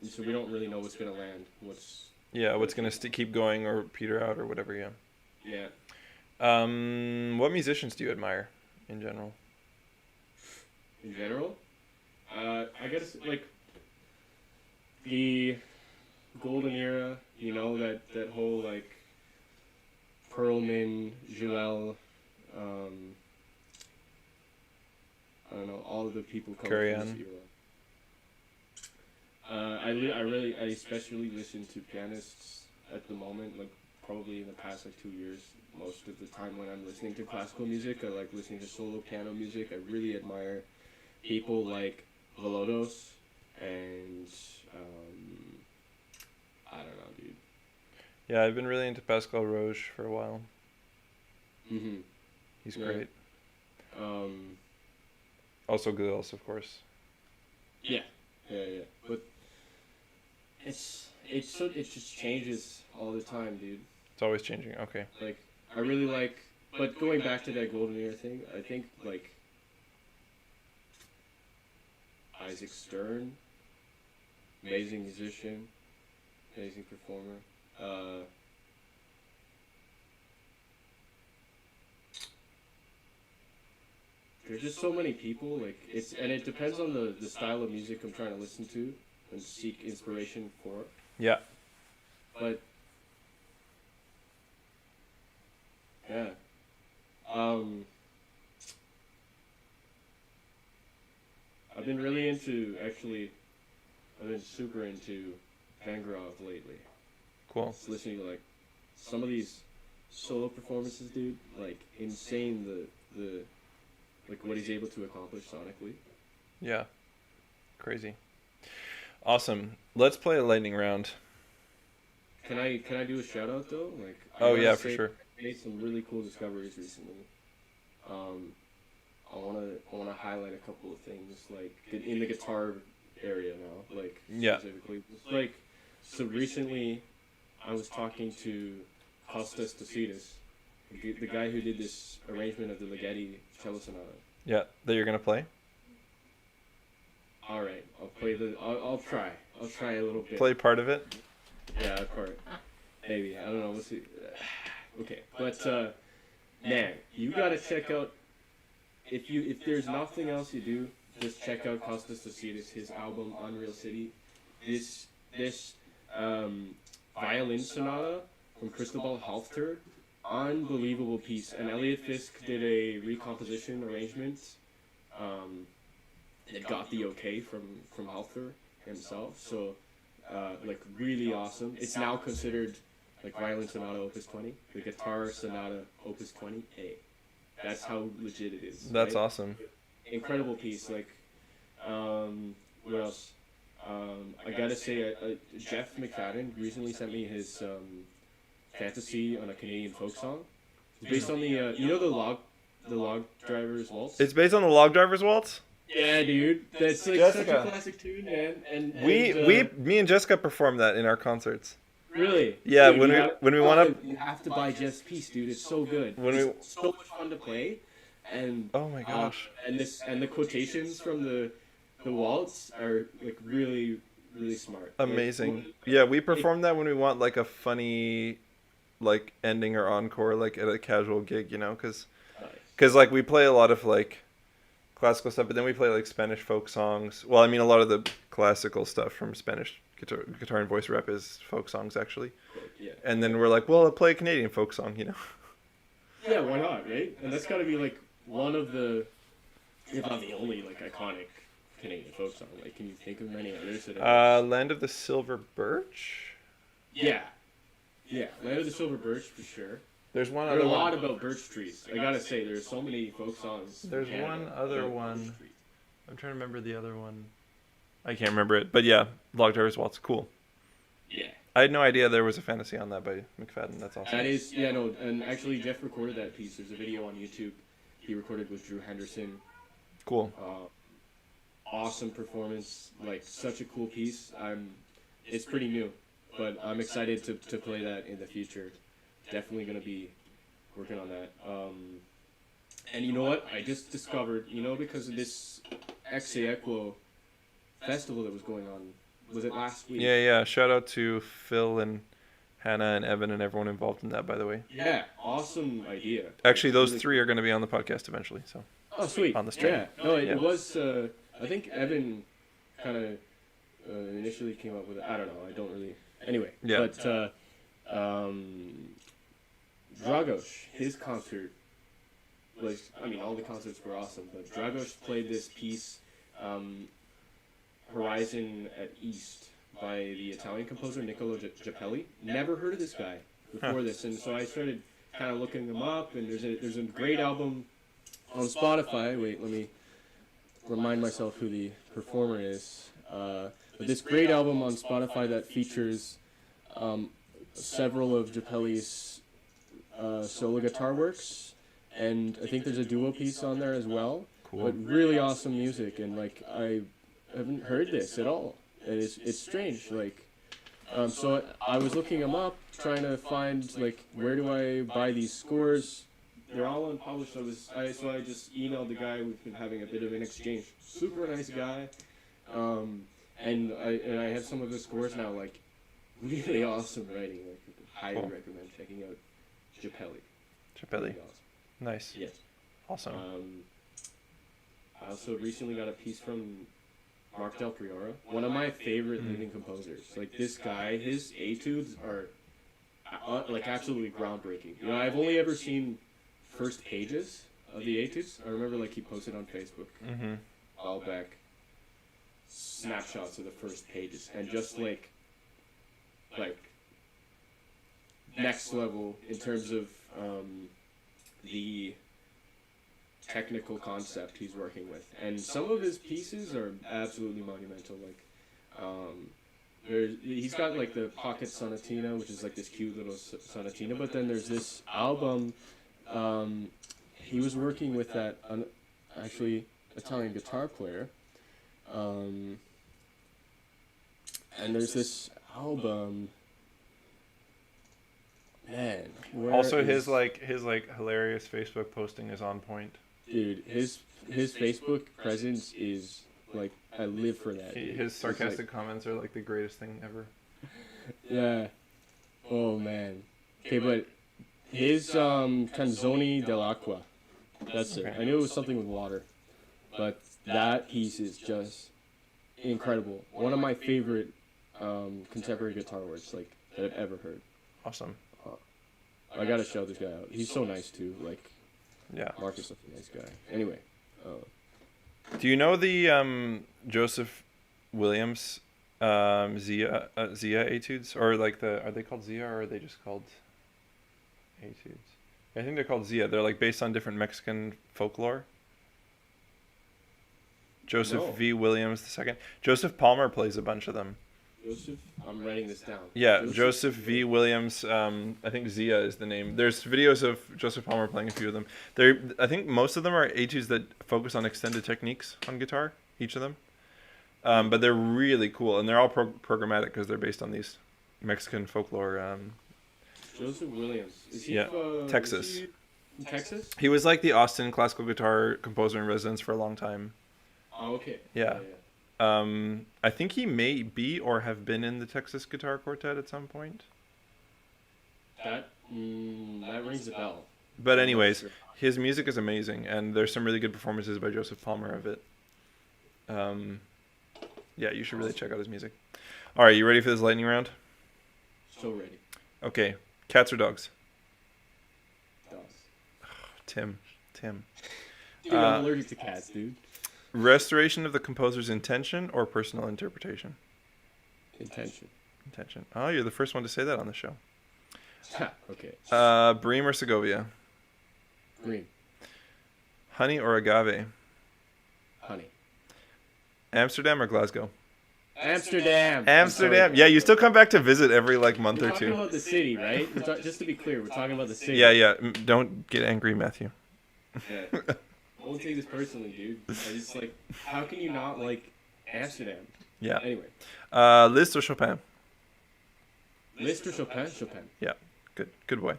Speaker 1: so we don't really know what's going to land. What's
Speaker 2: going to keep going or peter out or whatever, yeah.
Speaker 1: Yeah.
Speaker 2: What musicians do you admire in general?
Speaker 1: In general? I guess, like, the golden era, that whole, like, Perlman, Joel, I don't know, all of the people coming from this era. I especially listen to pianists at the moment, like, probably in the past, like, 2 years. Most of the time when I'm listening to classical music, I like listening to solo piano music. I really admire people like Volodos and, I don't know, dude.
Speaker 2: Yeah, I've been really into Pascal Roche for a while.
Speaker 1: Mm-hmm.
Speaker 2: He's great.
Speaker 1: Um,
Speaker 2: Also Gilles, of course.
Speaker 1: Yeah. But it just changes all the time, dude.
Speaker 2: It's always changing. Okay.
Speaker 1: Like, I really like, but going back to that golden era thing, I think, like, Isaac Stern, amazing musician, amazing performer. There's just so many people, like, it depends on the style of music I'm trying to listen to and seek inspiration for.
Speaker 2: Yeah.
Speaker 1: But yeah. I've been super into Van Gogh lately.
Speaker 2: Cool.
Speaker 1: Just listening to like some of these solo performances, dude. Like insane the like what he's able to accomplish sonically.
Speaker 2: Yeah. Crazy. Awesome. Let's play a lightning round.
Speaker 1: Can I do a shout out though? Like
Speaker 2: For sure.
Speaker 1: I made some really cool discoveries recently. I wanna highlight a couple of things like in the guitar area now, like specifically. Like so recently, I was talking to Kostas Tosidas, the guy who did this arrangement of the Ligeti cello sonata.
Speaker 2: Yeah, that you're gonna play.
Speaker 1: All right, I'll play the. I'll try. I'll try a little bit.
Speaker 2: Play part of it.
Speaker 1: Yeah, a part. Maybe I don't know. We'll see. Okay, but man, you gotta check out. If there's nothing else you do, just check out Costas Dositis, his album Unreal City. This violin sonata from Cristobal Halfter, unbelievable piece. And Elliot Fisk did a recomposition arrangement. It got the okay from Halfter himself. So like really awesome. It's now considered like violin sonata opus 20, the guitar sonata opus 20A. That's how legit it is.
Speaker 2: That's
Speaker 1: right?
Speaker 2: awesome.
Speaker 1: Incredible piece. Like, what else? I gotta say, Jeff McFadden recently sent me his fantasy on a Canadian folk song. It's based on the you know the log driver's waltz.
Speaker 2: It's based on the Log Driver's Waltz.
Speaker 1: Yeah, dude, that's like such a classic tune, man. And
Speaker 2: Me and Jessica performed that in our concerts.
Speaker 1: Really?
Speaker 2: Yeah,
Speaker 1: dude,
Speaker 2: when we want to.
Speaker 1: You have to buy Jeff's piece, dude. It's so good. It's so much fun to play, and
Speaker 2: Oh my gosh.
Speaker 1: and the quotations from the waltz are like really smart.
Speaker 2: Amazing.
Speaker 1: Like,
Speaker 2: Yeah, we performed that when we want like a funny, like ending or encore, like at a casual gig, you know, because like we play a lot of like classical stuff, but then we play like Spanish folk songs. Well, I mean, a lot of the classical stuff from Spanish guitar and voice rep is folk songs actually.
Speaker 1: Yeah.
Speaker 2: And then we're like, well, I'll play a Canadian folk song, you know.
Speaker 1: Yeah, why not, right? And that's got to be like one of the, if not the only, like iconic Canadian folk song. Like, can you think of many others that are...
Speaker 2: Land of the Silver Birch.
Speaker 1: Yeah, Land of the Silver Birch for sure.
Speaker 2: There's one
Speaker 1: There's
Speaker 2: other
Speaker 1: a
Speaker 2: one.
Speaker 1: lot about birch trees. I gotta say, there's so many folk songs. in
Speaker 2: There's
Speaker 1: Canada
Speaker 2: one other
Speaker 1: about
Speaker 2: one.
Speaker 1: birch trees.
Speaker 2: I'm trying to remember the other one. I can't remember it, but yeah, Log Driver's Waltz, cool.
Speaker 1: Yeah.
Speaker 2: I had no idea there was a fantasy on that by McFadden. That's awesome.
Speaker 1: That is, yeah, no, and actually Jeff recorded that piece. There's a video on YouTube he recorded with Drew Henderson.
Speaker 2: Cool.
Speaker 1: Awesome performance, like such a cool piece. It's pretty new, but I'm excited to play that in the future. Definitely gonna be working on that. And you know what? I just discovered, because of this Equo festival that was going on. Was it last week?
Speaker 2: Yeah. Shout out to Phil and Hannah and Evan and everyone involved in that, by the way.
Speaker 1: Yeah, awesome idea.
Speaker 2: Actually, those three are going to be on the podcast eventually. So.
Speaker 1: Oh, sweet.
Speaker 2: On the stream.
Speaker 1: Yeah. No, it was. I think Evan kind of initially came up with it. I don't know. I don't really. Anyway.
Speaker 2: Yeah.
Speaker 1: But Dragos, his concert was. I mean, all the concerts were awesome, but Dragos played this piece, Horizon at East, by the Italian composer Nicolas Giappelli. Never heard of this guy before this, and so I started kind of looking him up. And there's a great album on Spotify. Wait, let me remind myself who the performer is. But this great album on Spotify that features several of Giappelli's solo guitar works, and I think there's a duo piece on there as well.
Speaker 2: Cool.
Speaker 1: But really awesome music, and like I haven't heard this at all. And it's strange, like. So I was looking them up, trying to find like where do I buy these scores. They're all unpublished. So I just emailed the guy. We've been having a bit of an exchange. Super nice guy, and I have some of his scores now. Like really awesome writing. Like highly recommend checking out Giappelli.
Speaker 2: Giappelli.
Speaker 1: Really awesome.
Speaker 2: Nice.
Speaker 1: Yes.
Speaker 2: Awesome.
Speaker 1: I also recently got a piece from Mark Del Priora, one of my favorite living composers. Like this guy, his etudes are like absolutely groundbreaking. I've only ever seen first pages of the etudes. I remember like he posted on Facebook a while back snapshots of the first pages, and just like next level in terms of the technical concept he's working with, and some of his pieces are absolutely monumental. Like he's got like the Pocket Sonatina, which is like this cute little sonatina, but then there's this album he was working with that actually Italian guitar player, and there's this album, man,
Speaker 2: also his hilarious Facebook posting is on point.
Speaker 1: Dude, his Facebook presence is Like, I live for that. Dude.
Speaker 2: His sarcastic comments are like the greatest thing ever.
Speaker 1: Yeah. Oh man. Okay, but his Canzoni dell'Acqua. That's it. I knew it was something with water, but that piece is just incredible. One of my favorite contemporary guitar works like that I've ever heard.
Speaker 2: Awesome.
Speaker 1: I gotta shout this guy out. He's so nice too. Like,
Speaker 2: yeah,
Speaker 1: Marcus is a nice guy. Anyway.
Speaker 2: Do you know the Joseph Williams Zia etudes, or like are they called Zia or are they just called etudes? I think they're called Zia. They're like based on different Mexican folklore. Joseph V. Williams II. Joseph Palmer plays a bunch of them.
Speaker 1: Joseph, I'm writing this down.
Speaker 2: Yeah, Joseph V. Williams. I think Zia is the name. There's videos of Joseph Palmer playing a few of them. I think most of them are etudes that focus on extended techniques on guitar. Each of them, but they're really cool, and they're all programmatic because they're based on these Mexican folklore.
Speaker 1: Joseph Williams. Is he
Speaker 2: Texas.
Speaker 1: Is he in Texas?
Speaker 2: He was like the Austin classical guitar composer in residence for a long time.
Speaker 1: Oh, okay.
Speaker 2: Yeah. I think he may be or have been in the Texas Guitar Quartet at some point.
Speaker 1: That rings a bell.
Speaker 2: But anyways, his music is amazing, and there's some really good performances by Joseph Palmer of it. Yeah, you should really check out his music. All right, you ready for this lightning round?
Speaker 1: So ready.
Speaker 2: Okay, cats or dogs?
Speaker 1: Dogs.
Speaker 2: Tim.
Speaker 1: Dude, I'm allergic to cats, dude.
Speaker 2: Restoration of the composer's intention or personal interpretation?
Speaker 1: Intention.
Speaker 2: Oh, you're the first one to say that on the show.
Speaker 1: Okay.
Speaker 2: Bream or Segovia?
Speaker 1: Green.
Speaker 2: Honey or agave?
Speaker 1: Honey.
Speaker 2: Amsterdam or Glasgow?
Speaker 1: Amsterdam.
Speaker 2: Yeah, you still come back to visit every month or two.
Speaker 1: We're talking about the city, right? Just to be clear, we're talking about the city.
Speaker 2: Yeah. Don't get angry, Matthew.
Speaker 1: Yeah. I won't take this personally, dude. I just how can you not like Amsterdam?
Speaker 2: Yeah.
Speaker 1: Anyway.
Speaker 2: Liszt or Chopin?
Speaker 1: Liszt or Chopin? Chopin.
Speaker 2: Yeah. Good boy.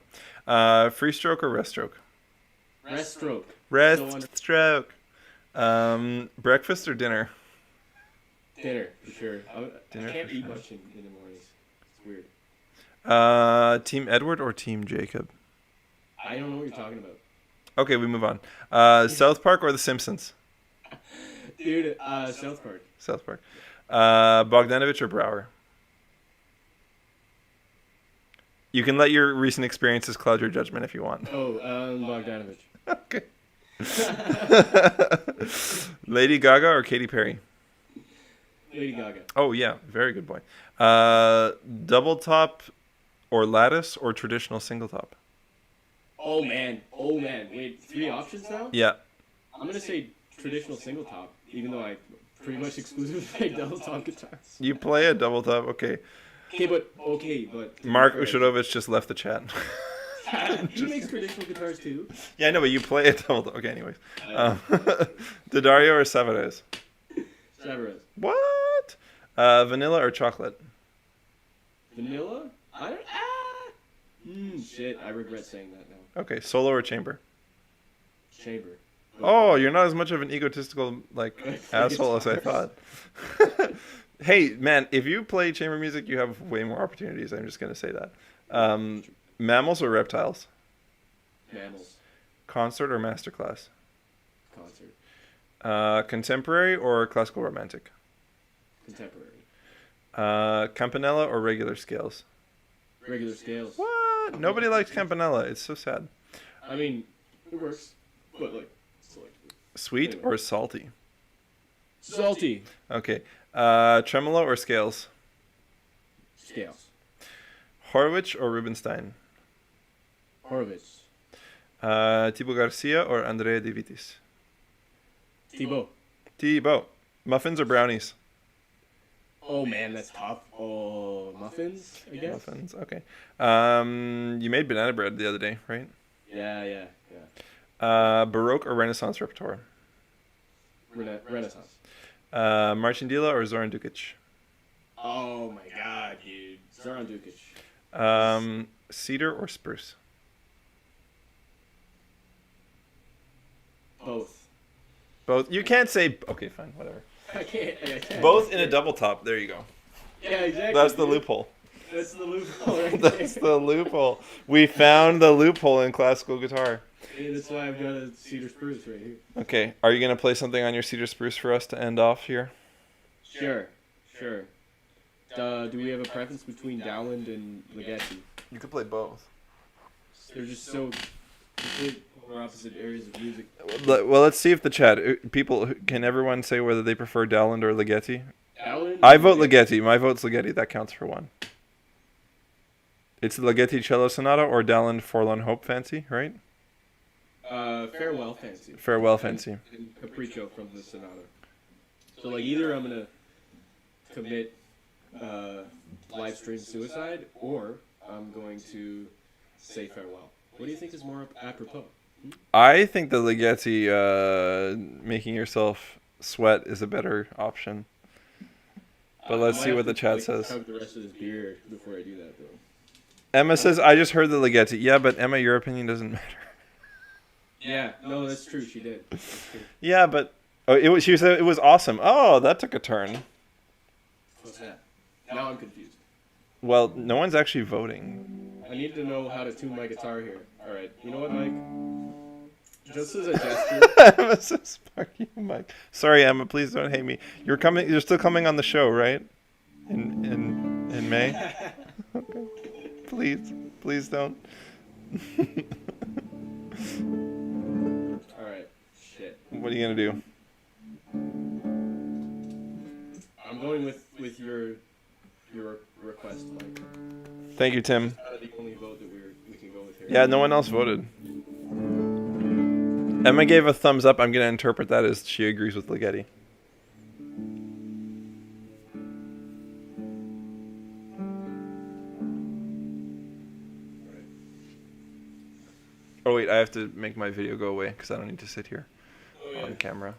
Speaker 2: Free stroke or rest stroke?
Speaker 1: Rest stroke.
Speaker 2: Stroke. Breakfast or dinner?
Speaker 1: Dinner, for sure. I can't eat much in the mornings. It's weird.
Speaker 2: Team Edward or Team Jacob?
Speaker 1: I don't know what you're talking about.
Speaker 2: Okay, we move on. South Park or The Simpsons?
Speaker 1: Dude, South Park.
Speaker 2: South Park. Bogdanovich or Brower? You can let your recent experiences cloud your judgment if you want.
Speaker 1: Oh, Bogdanovich.
Speaker 2: Okay. Lady Gaga or Katy Perry?
Speaker 1: Lady Gaga.
Speaker 2: Oh, yeah. Very good boy. Double top or lattice or traditional single top?
Speaker 1: Oh, man. Wait, 3 options now?
Speaker 2: Yeah.
Speaker 1: I'm going to say traditional single top, even though I pretty much exclusively play double top guitars.
Speaker 2: You play a double top? Okay.
Speaker 1: Okay, but...
Speaker 2: Mark Ushadovich just left the chat.
Speaker 1: He makes traditional guitars, too.
Speaker 2: Yeah, I know, but you play a double top. Okay, anyways. D'Addario or Savarez?
Speaker 1: Savarez.
Speaker 2: What? Vanilla or chocolate?
Speaker 1: Vanilla? Shit, I regret saying that now.
Speaker 2: Okay, solo or chamber?
Speaker 1: Chamber.
Speaker 2: Oh, you're not as much of an egotistical asshole as I thought. Hey, man, if you play chamber music, you have way more opportunities. I'm just going to say that. Mammals or reptiles?
Speaker 1: Mammals.
Speaker 2: Concert or masterclass?
Speaker 1: Concert.
Speaker 2: Contemporary or classical romantic?
Speaker 1: Contemporary.
Speaker 2: Campanella or regular scales?
Speaker 1: Regular scales.
Speaker 2: What? Nobody likes Campanella. It's so sad.
Speaker 1: I mean, it works, but
Speaker 2: Sweet
Speaker 1: anyway.
Speaker 2: or salty?
Speaker 1: Salty.
Speaker 2: Okay. Tremolo or scales?
Speaker 1: Scales.
Speaker 2: Horwich or Rubinstein?
Speaker 1: Horowitz.
Speaker 2: Thibaut Garcia or Andrea De Vitis? Thibaut. Muffins or brownies?
Speaker 1: Oh man, that's tough. Oh, muffins, I guess.
Speaker 2: Muffins, okay. You made banana bread the other day, right?
Speaker 1: Yeah.
Speaker 2: Baroque or Renaissance repertoire?
Speaker 1: Renaissance.
Speaker 2: Marchandila or Zoran Dukic?
Speaker 1: Oh my god, dude. Zoran Dukic.
Speaker 2: Cedar or spruce?
Speaker 1: Both.
Speaker 2: Both. You can't say... Okay, fine, whatever.
Speaker 1: I can't.
Speaker 2: Both in a double top. There you go.
Speaker 1: Yeah, exactly.
Speaker 2: That's the loophole.
Speaker 1: That's the loophole right
Speaker 2: That's
Speaker 1: there.
Speaker 2: the loophole. We found the loophole in classical guitar.
Speaker 1: Yeah, that's why I've got a cedar spruce right here.
Speaker 2: Okay, are you going to play something on your cedar spruce for us to end off here?
Speaker 1: Sure. Do we have a preference between Dowland and Ligeti?
Speaker 2: You could play both.
Speaker 1: They're just so complete polar opposite areas of music.
Speaker 2: Well, let's see if the chat can everyone say whether they prefer Dowland or Ligeti?
Speaker 1: Dowland?
Speaker 2: I vote Ligeti. My vote's Ligeti. That counts for one. It's the Ligeti Cello Sonata or Dowland Forlorn Hope Fancy, right?
Speaker 1: Farewell Fancy.
Speaker 2: Farewell Fancy.
Speaker 1: And Capriccio from the Sonata. So like either I'm gonna commit live stream suicide, or I'm going to say farewell. What do you think is more apropos?
Speaker 2: I think the Ligeti making yourself sweat is a better option. But let's see what the chat says.
Speaker 1: Chug the rest of this beer before I do that, though.
Speaker 2: Emma says, I just heard the Ligeti. Yeah, but Emma, your opinion doesn't matter.
Speaker 1: Yeah, no, that's true. She did.
Speaker 2: Yeah, but she said it was awesome. Oh, that took a turn.
Speaker 1: What's that? Now I'm confused.
Speaker 2: Well, no one's actually voting.
Speaker 1: I need to know how to tune my guitar here. All right, you know what, Mike? Just as a gesture.
Speaker 2: Emma says, "Fuck you, Mike." Sorry, Emma. Please don't hate me. You're coming. You're still coming on the show, right? In May. Okay. Please don't.
Speaker 1: All right. Shit.
Speaker 2: What are you gonna do?
Speaker 1: I'm going with your request, Mike.
Speaker 2: Thank you, Tim.
Speaker 1: The only vote that we can go with here.
Speaker 2: Yeah, no one else voted. Emma gave a thumbs up. I'm gonna interpret that as she agrees with Ligeti. Oh wait, I have to make my video go away because I don't need to sit here on camera.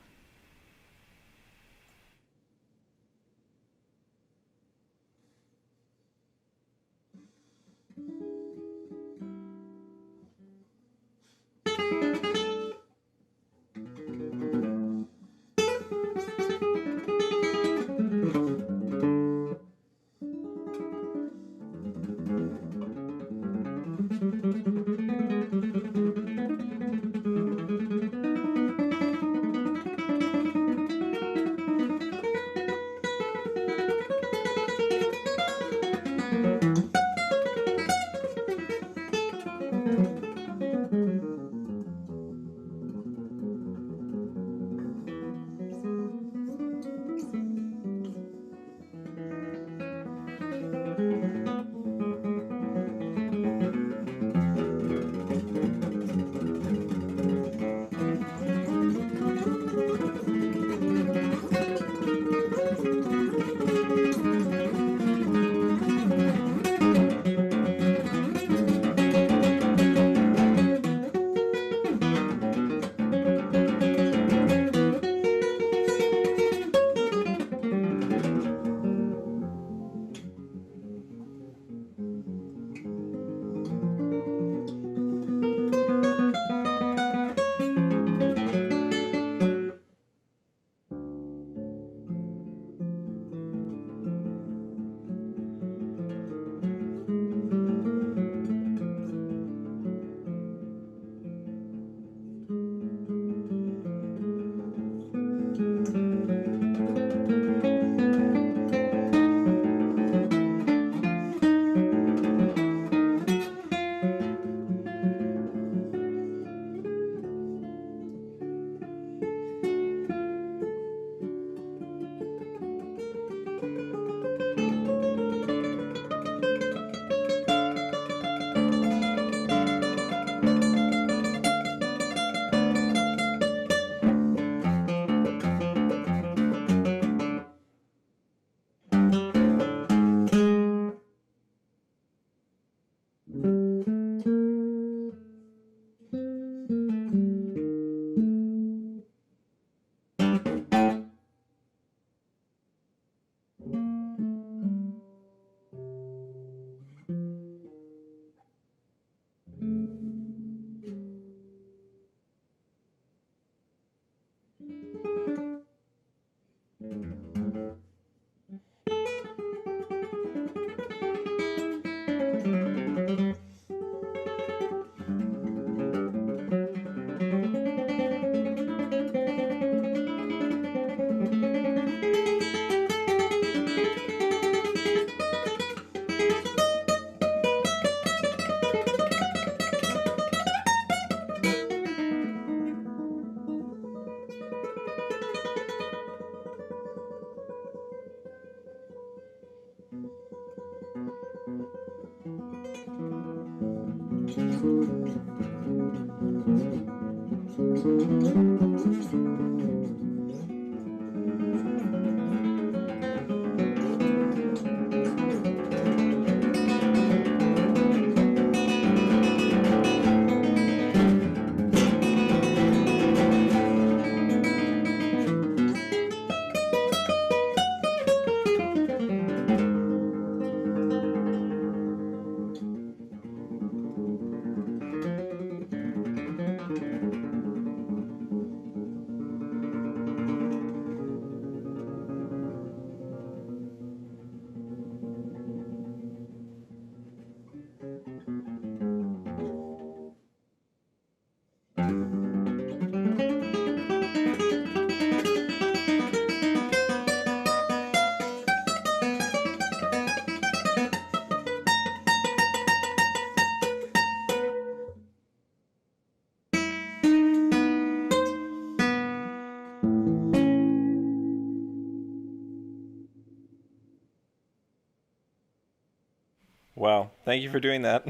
Speaker 2: Wow. Thank you for doing that.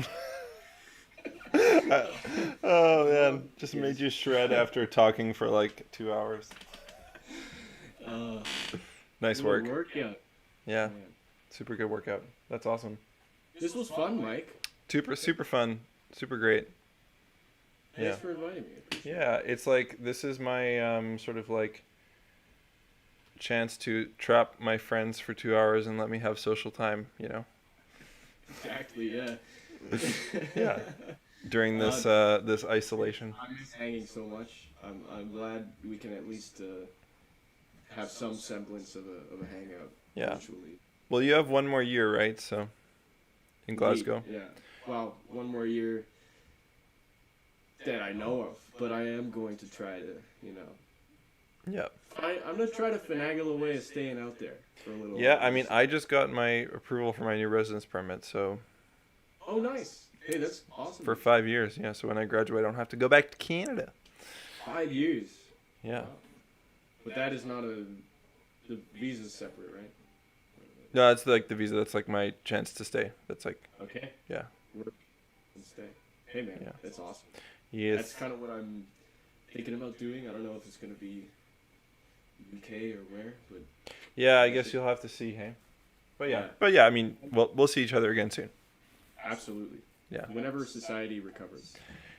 Speaker 2: Oh man, just made you shred after talking for like 2 hours. Nice work.
Speaker 1: Workout.
Speaker 2: Yeah,
Speaker 1: Man.
Speaker 2: super good workout. That's awesome.
Speaker 1: This was fun, Mike.
Speaker 2: Super fun, super great.
Speaker 1: Thanks for inviting me.
Speaker 2: Yeah, it's like this is my sort of like chance to trap my friends for 2 hours and let me have social time, you know.
Speaker 1: Exactly. Yeah.
Speaker 2: Yeah. During this this isolation.
Speaker 1: I'm just hanging so much. I'm glad we can at least have some semblance of a hangout.
Speaker 2: Yeah.
Speaker 1: Eventually.
Speaker 2: Well, you have one more year, right? So in Glasgow.
Speaker 1: Yeah. Well, one more year that I know of, but I am going to try to, you know.
Speaker 2: Yeah.
Speaker 1: I'm gonna try to finagle a way of staying out there for a little.
Speaker 2: Yeah,
Speaker 1: while.
Speaker 2: I mean, I just got my approval for my new residence permit, so.
Speaker 1: Oh, nice. Hey, that's awesome.
Speaker 2: For 5 years, yeah. So when I graduate, I don't have to go back to Canada.
Speaker 1: 5 years.
Speaker 2: Yeah.
Speaker 1: Wow. But that is not the visa's separate, right?
Speaker 2: No, it's like the visa. That's like my chance to stay. That's like.
Speaker 1: Okay.
Speaker 2: Yeah.
Speaker 1: Work and stay. Hey, man.
Speaker 2: Yeah.
Speaker 1: That's awesome.
Speaker 2: Yes.
Speaker 1: That's kind of what I'm thinking about doing. I don't know if it's gonna be UK or where, but.
Speaker 2: Yeah, I guess you'll have to see, hey. But yeah, I mean, we'll see each other again soon.
Speaker 1: Absolutely.
Speaker 2: Yeah.
Speaker 1: Whenever society recovers.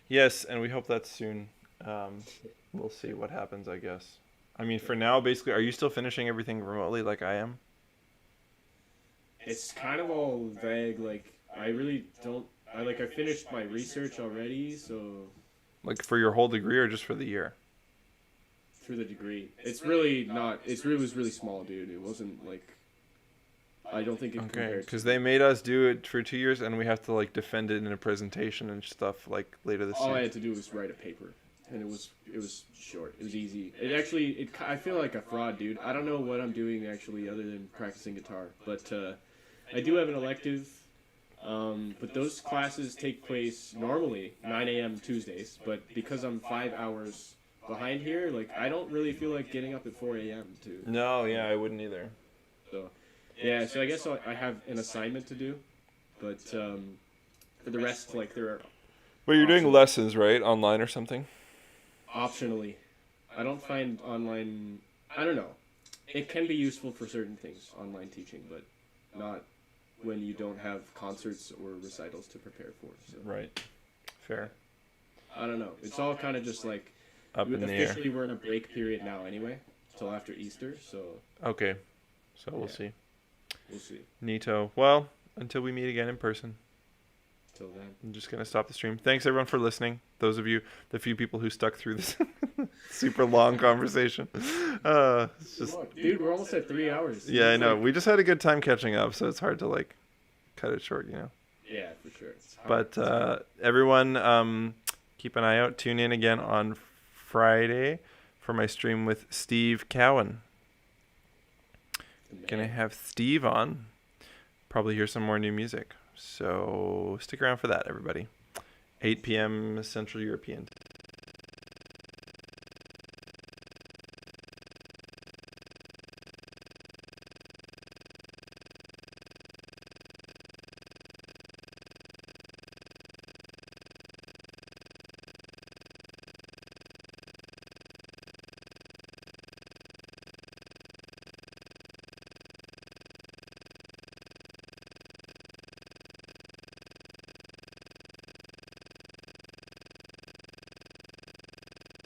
Speaker 2: Yes, and we hope that's soon. We'll see what happens, I guess. I mean, for now, basically, are you still finishing everything remotely like I am?
Speaker 1: It's kind of all vague. Like, I really don't. I finished my research already, so.
Speaker 2: Like for your whole degree or just for the year?
Speaker 1: For the degree. It's really not. It was really small, dude. It wasn't like. I don't think it compares.
Speaker 2: Okay, because they made us do it for 2 years, and we have to like defend it in a presentation and stuff like later this year.
Speaker 1: All I had to do was write a paper, and it was short. It was easy. I feel like a fraud, dude. I don't know what I'm doing actually, other than practicing guitar. But I do have an elective. But those classes take place normally 9 a.m. Tuesdays. But because I'm 5 hours behind here, like I don't really feel like getting up at 4 a.m. to.
Speaker 2: No, yeah, I wouldn't either.
Speaker 1: So. Yeah, so I guess I have an assignment to do, but for the rest, like there are.
Speaker 2: But you're doing lessons, right? Online or something?
Speaker 1: Optionally. I don't find online. I don't know. It can be useful for certain things, online teaching, but not when you don't have concerts or recitals to prepare for. So.
Speaker 2: Right. Fair.
Speaker 1: I don't know. It's all kind of just like.
Speaker 2: Up in the air.
Speaker 1: Officially, we're in a break period now anyway, till after Easter, so.
Speaker 2: Okay. So we'll see.
Speaker 1: We'll see.
Speaker 2: Neato. Well, until we meet again in person.
Speaker 1: Till then.
Speaker 2: I'm just going to stop the stream. Thanks, everyone, for listening. Those of you, the few people who stuck through this super long conversation. It's just...
Speaker 1: Dude, we're almost at 3 hours.
Speaker 2: Yeah, I know. We just had a good time catching up, so it's hard to, like, cut it short, you know?
Speaker 1: Yeah, for sure.
Speaker 2: But everyone, keep an eye out. Tune in again on Friday for my stream with Steve Cowan. Gonna have Steve on. Probably hear some more new music. So stick around for that, everybody. 8 p.m. Central European